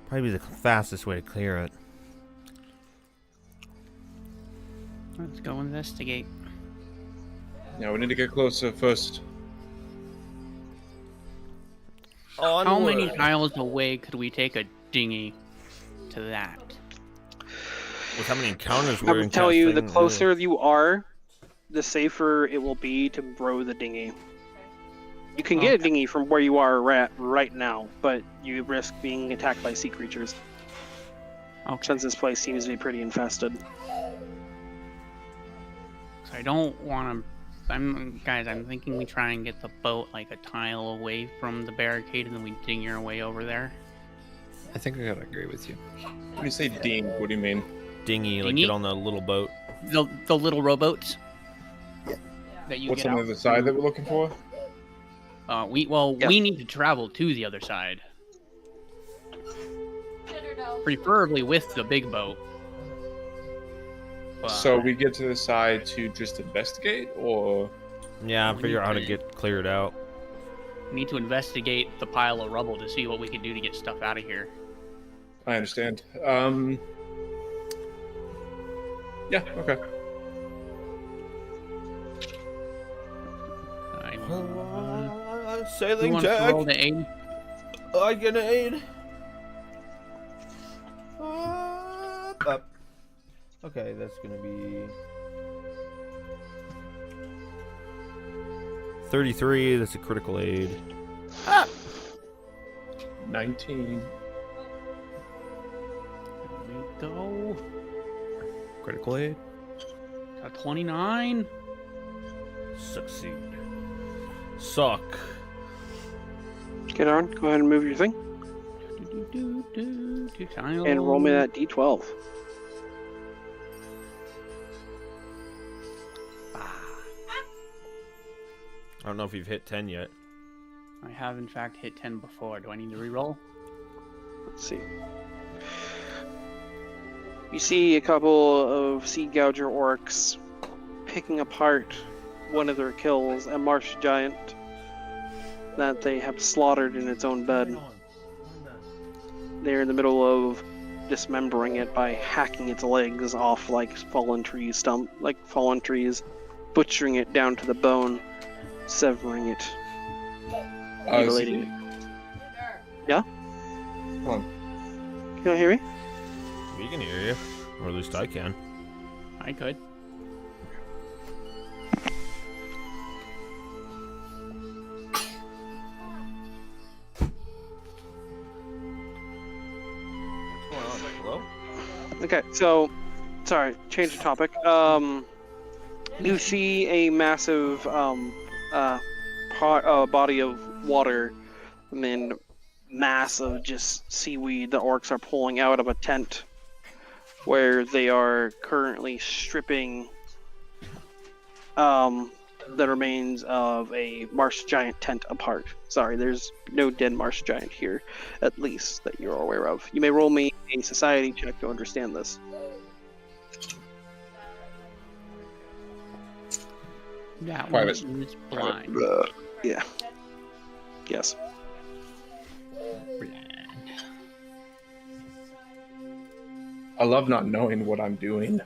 probably the fastest way to clear it. Let's go investigate. Yeah, we need to get closer first. How many miles away could we take a dinghy to that? With how many encounters I we're would tell you, the casting, closer you are, the safer it will be to row the dinghy. You can get a dinghy from where you are right now, but you risk being attacked by sea creatures. Okay. Since this place seems to be pretty infested. So I don't want to. I'm thinking we try and get the boat like a tile away from the barricade, and then we ding our way over there. I think I gotta agree with you. When you say ding, what do you mean? Dinghy, like Dinghy? get on the little boat. The little rowboats. That you What's get on the out other side to. that we're looking for? We need to travel to the other side, preferably with the big boat. But So we get to the side to just investigate, or Yeah, We figure out how to need get cleared out. we need to investigate the pile of rubble to see what we can do to get stuff out of here. I understand. Yeah, okay. Who Sailing wants to roll the aid? I get an aid. Up. Okay, that's gonna be 33. That's a critical aid. 19. There we go. Critical hit. A 29. Succeed. Suck. Okay, Darn, go ahead and move your thing. And roll me that d12. I don't know if you've hit 10 yet. I have, in fact, hit 10 before. Do I need to reroll? Let's see. You see a couple of sea gouger orcs picking apart one of their kills, a marsh giant that they have slaughtered in its own bed. They're in the middle of dismembering it by hacking its legs off like fallen trees, butchering it down to the bone, severing it, mutilating it. Yeah? Come on. Can you hear me? We can hear you. Or at least I can. I could. Hello? Okay, so, sorry, change the topic. You see a massive body of water, and then mass of just seaweed the orcs are pulling out of a tent where they are currently stripping the remains of a marsh giant tent apart. Sorry, there's no dead marsh giant here, at least that you're aware of. You may roll me a society check to understand this. That Private. one is blind. Yeah. Yes. I love not knowing what I'm doing.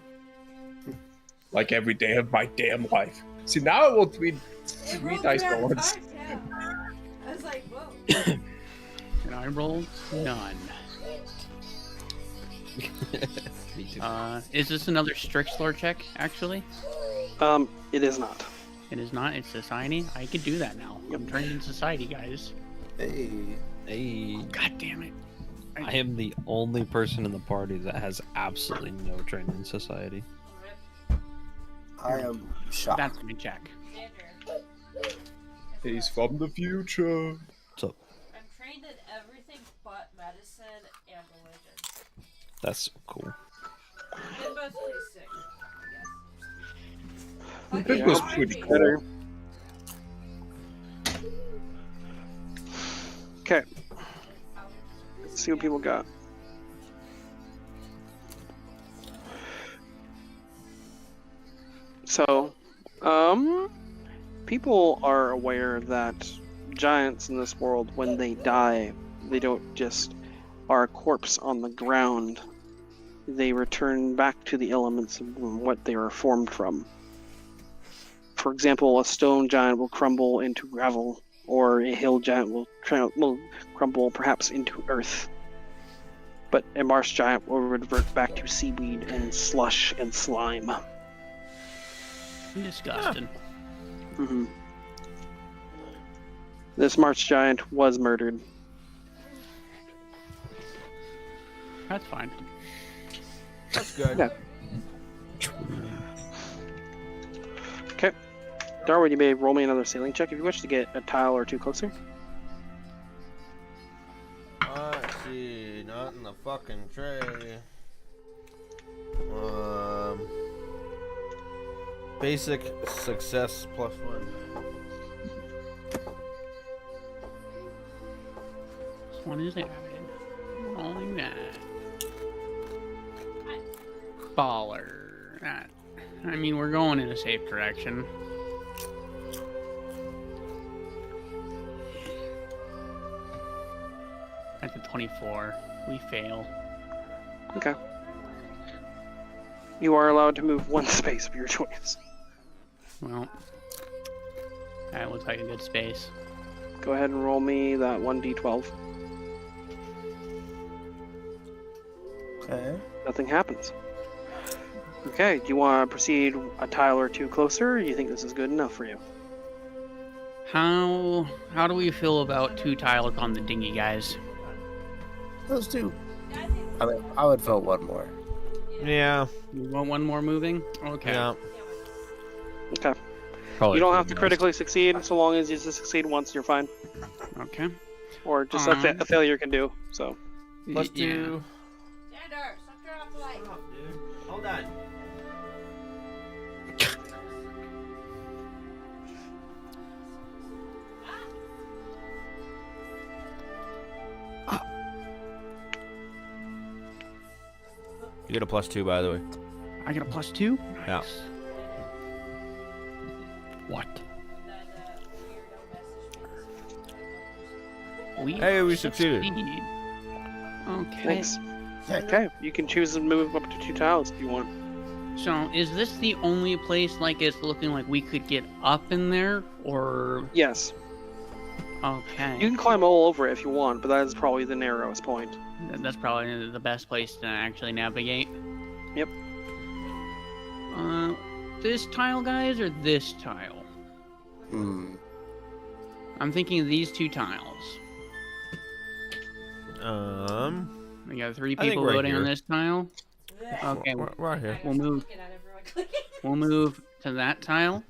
Like every day of my damn life. See, now I will three dice at once. I was like, whoa. And I rolled none. Me too. Is this another strict lore check, actually? It is not. It is not. It's society. I could do that now. I'm trained in society, guys. Hey. Hey, God damn it. I am the only person in the party that has absolutely no training in society. I am shocked. That's a good check. He's from the future. So I'm trained in everything but medicine and religion. that's so cool. They're both pretty sick, I guess. It was pretty cool. Okay. Let's see what people got. So, people are aware that giants in this world, when they die, they don't just are a corpse on the ground. They return back to the elements of what they were formed from. For example, a stone giant will crumble into gravel, or a hill giant will crumble perhaps into earth. But a marsh giant will revert back to seaweed and slush and slime. Disgusting. Mm-hmm. This marsh giant was murdered. That's fine. That's good. Yeah. Okay. Darwin, you may roll me another sailing check if you wish to get a tile or two closer. Let's see, not in the fucking tray. Basic success +1. This one is added. Rolling that. Baller. That. I mean, we're going in a safe direction. That's a 24. We fail. Okay. You are allowed to move one space of your choice. Well, that looks like a good space. Go ahead and roll me that 1d12. Okay. Nothing happens. Okay, do you want to proceed a tile or two closer, or do you think this is good enough for you? How do we feel about 2 tiles on the dinghy, guys? Those two. I mean, I would vote one more. Yeah. You want one more moving? Okay. Yeah. Okay. Probably You don't for have the to best. critically succeed, so long as you just succeed once, you're fine. Okay. Or just a failure can do. So. Plus Yeah. 2. Xander, stop turning off the light. Hold on. You get a plus 2, by the way. I get a plus 2? Yeah. Nice. What? Hey, we succeeded. Okay. Thanks. Okay, you can choose to move up to 2 tiles if you want. So, is this the only place, like, it's looking like we could get up in there, or... Yes. Okay. You can climb all over it if you want, but that is probably the narrowest point. That's probably the best place to actually navigate. Yep. This tile, guys, or this tile? Hmm. I'm thinking these 2 tiles. We got 3 I think people right voting on here. this tile. Okay, We're right here. we'll move. We'll move to that tile.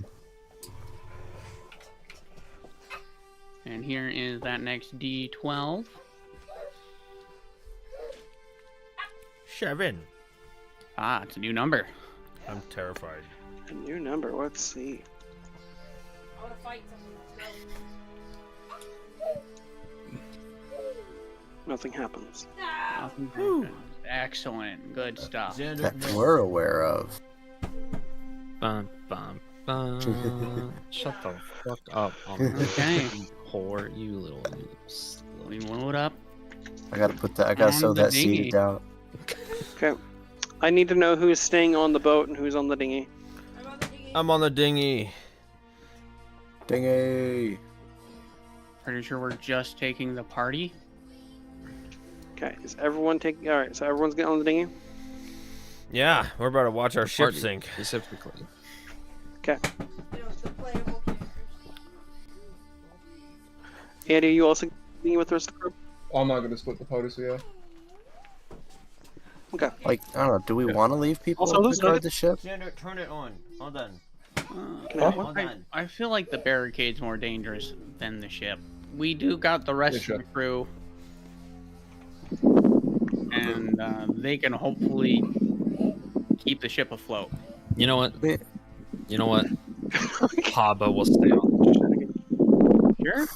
And here is that next D12. 7. Ah, it's a new number. I'm terrified. A new number, let's see. I want to fight something. Nothing happens. Nothing happens. Excellent. Good stuff. That we're aware of. Bum, bum, bum. Shut the fuck up. Okay. Poor you little slut. We load up. I gotta sew On the that dinghy. seed down. Okay. I need to know who's staying on the boat and who's on the dinghy. I'm on the dinghy. Dinghy. Pretty sure we're just taking the party. Okay, is everyone taking... Alright, so everyone's getting on the dinghy? Yeah, we're about to watch our ship Party, sink. Specifically. Okay. The playable characters. Andy, are you also getting with the rest of the group? I'm not gonna split the party, so yeah. Okay. Like, I don't know, do we want to leave people Also, to those guard nuggets- the ship? Xander, turn it on. Hold on. I feel like the barricade's more dangerous than the ship. We do got the rest Yeah, of the crew. And they can hopefully keep the ship afloat. You know what? Yeah. You know what? Haba will stay on. Sure.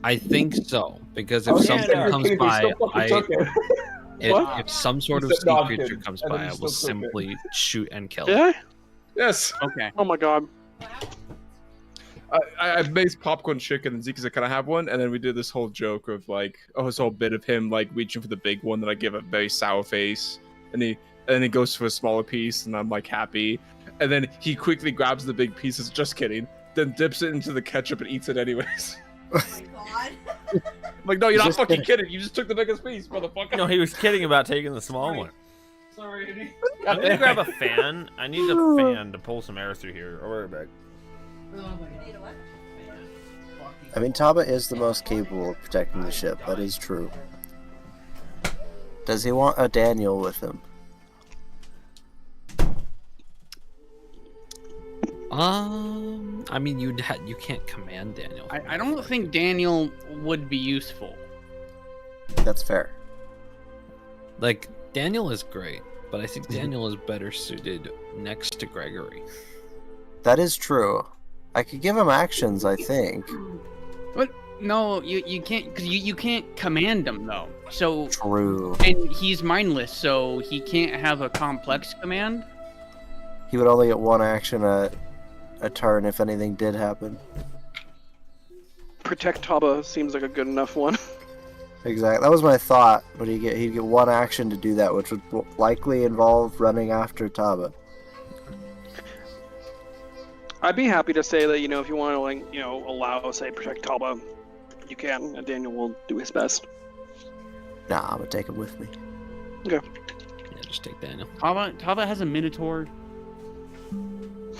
I think so, because if Oh, yeah, something you're comes kidding me, by, still fucking took it. if some sort of He said, "No, sea I'm creature kidding." comes And then by, he I will still took it. simply shoot and kill it. Yeah? Yes. Okay. Oh my god. I made popcorn chicken and Zeke said, "Can I have one?" And then we did this whole joke of like, this whole bit of him like reaching for the big one that I give a very sour face, and then he goes for a smaller piece, and I'm like happy, and then he quickly grabs the big pieces, just kidding, then dips it into the ketchup and eats it anyways. Oh my god. I'm like, no, you're not Just fucking kidding. kidding. You just took the biggest piece, motherfucker. No, he was kidding about taking the small one. Sorry, Andy. I'm gonna grab a fan. I need a fan to pull some air through here. I'll be right back. Need a what? I mean, Taba is the most capable of protecting the ship. That is true. Does he want a Daniel with him? I mean, you can't command Daniel. I don't think Daniel would be useful. That's fair. Like, Daniel is great, but I think Daniel is better suited next to Gregory. That is true. I could give him actions, I think. But no, you can't, because you can't command him though. So True. and he's mindless, so he can't have a complex command. He would only get one action a turn if anything did happen. Protect Taba seems like a good enough one. Exactly. That was my thought. But he'd get one action to do that, which would likely involve running after Taba. I'd be happy to say that, if you want to, like, allow, say, protect Taba, you can, and Daniel will do his best. Nah, I'm gonna take him with me. Okay. Yeah, just take Daniel. Taba has a Minotaur.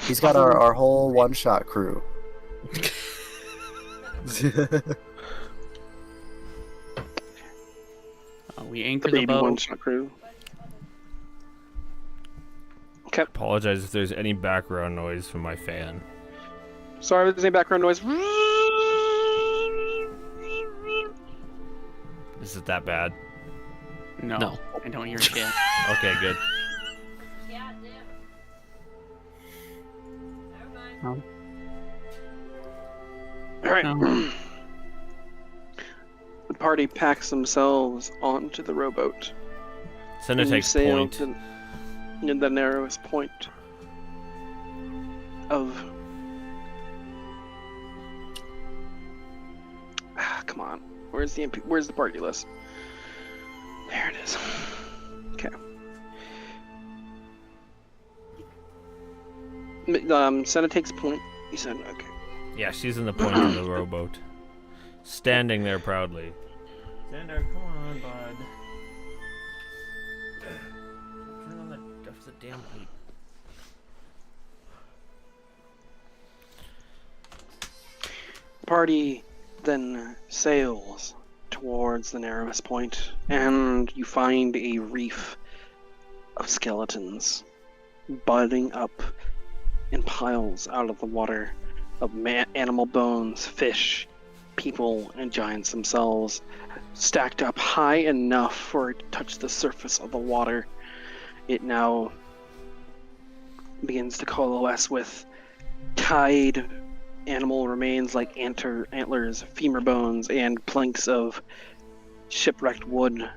He's got our whole one-shot crew. We anchor The the baby boat. one's not crew. Okay. Apologize if there's any background noise from my fan. Sorry if there's any background noise. Is it that bad? No, No. I don't hear shit. Okay, good. Yeah, damn. Never mind. Alright. No. The party packs themselves onto the rowboat. Sender And you takes sail point. to the narrowest point of. Come on. Where's the party list? There it is. Okay. Senna takes a point. You said okay. Yeah, she's in the point of the rowboat. Standing there proudly. Sander, come on, bud. Turn on the damn light. The party then sails towards the narrowest point, and you find a reef of skeletons budding up in piles out of the water of animal bones, fish, people, and giants themselves, stacked up high enough for it to touch the surface of the water. It now begins to coalesce with tied animal remains like antlers, femur bones, and planks of shipwrecked wood.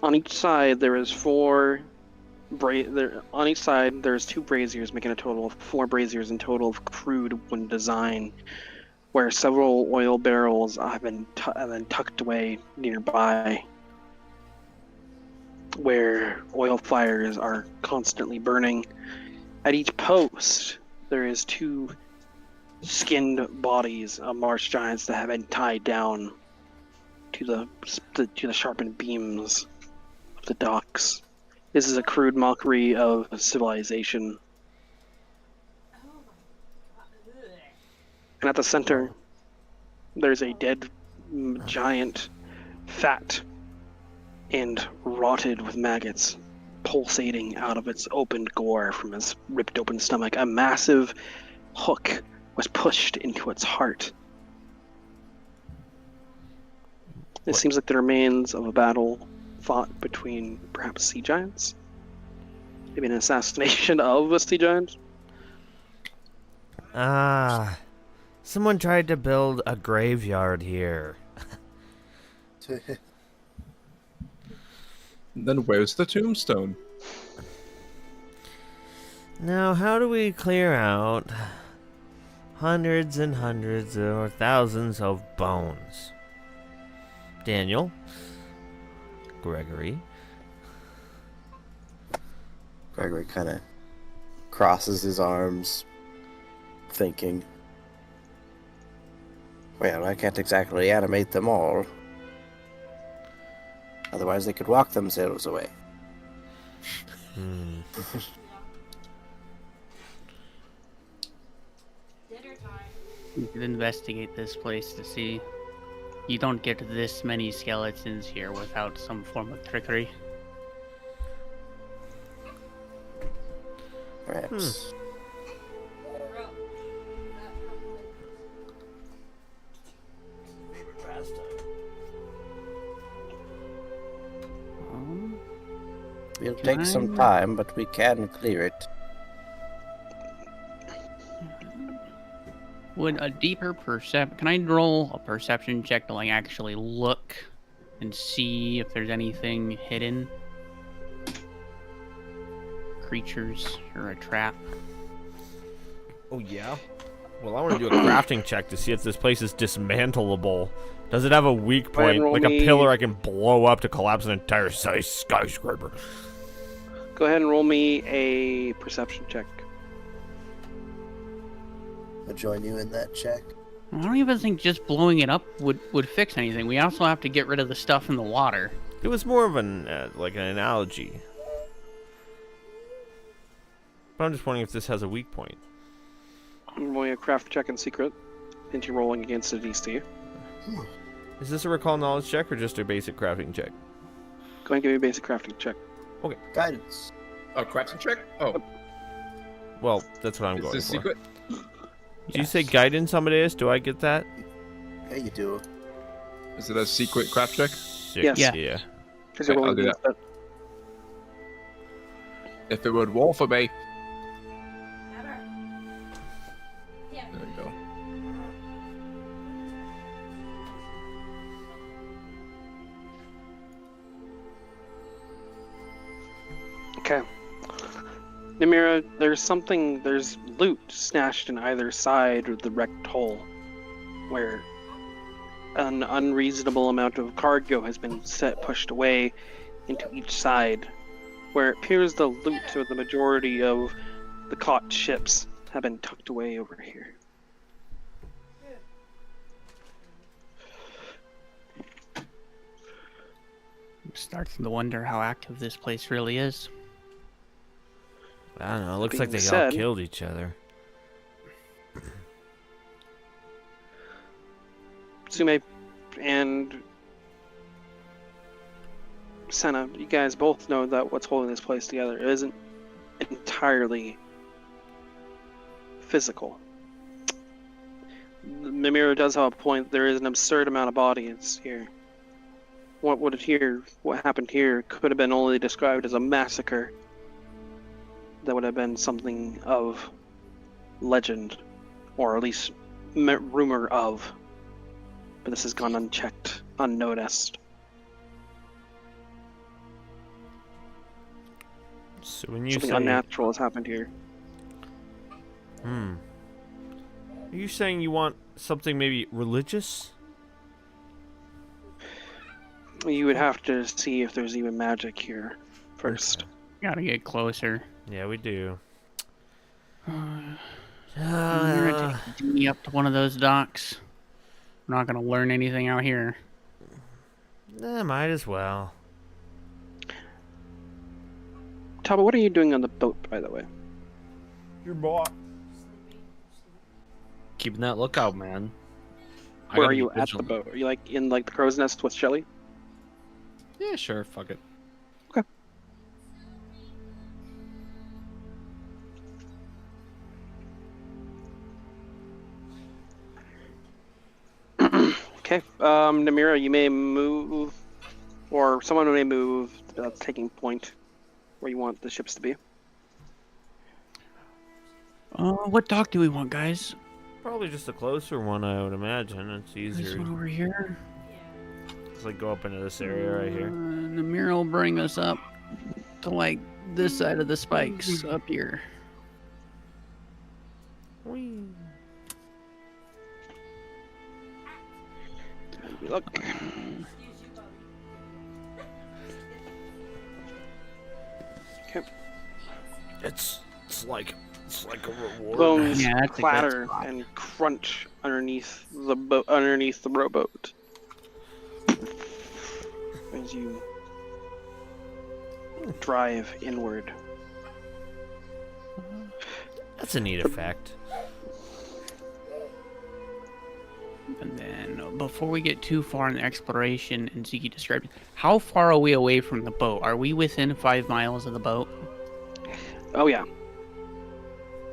On each side, there is on each side, there's 2 braziers, making a total of 4 braziers in total of crude wooden design, where several oil barrels have been tucked away nearby, where oil fires are constantly burning. At each post, there is 2 skinned bodies of marsh giants that have been tied down to the sharpened beams of the docks. This is a crude mockery of civilization. And at the center, there's a dead giant, fat and rotted with maggots, pulsating out of its opened gore from its ripped open stomach. A massive hook was pushed into its heart. It seems like the remains of a battle fought between perhaps sea giants. Maybe an assassination of a sea giant. Someone tried to build a graveyard here. Then where's the tombstone? Now, how do we clear out hundreds and hundreds or thousands of bones? Daniel? Gregory? Gregory kind of crosses his arms, thinking, well, I can't exactly animate them all. Otherwise they could walk themselves away. Dinner time. You could investigate this place to see. You don't get this many skeletons here without some form of trickery. Perhaps. It'll Can take some I- time, but we can clear it. Would a deeper can I roll a perception check to like actually look and see if there's anything hidden? Creatures or a trap? Oh, yeah? Well, I want to do a crafting check to see if this place is dismantleable. Does it have a weak Go ahead and point, roll like a me- pillar I can blow up to collapse an entire size skyscraper? Go ahead and roll me a perception check. I'll join you in that check. I don't even think just blowing it up would fix anything. We also have to get rid of the stuff in the water. It was more of an, like an analogy. But I'm just wondering if this has a weak point. I'm rolling a craft check in secret into rolling against a DC. Is this a recall knowledge check or just a basic crafting check? Go ahead and give me a basic crafting check. Okay. Guidance. Oh, crafting check? Oh. Well, that's what I'm Is going this for. secret? Do you say guidance, Amadeus? Do I get that? Yeah, you do. Is it a secret craft check? Yes. Yeah. Because you're Okay, I'll rolling do against that. If it would roll for me. Never. Yeah. There we go. Okay. Namira, there's loot stashed in either side of the wrecked hull, where an unreasonable amount of cargo has been pushed away into each side, where it appears the loot of the majority of the caught ships have been tucked away over here. I'm starting to wonder how active this place really is. I don't know. It looks like they Being all said- killed each other. Sume and Senna, you guys both know that what's holding this place together isn't entirely physical. Mimira does have a point. There is an absurd amount of bodies here. What happened here could have been only described as a massacre. That would have been something of legend, or at least rumor of. But this has gone unchecked, unnoticed. So when you Something say unnatural has happened here. Are you saying you want something maybe religious? You would have to see if there's even magic here first. Gotta get closer. Yeah, we do. I'm gonna take me up to one of those docks. We're not gonna learn anything out here. Might as well. Taba, what are you doing on the boat, by the way? Your boss. Keeping that lookout, man. I Where gotta are be you at the vigilant. boat? Are you like in like the crow's nest with Shelly? Yeah, sure. Fuck it. Okay. Namira, you may move, or someone may move, taking point where you want the ships to be. What dock do we want, guys? Probably just a closer one, I would imagine. It's This easier. one over here. Just like go up into this area right here. Namira will bring us up to like this side of the spikes up here. Look. Okay. It's like a reward. Bones Yeah, that's a good clatter spot. and crunch underneath the boat, underneath the rowboat. As you drive inward. That's a neat effect. And then, before we get too far in the exploration, and Ziggy described, how far are we away from the boat? Are we within 5 miles of the boat? Oh yeah.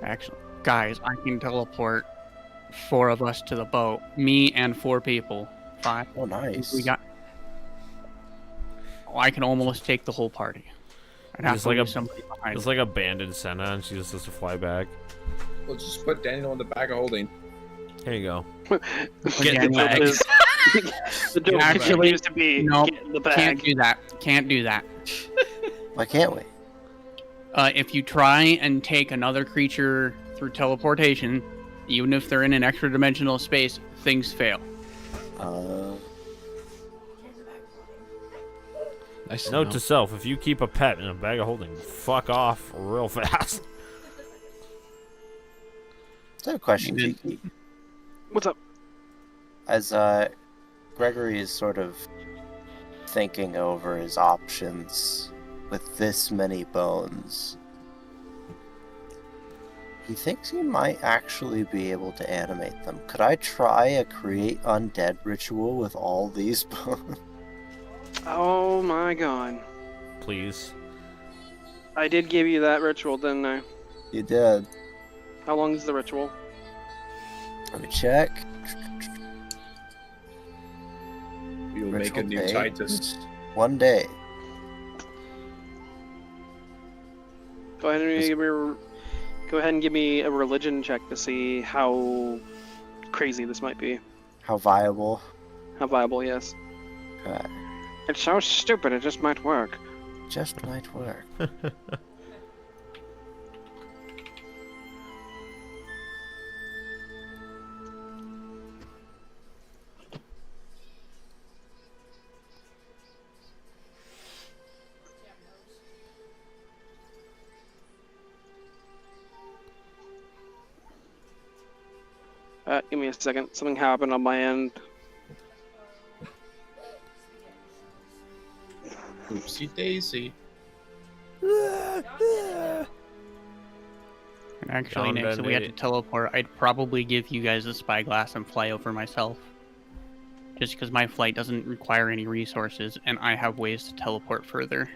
Actually, guys, I can teleport 4 of us to the boat. Me and 4 people. 5. Oh, nice. We got. Oh, I can almost take the whole party. I'd have Just to like leave a- somebody behind. It's like abandoned Senna, and she just has to fly back. We'll just put Daniel in the bag of holding. Here you go. Get the in the bag. joke is- the joke Actually, continues to be no, get in the bag. Can't do that. Can't do that. Why can't we? If you try and take another creature through teleportation, even if they're in an extra dimensional space, things fail. Nice to Note know. to self: if you keep a pet in a bag of holding, fuck off real fast. I have a question, Amen. Zeke. What's up? As Gregory is sort of thinking over his options with this many bones, He thinks he might actually be able to animate them. Could I try a create undead ritual with all these bones? Oh my god. Please. I did give you that ritual, didn't I? You did. How long is the ritual? Let me check. You'll make a new Ritual day. Titus. 1 day. Go ahead and give me a religion check to see how crazy this might be. How viable? How viable, yes. Okay. It's so stupid, it just might work. Just might work. Give me a second. Something happened on my end. Oopsie daisy. Actually, Down Nick, so we had to Bandit. teleport. I'd probably give you guys a spyglass and fly over myself. Just because my flight doesn't require any resources, and I have ways to teleport further.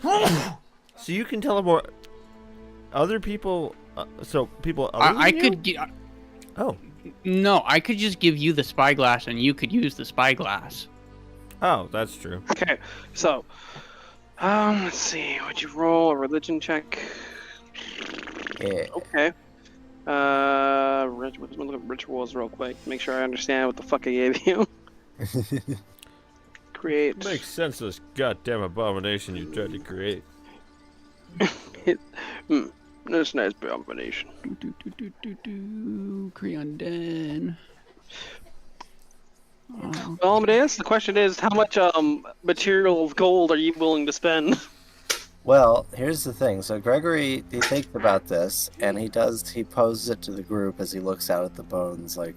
So you can teleport other people. So people. Other I than you? could. Oh. No, I could just give you the spyglass, and you could use the spyglass. Oh, that's true. Okay, so, let's see. Would you roll a religion check? Yeah. Okay. Let's look at rituals real quick. Make sure I understand what the fuck I gave you. Create. Makes sense. This goddamn abomination you tried to create. That's a nice combination. Creon Den. Well, Amadeus, the question is, how much material of gold are you willing to spend? Well, here's the thing. So Gregory, he thinks about this, and he poses it to the group as he looks out at the bones, like,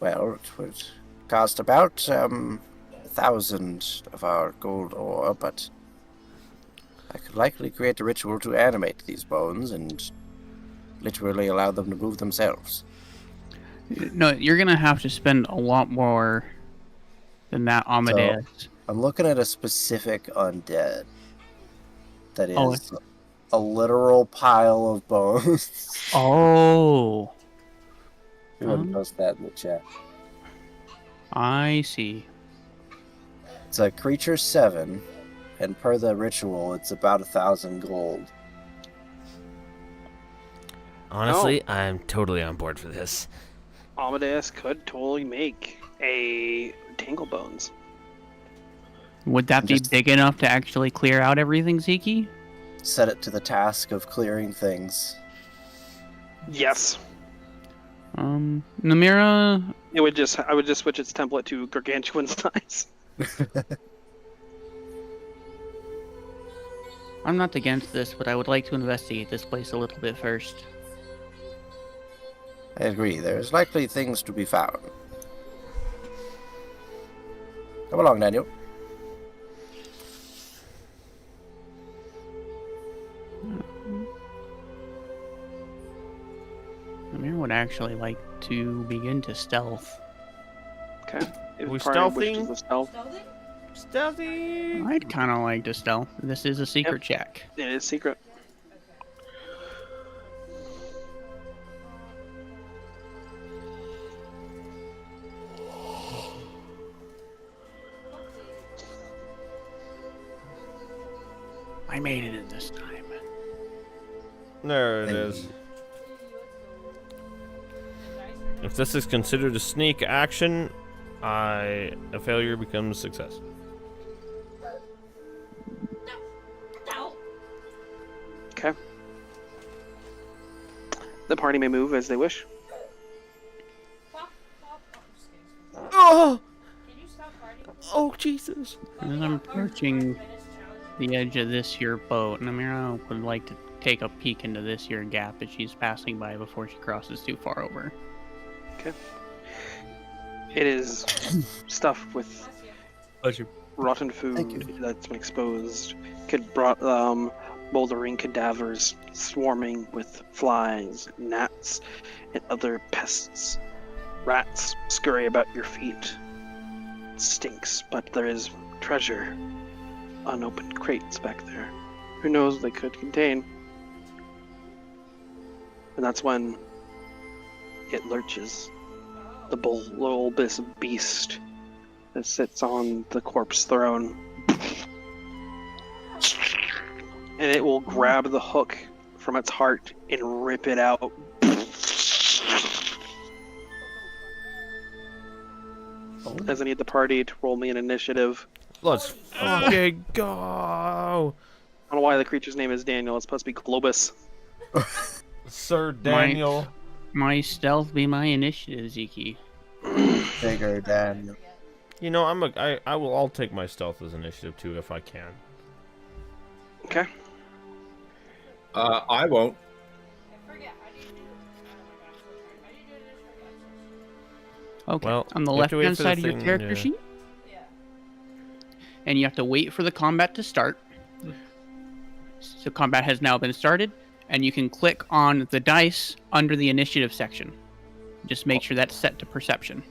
well, it would cost about 1,000 of our gold ore, but I could likely create a ritual to animate these bones and literally allow them to move themselves. No, you're gonna have to spend a lot more than that, Amadeus. So, I'm looking at a specific undead that is Oh. a literal pile of bones. Oh, You want to post that in the chat. I see. It's a creature 7, and per the ritual, it's about 1,000 gold. Honestly, I'm totally on board for this. Amadeus could totally make a Tangle Bones. Would that be big enough to actually clear out everything, Zeke? Set it to the task of clearing things. Yes. Namira. I would just switch its template to gargantuan size. I'm not against this, but I would like to investigate this place a little bit first. I agree, there's likely things to be found. Come along, Daniel. Namira would actually like to begin to stealth. Okay. We stealthing? stealthing? Stealthy! I'd kind of like to stealth. This is a secret check. It is secret. I made it in this time. There it is. If this is considered a sneak action, a failure becomes a success. Okay. The party may move as they wish. Oh! Oh, Jesus. As I'm approaching the edge of this here boat, Namira would like to take a peek into this here gap that she's passing by before she crosses too far over. Okay. It is stuffed with rotten food that's been exposed. Could Bouldering cadavers swarming with flies, gnats, and other pests. Rats scurry about your feet. It stinks, but there is treasure. Unopened crates back there. Who knows what they could contain? And that's when it lurches. The bulbous beast that sits on the corpse throne. And it will grab the hook from its heart and rip it out. Does I need the party to roll me an initiative? Let's fucking go. I don't know why the creature's name is Daniel. It's supposed to be Globus. Sir Daniel. My stealth be my initiative, Ziki. Bigger Daniel. You know, I'll take my stealth as initiative too if I can. Okay. I won't. Okay, Well, on the you have to wait left-hand for the side of your thing, character yeah. sheet. And you have to wait for the combat to start. So combat has now been started, and you can click on the dice under the initiative section. Just make sure that's set to perception.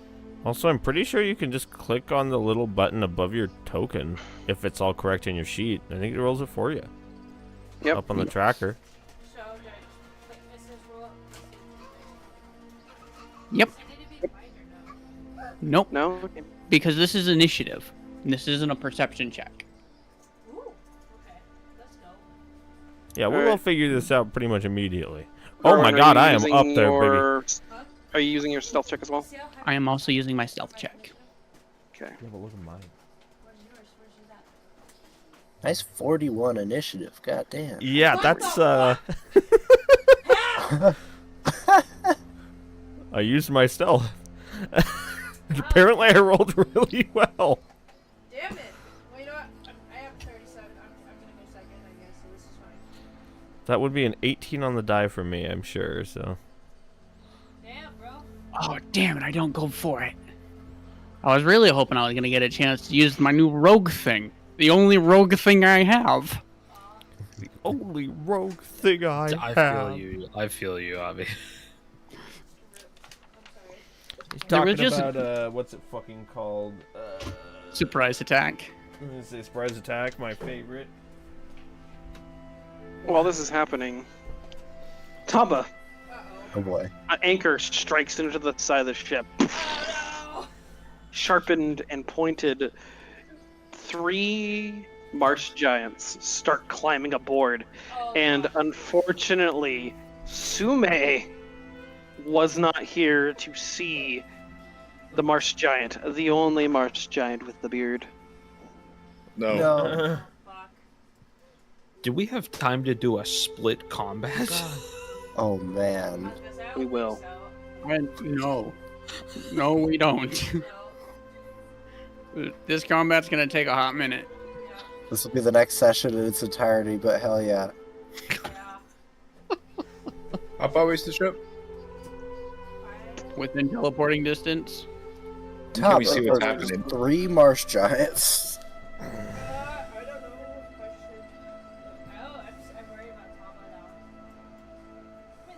Also, I'm pretty sure you can just click on the little button above your token if it's all correct in your sheet. I think it rolls it for you. Yep. Up on the tracker. Yep. Nope. No? Okay. Because this is initiative. This isn't a perception check. Yeah, we'll Alright. all figure this out pretty much immediately. Oh Erwin, my are god, you I am using up there, baby. your... Are you using your stealth check as well? I am also using my stealth check. Okay. Yeah, but look at mine. Nice 41 initiative. God damn. Yeah, that's I used my stealth. And apparently I rolled really well. Damn it! Well, you know what? I have 37. I'm gonna go second, I guess, so this is fine. That would be an 18 on the die for me, I'm sure, so. Damn, bro. Oh, damn it, I don't go for it. I was really hoping I was going to get a chance to use my new rogue thing. The only rogue thing I have. The only rogue thing I have. I feel you, Avi. He's There was talking just- about, what's it fucking called? Surprise attack. I'm gonna say surprise attack, my favorite. While this is happening, Taba, Oh boy. an anchor strikes into the side of the ship. Sharpened and pointed, 3 marsh giants start climbing aboard. And unfortunately, Sume was not here to see the marsh giant, the only marsh giant with the beard. No. No. Do we have time to do a split combat? Oh man. We will. No. No, we don't. This combat's going to take a hot minute. This will be the next session in its entirety, but hell yeah. How far away is the ship? Within teleporting distance. Can we see what's there's happening? 3 marsh giants. I don't know if I should. Oh, I'm worried about Tama now.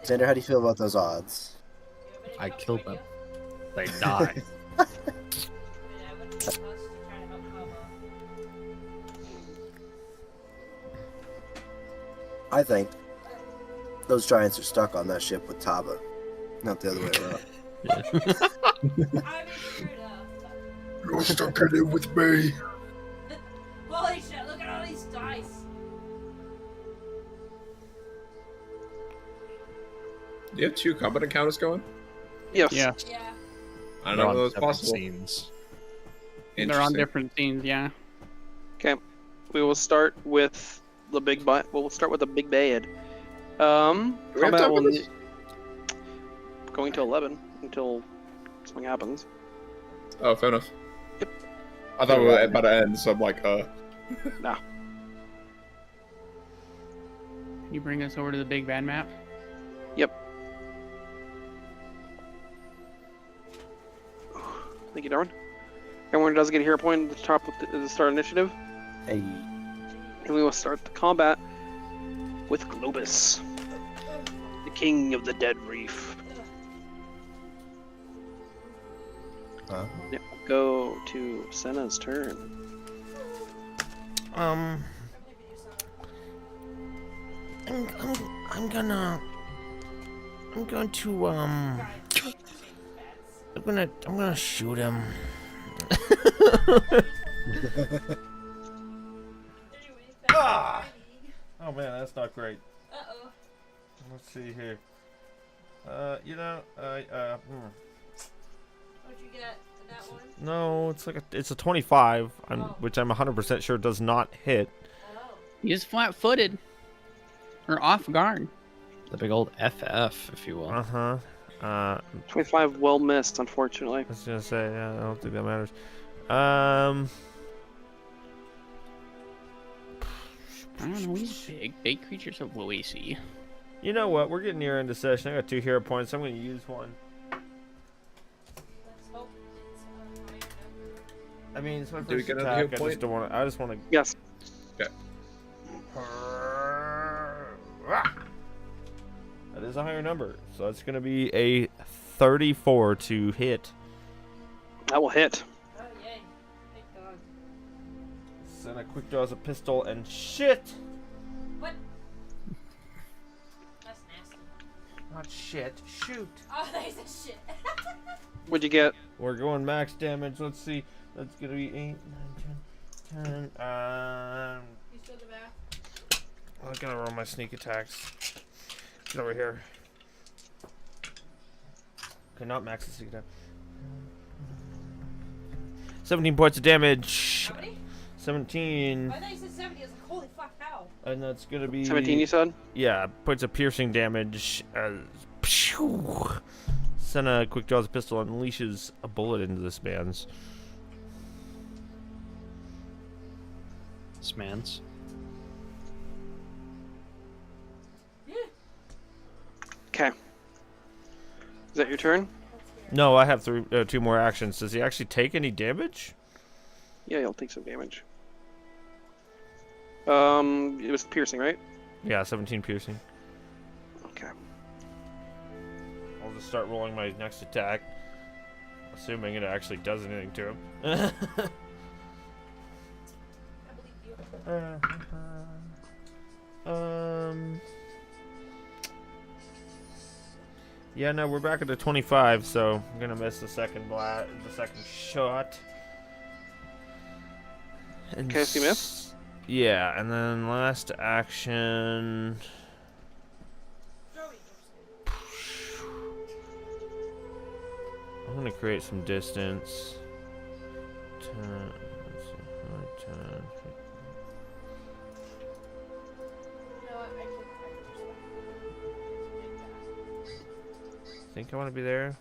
Xander, how do you feel about those odds? I killed them. They die. I think those giants are stuck on that ship with Taba, not the other way around. You're stuck in it with me. Holy shit, look at all these dice. Do you have 2 combat encounters going? Yes. Yeah. Yeah. I don't They're know on if that's separate possible. scenes. They're on Interesting. different scenes, yeah. Okay. We will start with the big bad. We'll start with the big bad. Do we have Combat time will for this? going to 11 until something happens. Oh, fair enough. Yep. I thought we were about to end, so I'm like, Nah. Can you bring us over to the big bad map? Yep. Thank you, Darwin. Everyone does get a hero point at the top of the start initiative. Hey. And we will start the combat with Globus, the king of the dead reef. Huh? Now go to Senna's turn. I'm gonna shoot him. Ah! Oh man, that's not great. Uh-oh. Let's see here. What'd you get? That one? No, it's a 25, Oh. which I'm 100% sure does not hit. Oh. He's flat-footed. Or off guard. The big old FF, if you will. Uh-huh. 25 well missed, unfortunately. I was gonna say, yeah, I don't think that matters. I don't know, he's big. Big creatures have low AC. You know what? We're getting near end of session. I got 2 hero points. I'm gonna use one. Let's hope it's a higher number. I mean, it's my Do we first get another attack. hero I point? just don't want to. I just want to. Yes. That is a higher number, so it's gonna be a 34 to hit. That will hit. Oh, yay. Thank God. Senna quick draws a pistol and shit. What? That's nasty. Not shit. Shoot. Oh, there's a shit. What'd you get? We're going max damage. Let's see. That's gonna be 8, 9, 10, 10. You still the back? I'm gonna roll my sneak attacks. Get over here. Okay, not max the sneak attack. 17 points of damage. How many? 17. I thought you said 70. I was like, holy fuck, how? And that's gonna be 17, you said? Yeah, points of piercing damage. Senna quick draws a pistol and unleashes a bullet into this man's. This man's. Okay. Is that your turn? No, I have 2 more actions. Does he actually take any damage? Yeah, you'll take some damage. It was piercing, right? Yeah, 17 piercing. Okay. I'll just start rolling my next attack, assuming it actually does anything to him. I believe you. Yeah, no, we're back at the 25, so I'm gonna miss the second shot. And Okay, so you miss? Yeah, and then last action. I'm gonna create some distance. 10, let's see, 10. You know what? I think I want to be there.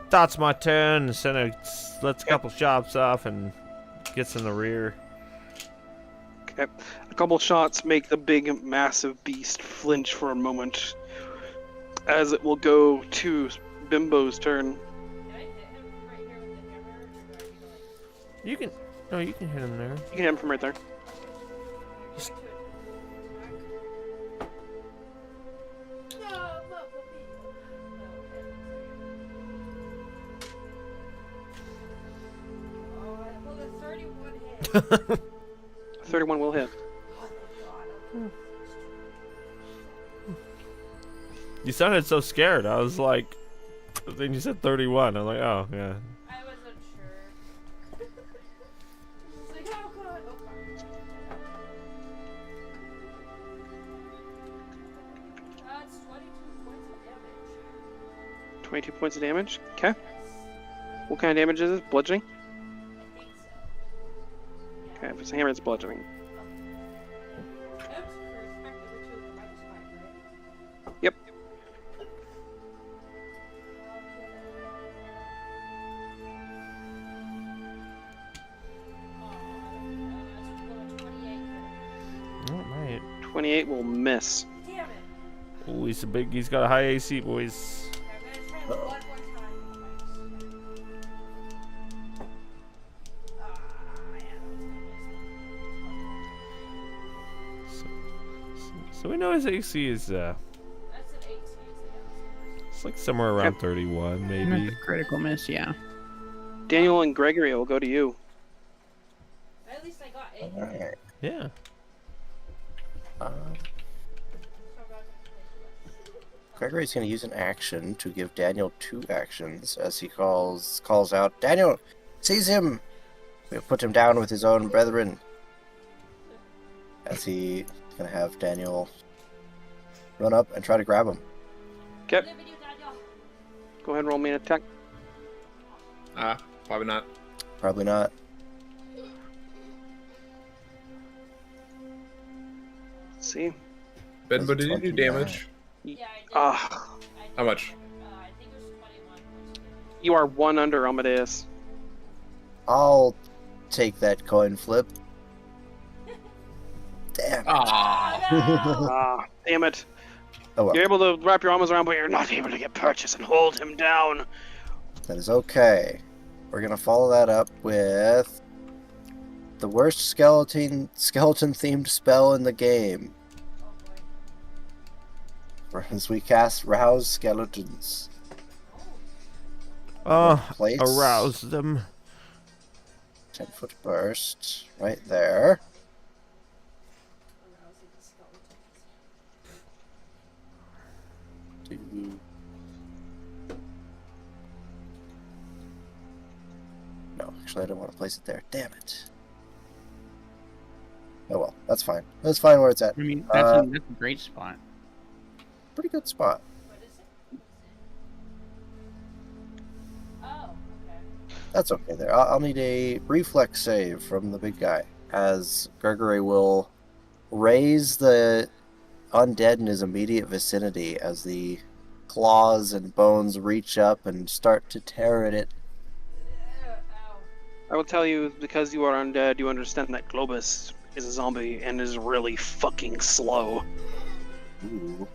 That's my turn. Senna lets a couple shots off and gets in the rear. Okay. A couple shots make the big, massive beast flinch for a moment, as it will go to Bimbo's turn. Can I hit him right here with the hammer? Or do I need to, like... You can, no, you can hit him there. You can hit him from right there. Just... No, Bumblebee. Oh, well, the 31 hit. 31 will hit. Oh, thank God. You sounded so scared. I was like, then you said 31. I'm like, oh yeah. I wasn't sure. I was like, oh God, oh fuck. That's 22 points of damage. 22 points of damage. Okay. What kind of damage is it? Bludgeoning? I think so. Okay, if it's a hammer, it's bludgeoning. Oops, for effectively two of the minus 5, right? Yep. Oh, right. 28 will miss. Damn it. Oh, he's got a high AC, boys. Okay, I'm gonna try one more time. So we know his AC is That's an 18. it's like somewhere around 31, maybe. Critical miss, yeah. Daniel and Gregory will go to you. At least I got 8. Alright. Yeah. Gregory's going to use an action to give Daniel 2 actions as he calls out, Daniel, seize him! We'll put him down with his own brethren. As he's going to have Daniel run up and try to grab him. Okay. Go ahead and roll me an attack. Probably not. Probably not. Let's see. Ben, but did you do damage? Yeah, I did. Ah, How much? I think it was 21. you are 1 under Amadeus. I'll take that coin flip. Damn. Ah, damn it. Oh well. You're able to wrap your arms around, but you're not able to get purchase and hold him down. That is okay. We're going to follow that up with the worst skeleton-themed spell in the game. As we cast Rouse Skeletons. Place Arouse them. 10-foot burst right there. No, actually I don't want to place it there. Damn it. Oh well, that's fine. That's fine where it's at. I mean, that's a great spot. Pretty good spot. What is it? Oh, okay. That's okay there. I'll need a reflex save from the big guy, as Gregory will raise the undead in his immediate vicinity as the claws and bones reach up and start to tear at it. Ow. I will tell you, because you are undead, you understand that Globus is a zombie and is really fucking slow. Ooh.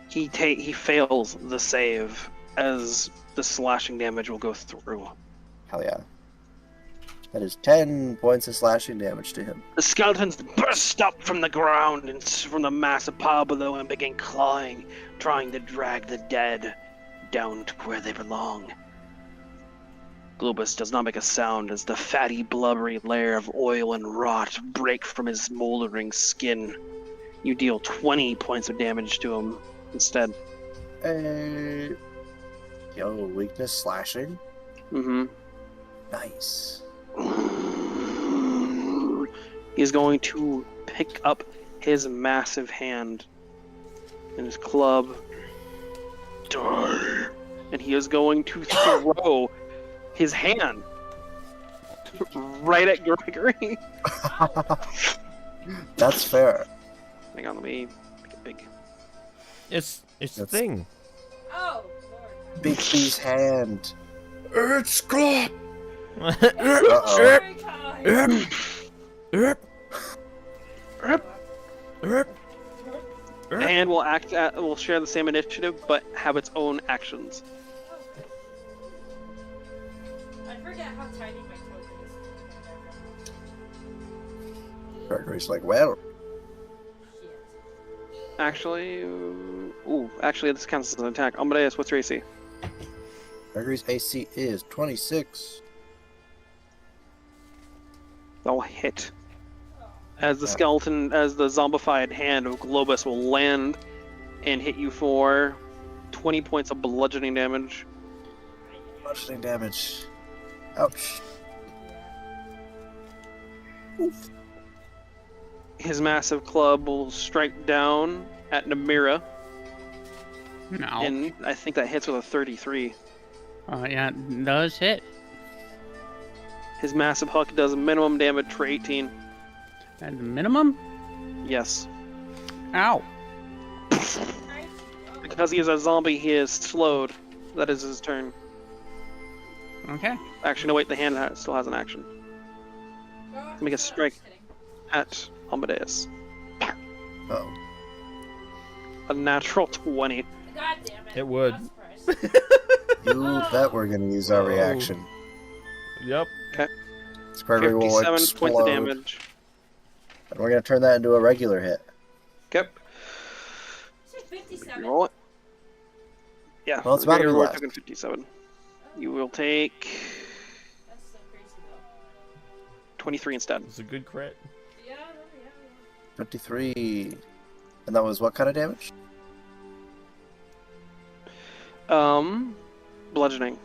He fails the save as the slashing damage will go through. Hell yeah. That is 10 points of slashing damage to him. The skeletons burst up from the ground and from the massive pile below and begin clawing, trying to drag the dead down to where they belong. Globus does not make a sound as the fatty, blubbery layer of oil and rot break from his smoldering skin. You deal 20 points of damage to him instead. Yo, weakness slashing. Mm-hmm. Nice. He's going to pick up his massive hand and his club. And he is going to throw his hand right at Gregory. That's fair. Hang on, let me make it big. It's the That's- thing. Oh, Lord. Big B's hand. It's Glop! Uh-oh. Very kind. The hand will share the same initiative, but have its own actions. I forget how tiny my token is. Gregory's like, well, Actually, actually, this counts as an attack. Amadeus, what's your AC? Gregory's AC is 26. That'll hit. As the skeleton, as the zombified hand of Globus will land and hit you for 20 points of bludgeoning damage. Bludgeoning damage. Ouch. Oof. His massive club will strike down at Namira, No. and I think that hits with a 33. Yeah, it does hit. His massive hook does minimum damage for 18. At the minimum? Yes. Ow. Because he is a zombie, he is slowed. That is his turn. Okay. Actually, no, wait, the hand still has an action. Make a strike at Amadeus. Uh-oh. A natural 20. God damn it. It would. Not surprised. You bet we're going to use our reaction. Yep. Gregory will 57 explode. points of damage. And we're going to turn that into a regular hit. Okay. Is it 57? Roll it. Yeah. Well, it's about to be We're left. talking 57. You will take That's so crazy though. 23 instead. It's a good crit. Yeah, 23. And that was what kind of damage? Bludgeoning.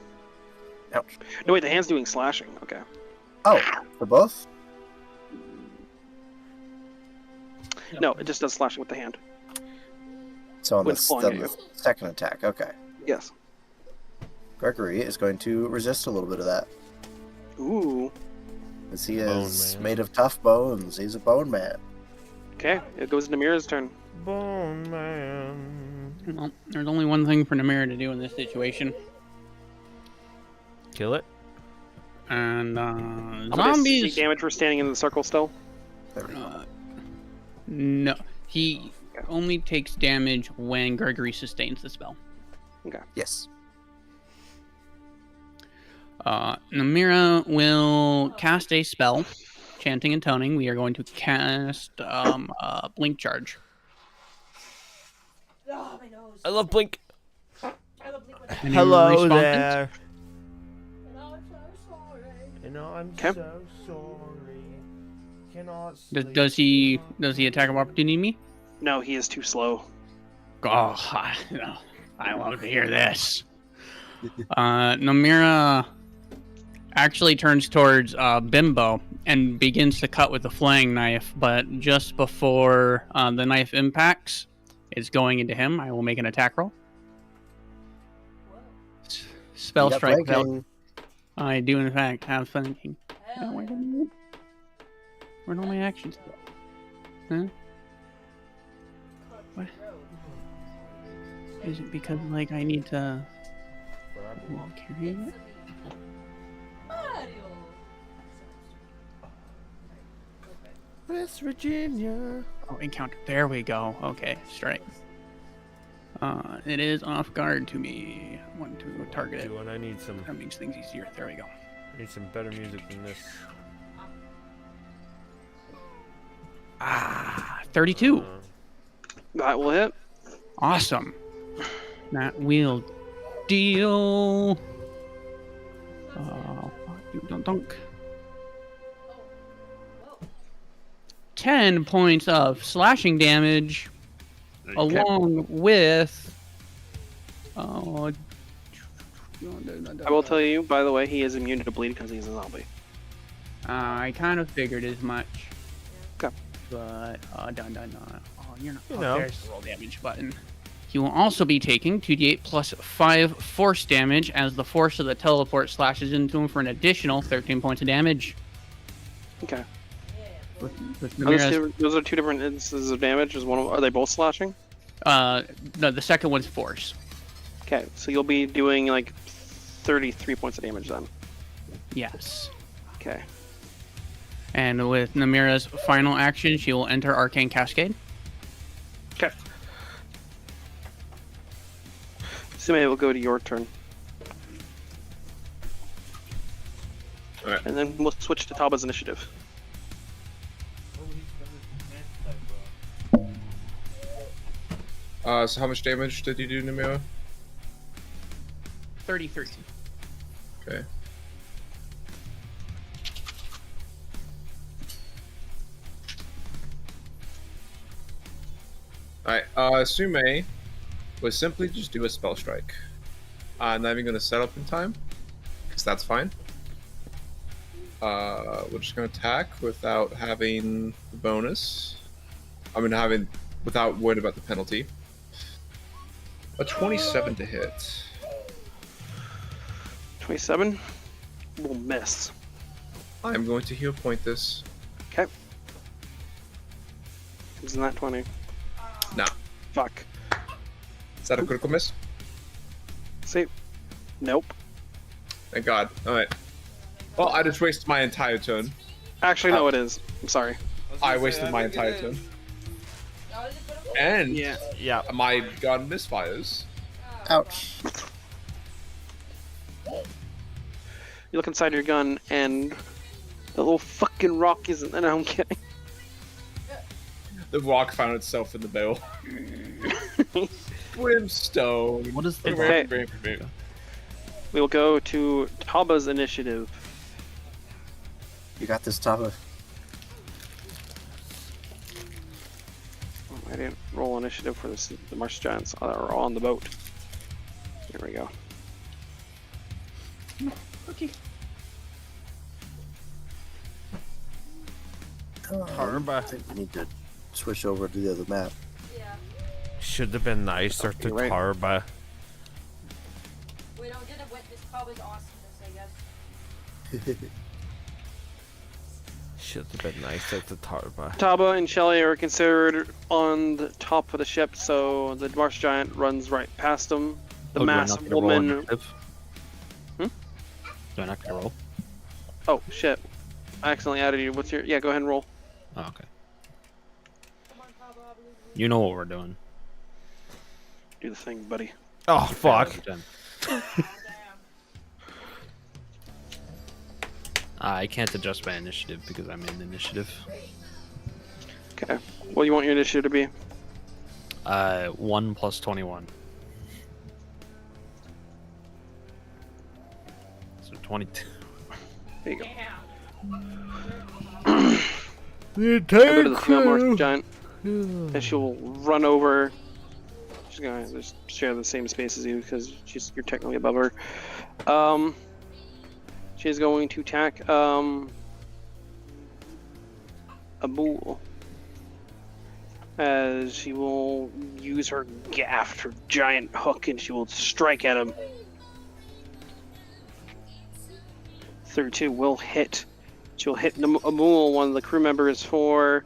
Ouch. No, wait, the hand's doing slashing. Okay. Oh, for both? No, it just does slashing with the hand. So on When the, falling on at the second attack, okay. Yes. Gregory is going to resist a little bit of that. Ooh. As he Bone is man. made of tough bones. He's a bone man. Okay, it goes into Mira's turn. Bone man. Well, there's only one thing for Namira to do in this situation. Kill it. And How many zombies. damage for standing in the circle still? There we go. No, he only takes damage when Gregory sustains the spell. Yes. Namira will cast a spell, chanting and toning. We are going to cast Blink Charge. Oh, my nose. I love Blink. I love Blink. Any Hello responses? there. And I'm so sorry. And I'm Okay. so sorry. Cannot Does he attack of opportunity me? No, he is too slow. Oh, I love to hear this. Namira actually turns towards Bimbo and begins to cut with the flaying knife, but just before the knife impacts, it's going into him. I will make an attack roll. Spell You got strike. flanking. I do, in fact, have flanking. Hell Where'd yeah. all my actions go? Huh? What? Is it because, like, I need to carry it? Mario. West Virginia. Oh, encounter. There we go. Okay, strike. It is off guard to me. I want to target it. And I need some. That makes things easier. There we go. I need some better music than this. 32. That will hit. Awesome. That will deal. Dunk. 10 points of slashing damage, along with. I will tell you, by the way, he is immune to bleed because he's a zombie. I kind of figured as much. Okay. But Oh, you're not. You Oh, know. there's the roll damage button. He will also be taking 2d8 plus 5 force damage as the force of the teleport slashes into him for an additional 13 points of damage. Okay. With Those are two different instances of damage. Are they both slashing? no, the second one's force. Okay, so you'll be doing like 33 points of damage then. Yes. Okay. And with Namira's final action, she will enter Arcane Cascade. Okay. Sime will go to your turn. Alright. And then we'll switch to Talba's initiative. So how much damage did you do, Namira? 33. Okay. Alright, Sume would simply just do a spell strike. I'm not even going to set up in time, because that's fine. We're just going to attack without having the bonus. Without worrying about the penalty. A 27 to hit. 27 will miss. I'm going to heal point this. Okay. Isn't that 20? No. Fuck. Is that a critical miss? See? Nope. Thank God. Alright. Well, I just wasted my entire turn. Actually, no, it is. I'm sorry. I wasted my entire turn. And Yeah. my gun misfires. Ouch. You look inside your gun, and the little fucking rock isn't. No, I'm kidding. The rock found itself in the barrel. Brimstone. What is the Okay. We will go to Taba's initiative. You got this, Taba. Oh, I didn't roll initiative for this, the Marsh Giants that are on the boat. Here we go. Okay. I think we need to switch over to the other map. Should have been nicer to You're right. Tarba. We don't get to witness Taba's awesomeness, I guess. Should have been nicer to Tarba. Taba and Shelly are considered on the top of the ship, so the Marsh Giant runs right past them. The massive woman. Do I not get to roll? Oh shit! I accidentally added you. What's your? Yeah, go ahead and roll. Oh, okay. You know what we're doing. Do the thing, buddy. Oh fuck! I can't adjust my initiative because I'm in initiative. Okay. What do you want your initiative to be? 1 plus 21. So 22. There you go. The Go to the female Marsh Giant, and she'll run over. She's gonna just share the same space as you because you're technically above her. She's going to attack a bull, as she will use her gaff, her giant hook, and she will strike at him. 32 will hit. She'll hit Amul, one of the crew members, for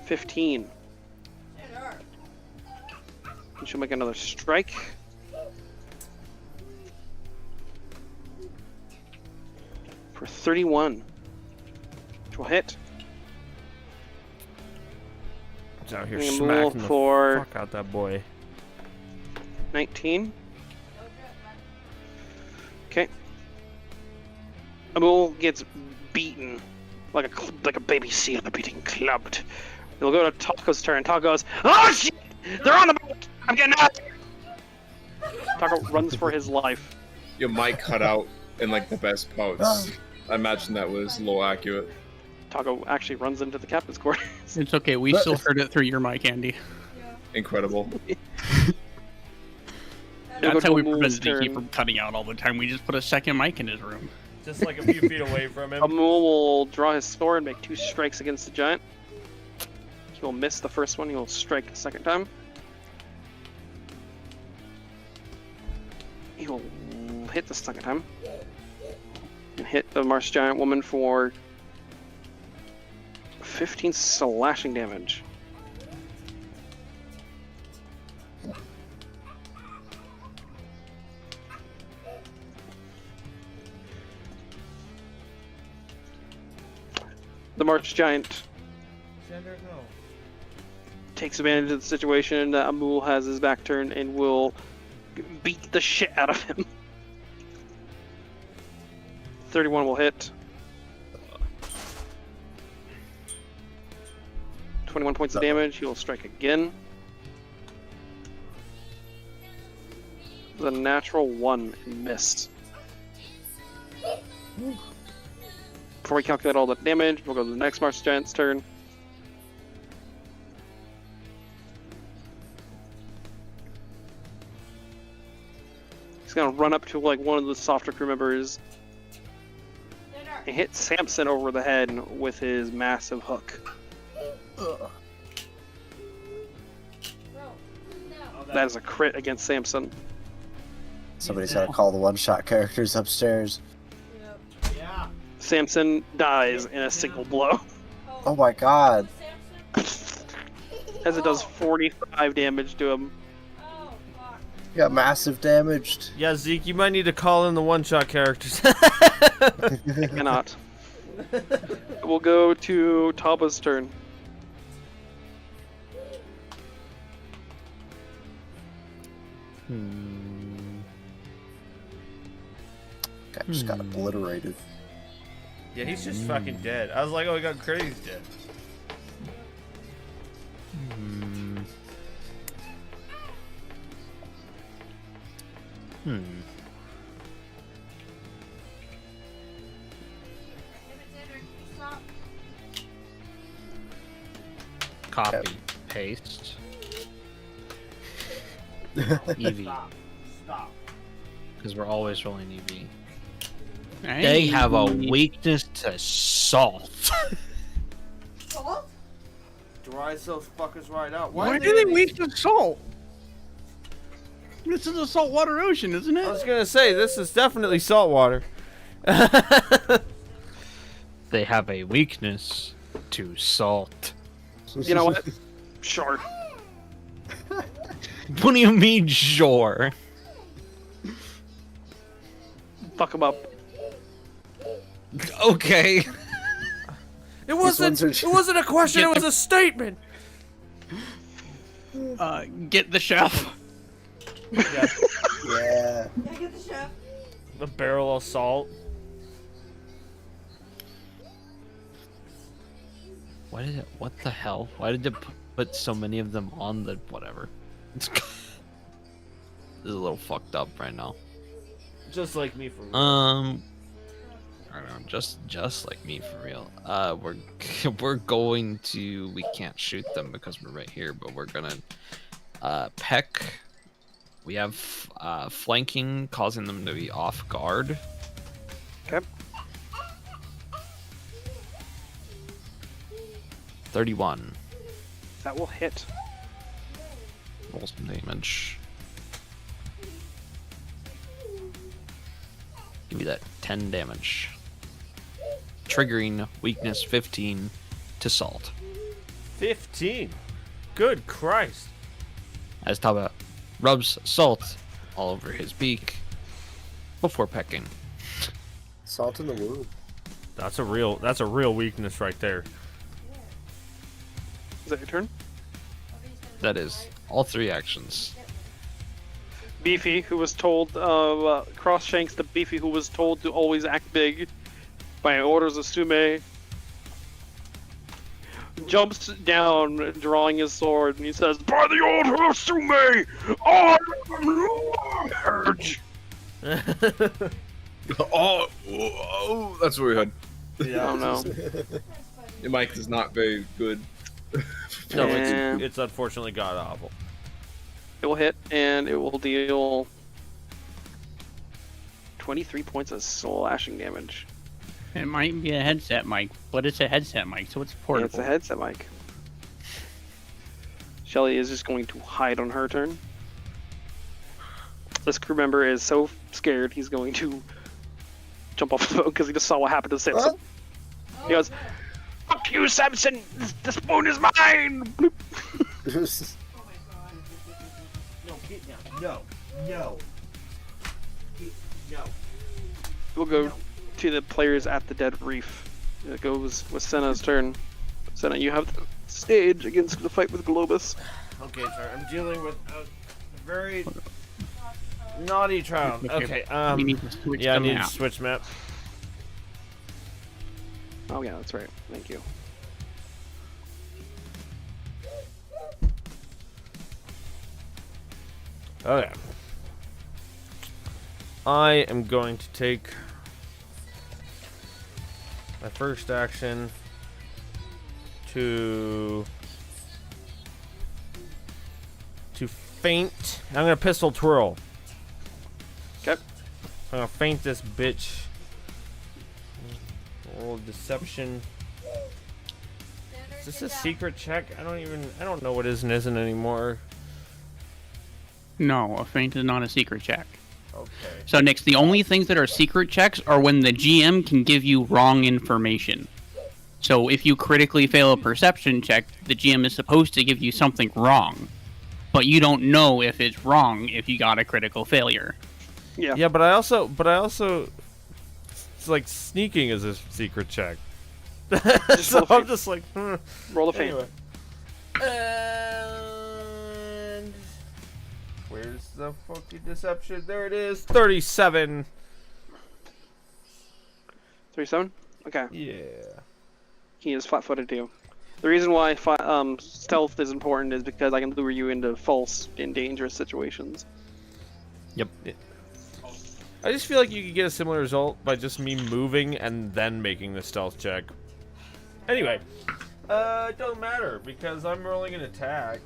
15. And she'll make another strike. For 31. Which will hit. He's out here And Amul smacking the for fuck out that boy. 19. Okay. Amul gets beaten like a baby seal beating clubbed. We'll go to Taco's turn. Taco goes, "Oh shit! They're on the boat! I'm getting out!" Taco runs for his life. Your mic cut out in like the best parts. I imagine that was a little accurate. Taco actually runs into the captain's quarters. It's okay. We still heard it through your mic, Andy. Incredible. That's how we Amul's prevented DK turn. from cutting out all the time. We just put a second mic in his room. Just like a few feet away from him. Amul will draw his sword and make 2 strikes against the giant. He will miss the first one. He will strike a second time. He will hit the second time. And hit the Marsh Giant woman for 15 slashing damage. The Marsh Giant takes advantage of the situation that Amul has his back turned and will beat the shit out of him. 31 will hit. 21 points of damage. He will strike again. The natural 1 and missed. Before we calculate all the damage, we'll go to the next Marsh Giant's turn. He's gonna run up to like one of the softer crew members and hit Samson over the head with his massive hook. That is a crit against Samson. Somebody's gotta call the one-shot characters upstairs. Samson dies in a single blow. Oh my god. As it does 45 damage to him. You got massive damaged. Yeah, Zeke, you might need to call in the one-shot characters. I cannot. We'll go to Taba's turn. Guy just got obliterated. Yeah, he's just fucking dead. I was like, oh, he got crazy dead. Copy, paste. EV. Stop. Because we're always rolling EV. Hey. They have a weakness to salt. Salt? Dry those fuckers right out. Why do they weak to salt? This is a saltwater ocean, isn't I it? was gonna say, this is definitely salt water. They have a weakness to salt. You know what? Sure. What do you mean, sure? Fuck him up. Okay. It wasn't a question, it was a statement. Get the chef. Yeah. Yeah. I get the chef. The barrel of salt. Why did it? What the hell? Why did it put so many of them on the whatever? This is a little fucked up right now. Just like me for real. I don't know, just like me for real. We're going to. We can't shoot them because we're right here, but we're gonna peck. We have flanking, causing them to be off guard. Okay. 31. That will hit. Roll some damage. Give me that 10 damage. Triggering weakness 15 to salt. 15. Good Christ. As Taba rubs salt all over his beak before pecking. Salt in the wound. That's a real weakness right there. Is that your turn? That is all 3 actions. Beefy, who was told, cross shanks to Beefy, who was told to always act big by orders of Sume. Jumps down, drawing his sword, and he says, "By the order of Sume, I am large." Oh, that's what we had. Yeah. Oh no. Your mic is not very good. No, And it's unfortunately god awful. it will hit, and it will deal 23 points of slashing damage. It might be a headset mic, but it's a headset mic, so it's Yeah, portable. it's a headset mic. Shelly is just going to hide on her turn. This crew member is so scared he's going to jump off the boat because he just saw what happened to Samson. He goes, "Fuck you, Samson! This spoon is mine!" Bloop. No, get down. No. No. No. We'll go to the players at the Dead Reef. It goes with Senna's turn. Senna, you have the stage against the fight with Globus. Okay, sorry. I'm dealing with a very naughty child. Okay, we need to switch yeah, I them need to out. switch map. Oh yeah, that's right. Thank you. Okay. I am going to take my first action to feint. I'm gonna pistol twirl. Okay. I'm gonna feint this bitch. Roll deception. Is this a secret check? I don't know what is and isn't anymore. No, a feint is not a secret check. Okay. So, Nix, the only things that are secret checks are when the GM can give you wrong information. So, if you critically fail a perception check, the GM is supposed to give you something wrong. But you don't know if it's wrong if you got a critical failure. Yeah. Yeah, but I also it's like sneaking is a secret check. So roll I'm feint. just like, Roll a feint. Anyway. And where's the fucking deception? There it is. 37. 37? Okay. Yeah. He is flat-footed too. The reason why stealth is important is because I can lure you into false in dangerous situations. Yep. I just feel like you could get a similar result by just me moving and then making the stealth check. Anyway, it doesn't matter because I'm rolling an attack.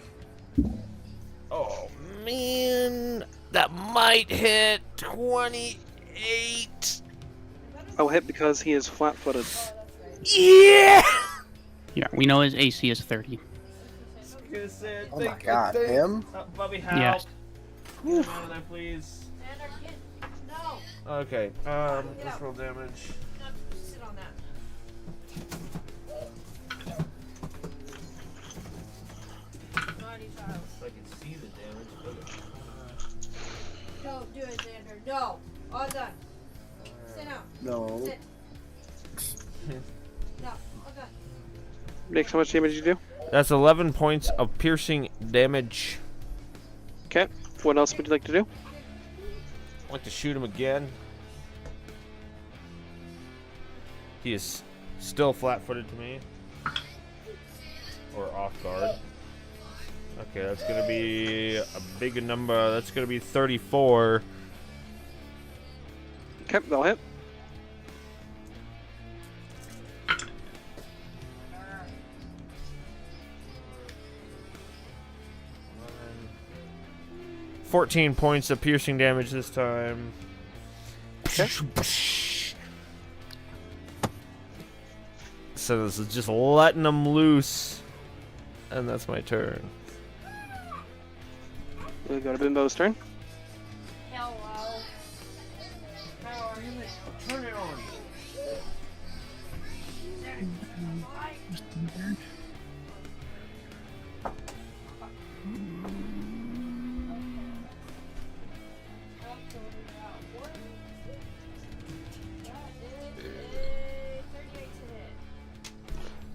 Oh man, that might hit 28. I'll hit because he is flat-footed. Yeah. Yeah, we know his AC is 30. Oh my god, him? Bobby, help. Yes. Get him out of there, please. No. Okay, let's roll damage. No, sit on that. Naughty child. I can see the damage. Don't do it, Xander. No. All done. Sit down. No. Sit. No. All done. Nick, how much damage you do? That's 11 points of piercing damage. Okay. What else would you like to do? I'd like to shoot him again. He is still flat-footed to me. Or off guard. Okay, that's gonna be a big number. That's gonna be 34. Okay, that'll hit. – 14 points of piercing damage this time. Okay. So this is just letting them loose. And that's my turn. We'll go to Bimbo's turn. Hello. How are you? Turn it on.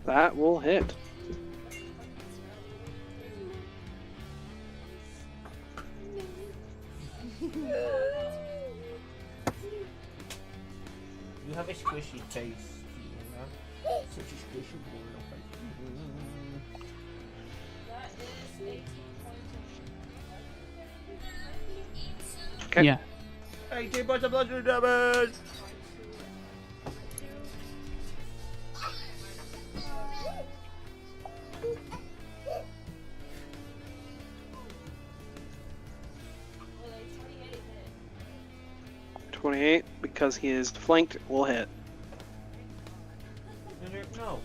That will hit. You have a squishy face. Such a squishy boy. That is 18 points. Okay. Yeah. 18 points of bludgeoning damage. Well, a 28 hit. 28, because he is flanked, will hit. No.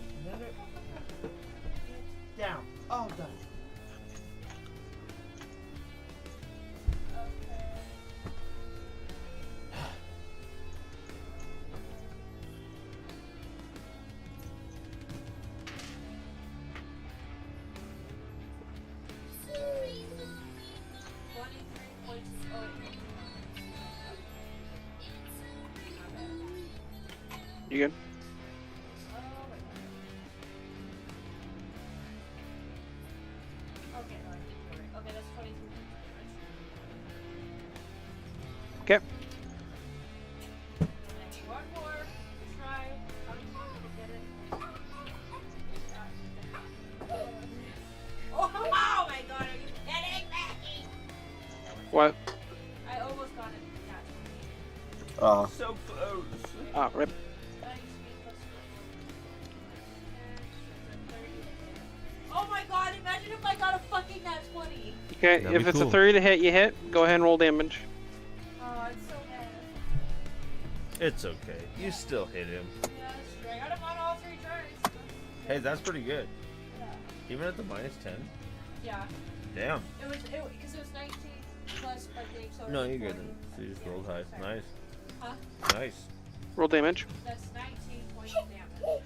Down. Oh, down. You good? Okay, no, I think you're right. Okay, that's 23 damage. Okay. And one more. Try. I'm going to get it. Oh my god, are you kidding me? What? I almost got it. So close. Ah, rip. Oh my god, imagine if I got a fucking nat 20. Okay, That'd if be it's cool. a 30 to hit, you hit. Go ahead and roll damage. Oh, it's so bad. It's okay. You still hit him. Yeah, that's true. I got him on all 3 turns. Hey, that's pretty good. Yeah. Even at the -10. Yeah. Damn. It was because it was 19 plus I think so. No, it was you're good 40. then. So you just rolled high. Nice. Huh? Nice. Roll damage. That's 19 points of damage.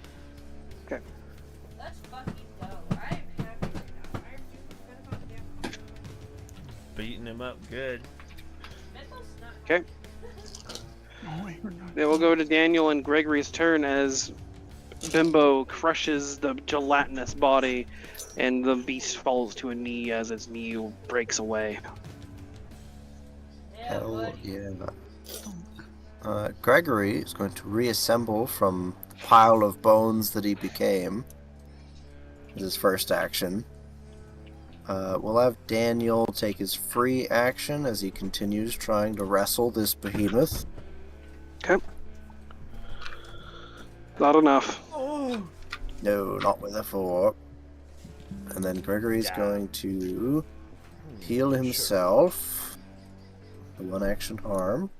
Okay. Let's fucking go. I'm happy right now. I'm doing good amount of damage. Beating him up good. Mental's not. Okay. Oh, wait, we're not. Then we'll go to Daniel and Gregory's turn as Bimbo crushes the gelatinous body and the beast falls to a knee as its knee breaks away. Yeah, Hell buddy. yeah. Gregory is going to reassemble from the pile of bones that he became. As his first action. We'll have Daniel take his free action as he continues trying to wrestle this behemoth. Okay. Not enough. No, not with a 4. And then Gregory's going to heal himself. The 1 action harm.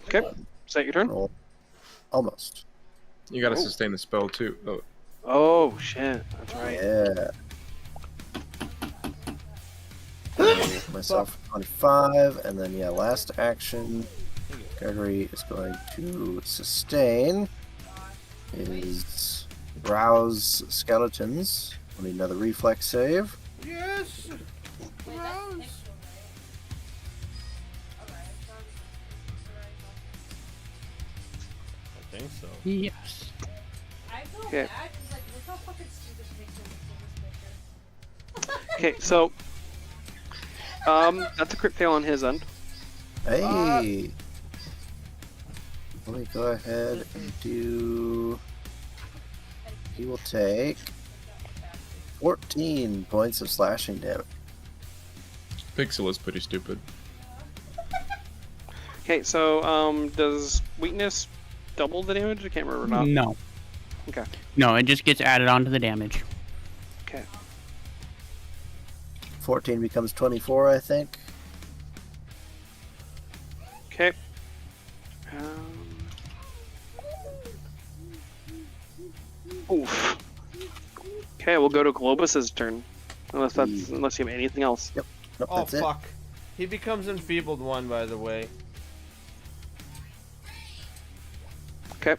Okay. Is that your turn? Roll. Almost. You gotta sustain the spell too. Oh. Oh shit, that's right. Yeah. Myself 25, and then last action. Gregory is going to sustain his rouse skeletons. We'll need another reflex save. Yes. I think so. Yes. I feel Okay. bad because, like, look how fucking stupid picture is in this picture. Okay, so that's a crit fail on his end. Hey! Let me go ahead and do... He will take 14 points of slashing damage. Pixel is pretty stupid. Okay, so does weakness double the damage? I can't remember now. No. Okay. No, it just gets added on to the damage. Okay. 14 becomes 24, I think. Okay. Oof. Okay, we'll go to Globus's turn. Unless you have anything else. Yep. Nope, Oh that's it. fuck. He becomes enfeebled 1, by the way. Okay.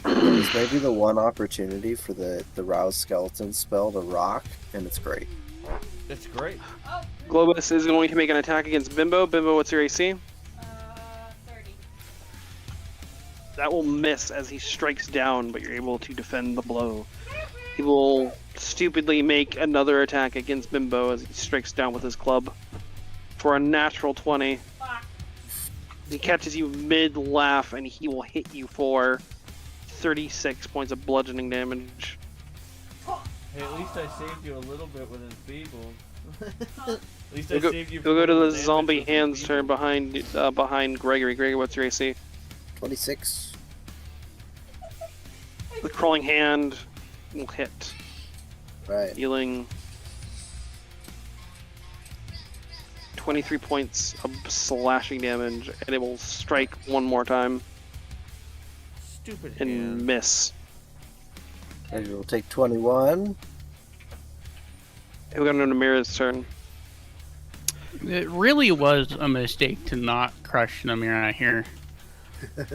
There's maybe the one opportunity for the rouse skeleton spell to rock, and it's great. It's great. Globus is going to make an attack against Bimbo. Bimbo, what's your AC? 30. That will miss as he strikes down, but you're able to defend the blow. He will stupidly make another attack against Bimbo as he strikes down with his club for a natural 20. He catches you mid-laugh, and he will hit you for 36 points of bludgeoning damage. Hey, at least I saved you a little bit with enfeebled. At least I We'll go, saved you we'll go to from the damage zombie with hands enfeebled. turn behind Gregory. Gregory, what's your AC? 26. The crawling hand will hit, Right. dealing 23 points of slashing damage, and it will strike one more time Stupid and hand. miss. Gregory will take 21. We're going to Namira's turn. It really was a mistake to not crush Namira here.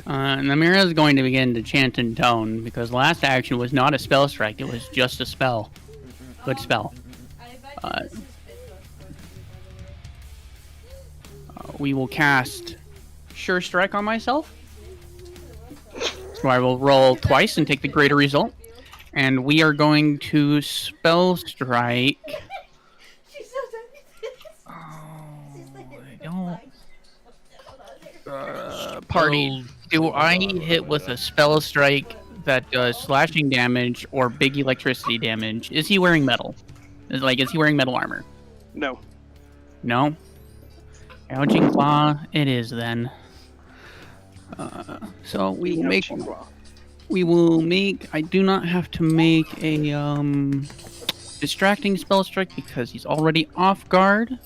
Namira is going to begin to chant in tone because last action was not a spell strike, it was just a spell. Good spell. I bet you this is We will cast Sure Strike on myself. So I will roll twice and take the greater result. And we are going to Spell Strike. She says everything. I don't. Party. Do I hit with a Spell Strike that does slashing damage or big electricity damage? Is he wearing metal? Is he wearing metal armor? No. No? Gouging Claw it is then. So we will make I do not have to make a distracting spell strike because he's already off guard.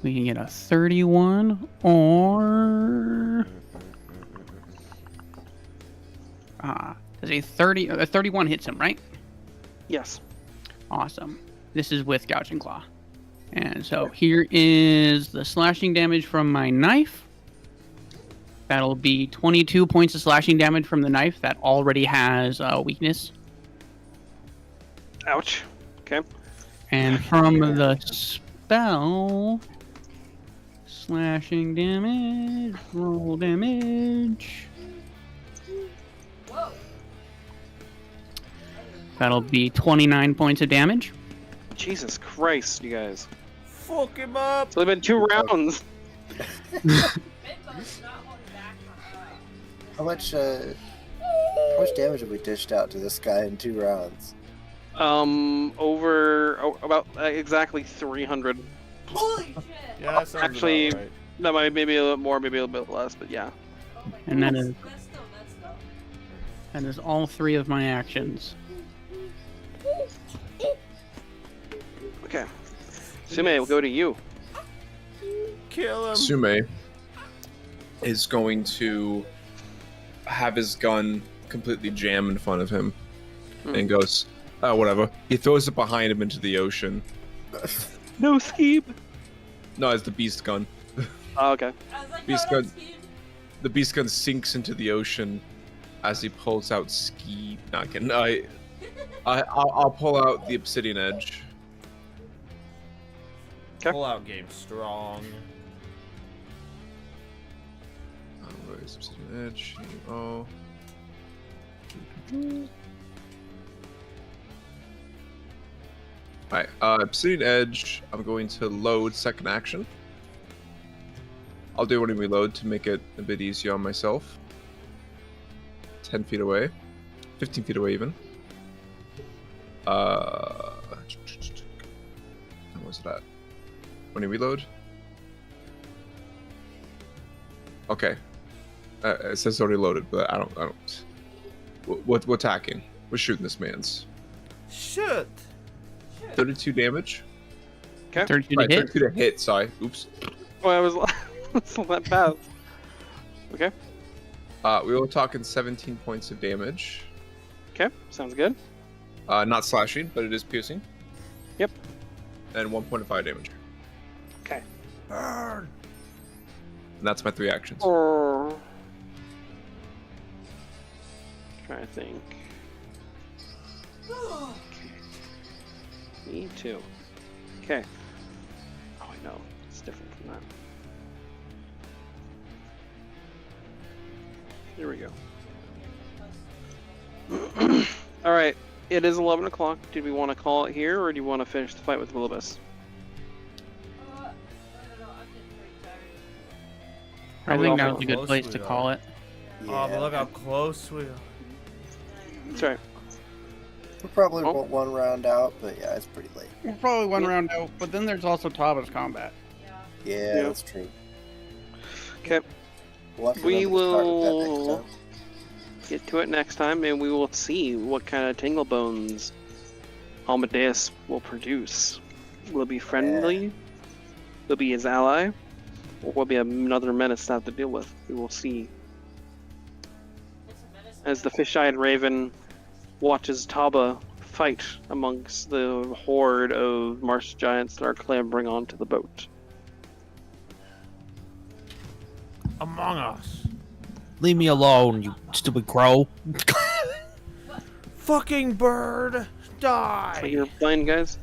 We can get a 31 or does a 31 hits him, right? Yes. Awesome. This is with Gouging Claw. And so here is the slashing damage from my knife. That'll be 22 points of slashing damage from the knife that already has weakness. Ouch. Okay. And from the spell, slashing damage, roll damage. Whoa. That'll be 29 points of damage. Jesus Christ, you guys. Fuck him up. It's only been 2 rounds. Bimbo's not holding back on How much damage have we dished out to this guy in 2 rounds? About exactly 300. Holy shit! Yeah, that sounds Actually, about right. that might maybe a little more, maybe a little bit less, but yeah. Oh my And that God, is- that's still. That is all 3 of my actions. Okay. Sume, we'll go to you. Kill him. Sume is going to have his gun completely jam in front of him and goes, oh, whatever. He throws it behind him into the ocean. No scheme. No, it's the beast gun. Oh, okay. I was like, Beast no, gun. that's cute. The beast gun sinks into the ocean as he pulls out ski. Not kidding. I'll pull out the obsidian edge. Okay. Pull out game strong. Where is obsidian edge? Oh. Alright, obsidian edge. I'm going to load second action. I'll do it when I reload to make it a bit easier on myself. 10 feet away. 15 feet away even. How was it at? When I reload? Okay. It says already loaded, but I don't. We're attacking. We're shooting this man's. Shoot. 32 damage. 32 to Right, hit. 32 to hit, sorry. Oops. Oh, I was it's not that bad. Okay. We were talking 17 points of damage. Okay. Sounds good. Not slashing, but it is piercing. Yep. And 1 point of fire damage. Okay. Burn. And that's my 3 actions. Or trying to think. Me too. Okay. Oh, I know. It's different from that. Here we go. All right. It is 11 o'clock. Do we want to call it here, or do you want to finish the fight with Willibus? I don't know, I'm getting pretty tired. I we think all that was a good close place we to are. call it. Oh, but look how close we are. That's right. We'll probably Oh. want 1 round out, but yeah, it's pretty late. We're probably 1 round out, but then there's also Taba's combat. Yeah. Yeah, that's true. Okay. We'll have to We remember to start with that next will time. get to it next time, and we will see what kind of tingle bones Amadeus will produce. Will it be friendly? Will it be his ally? Or will it be another menace to have to deal with? We will see. It's a menace. As the fish-eyed raven watches Taba fight amongst the horde of marsh giants that are clambering onto the boat. Among Us. Leave me alone, you stupid crow. Fucking bird. So Die. you're playing, guys?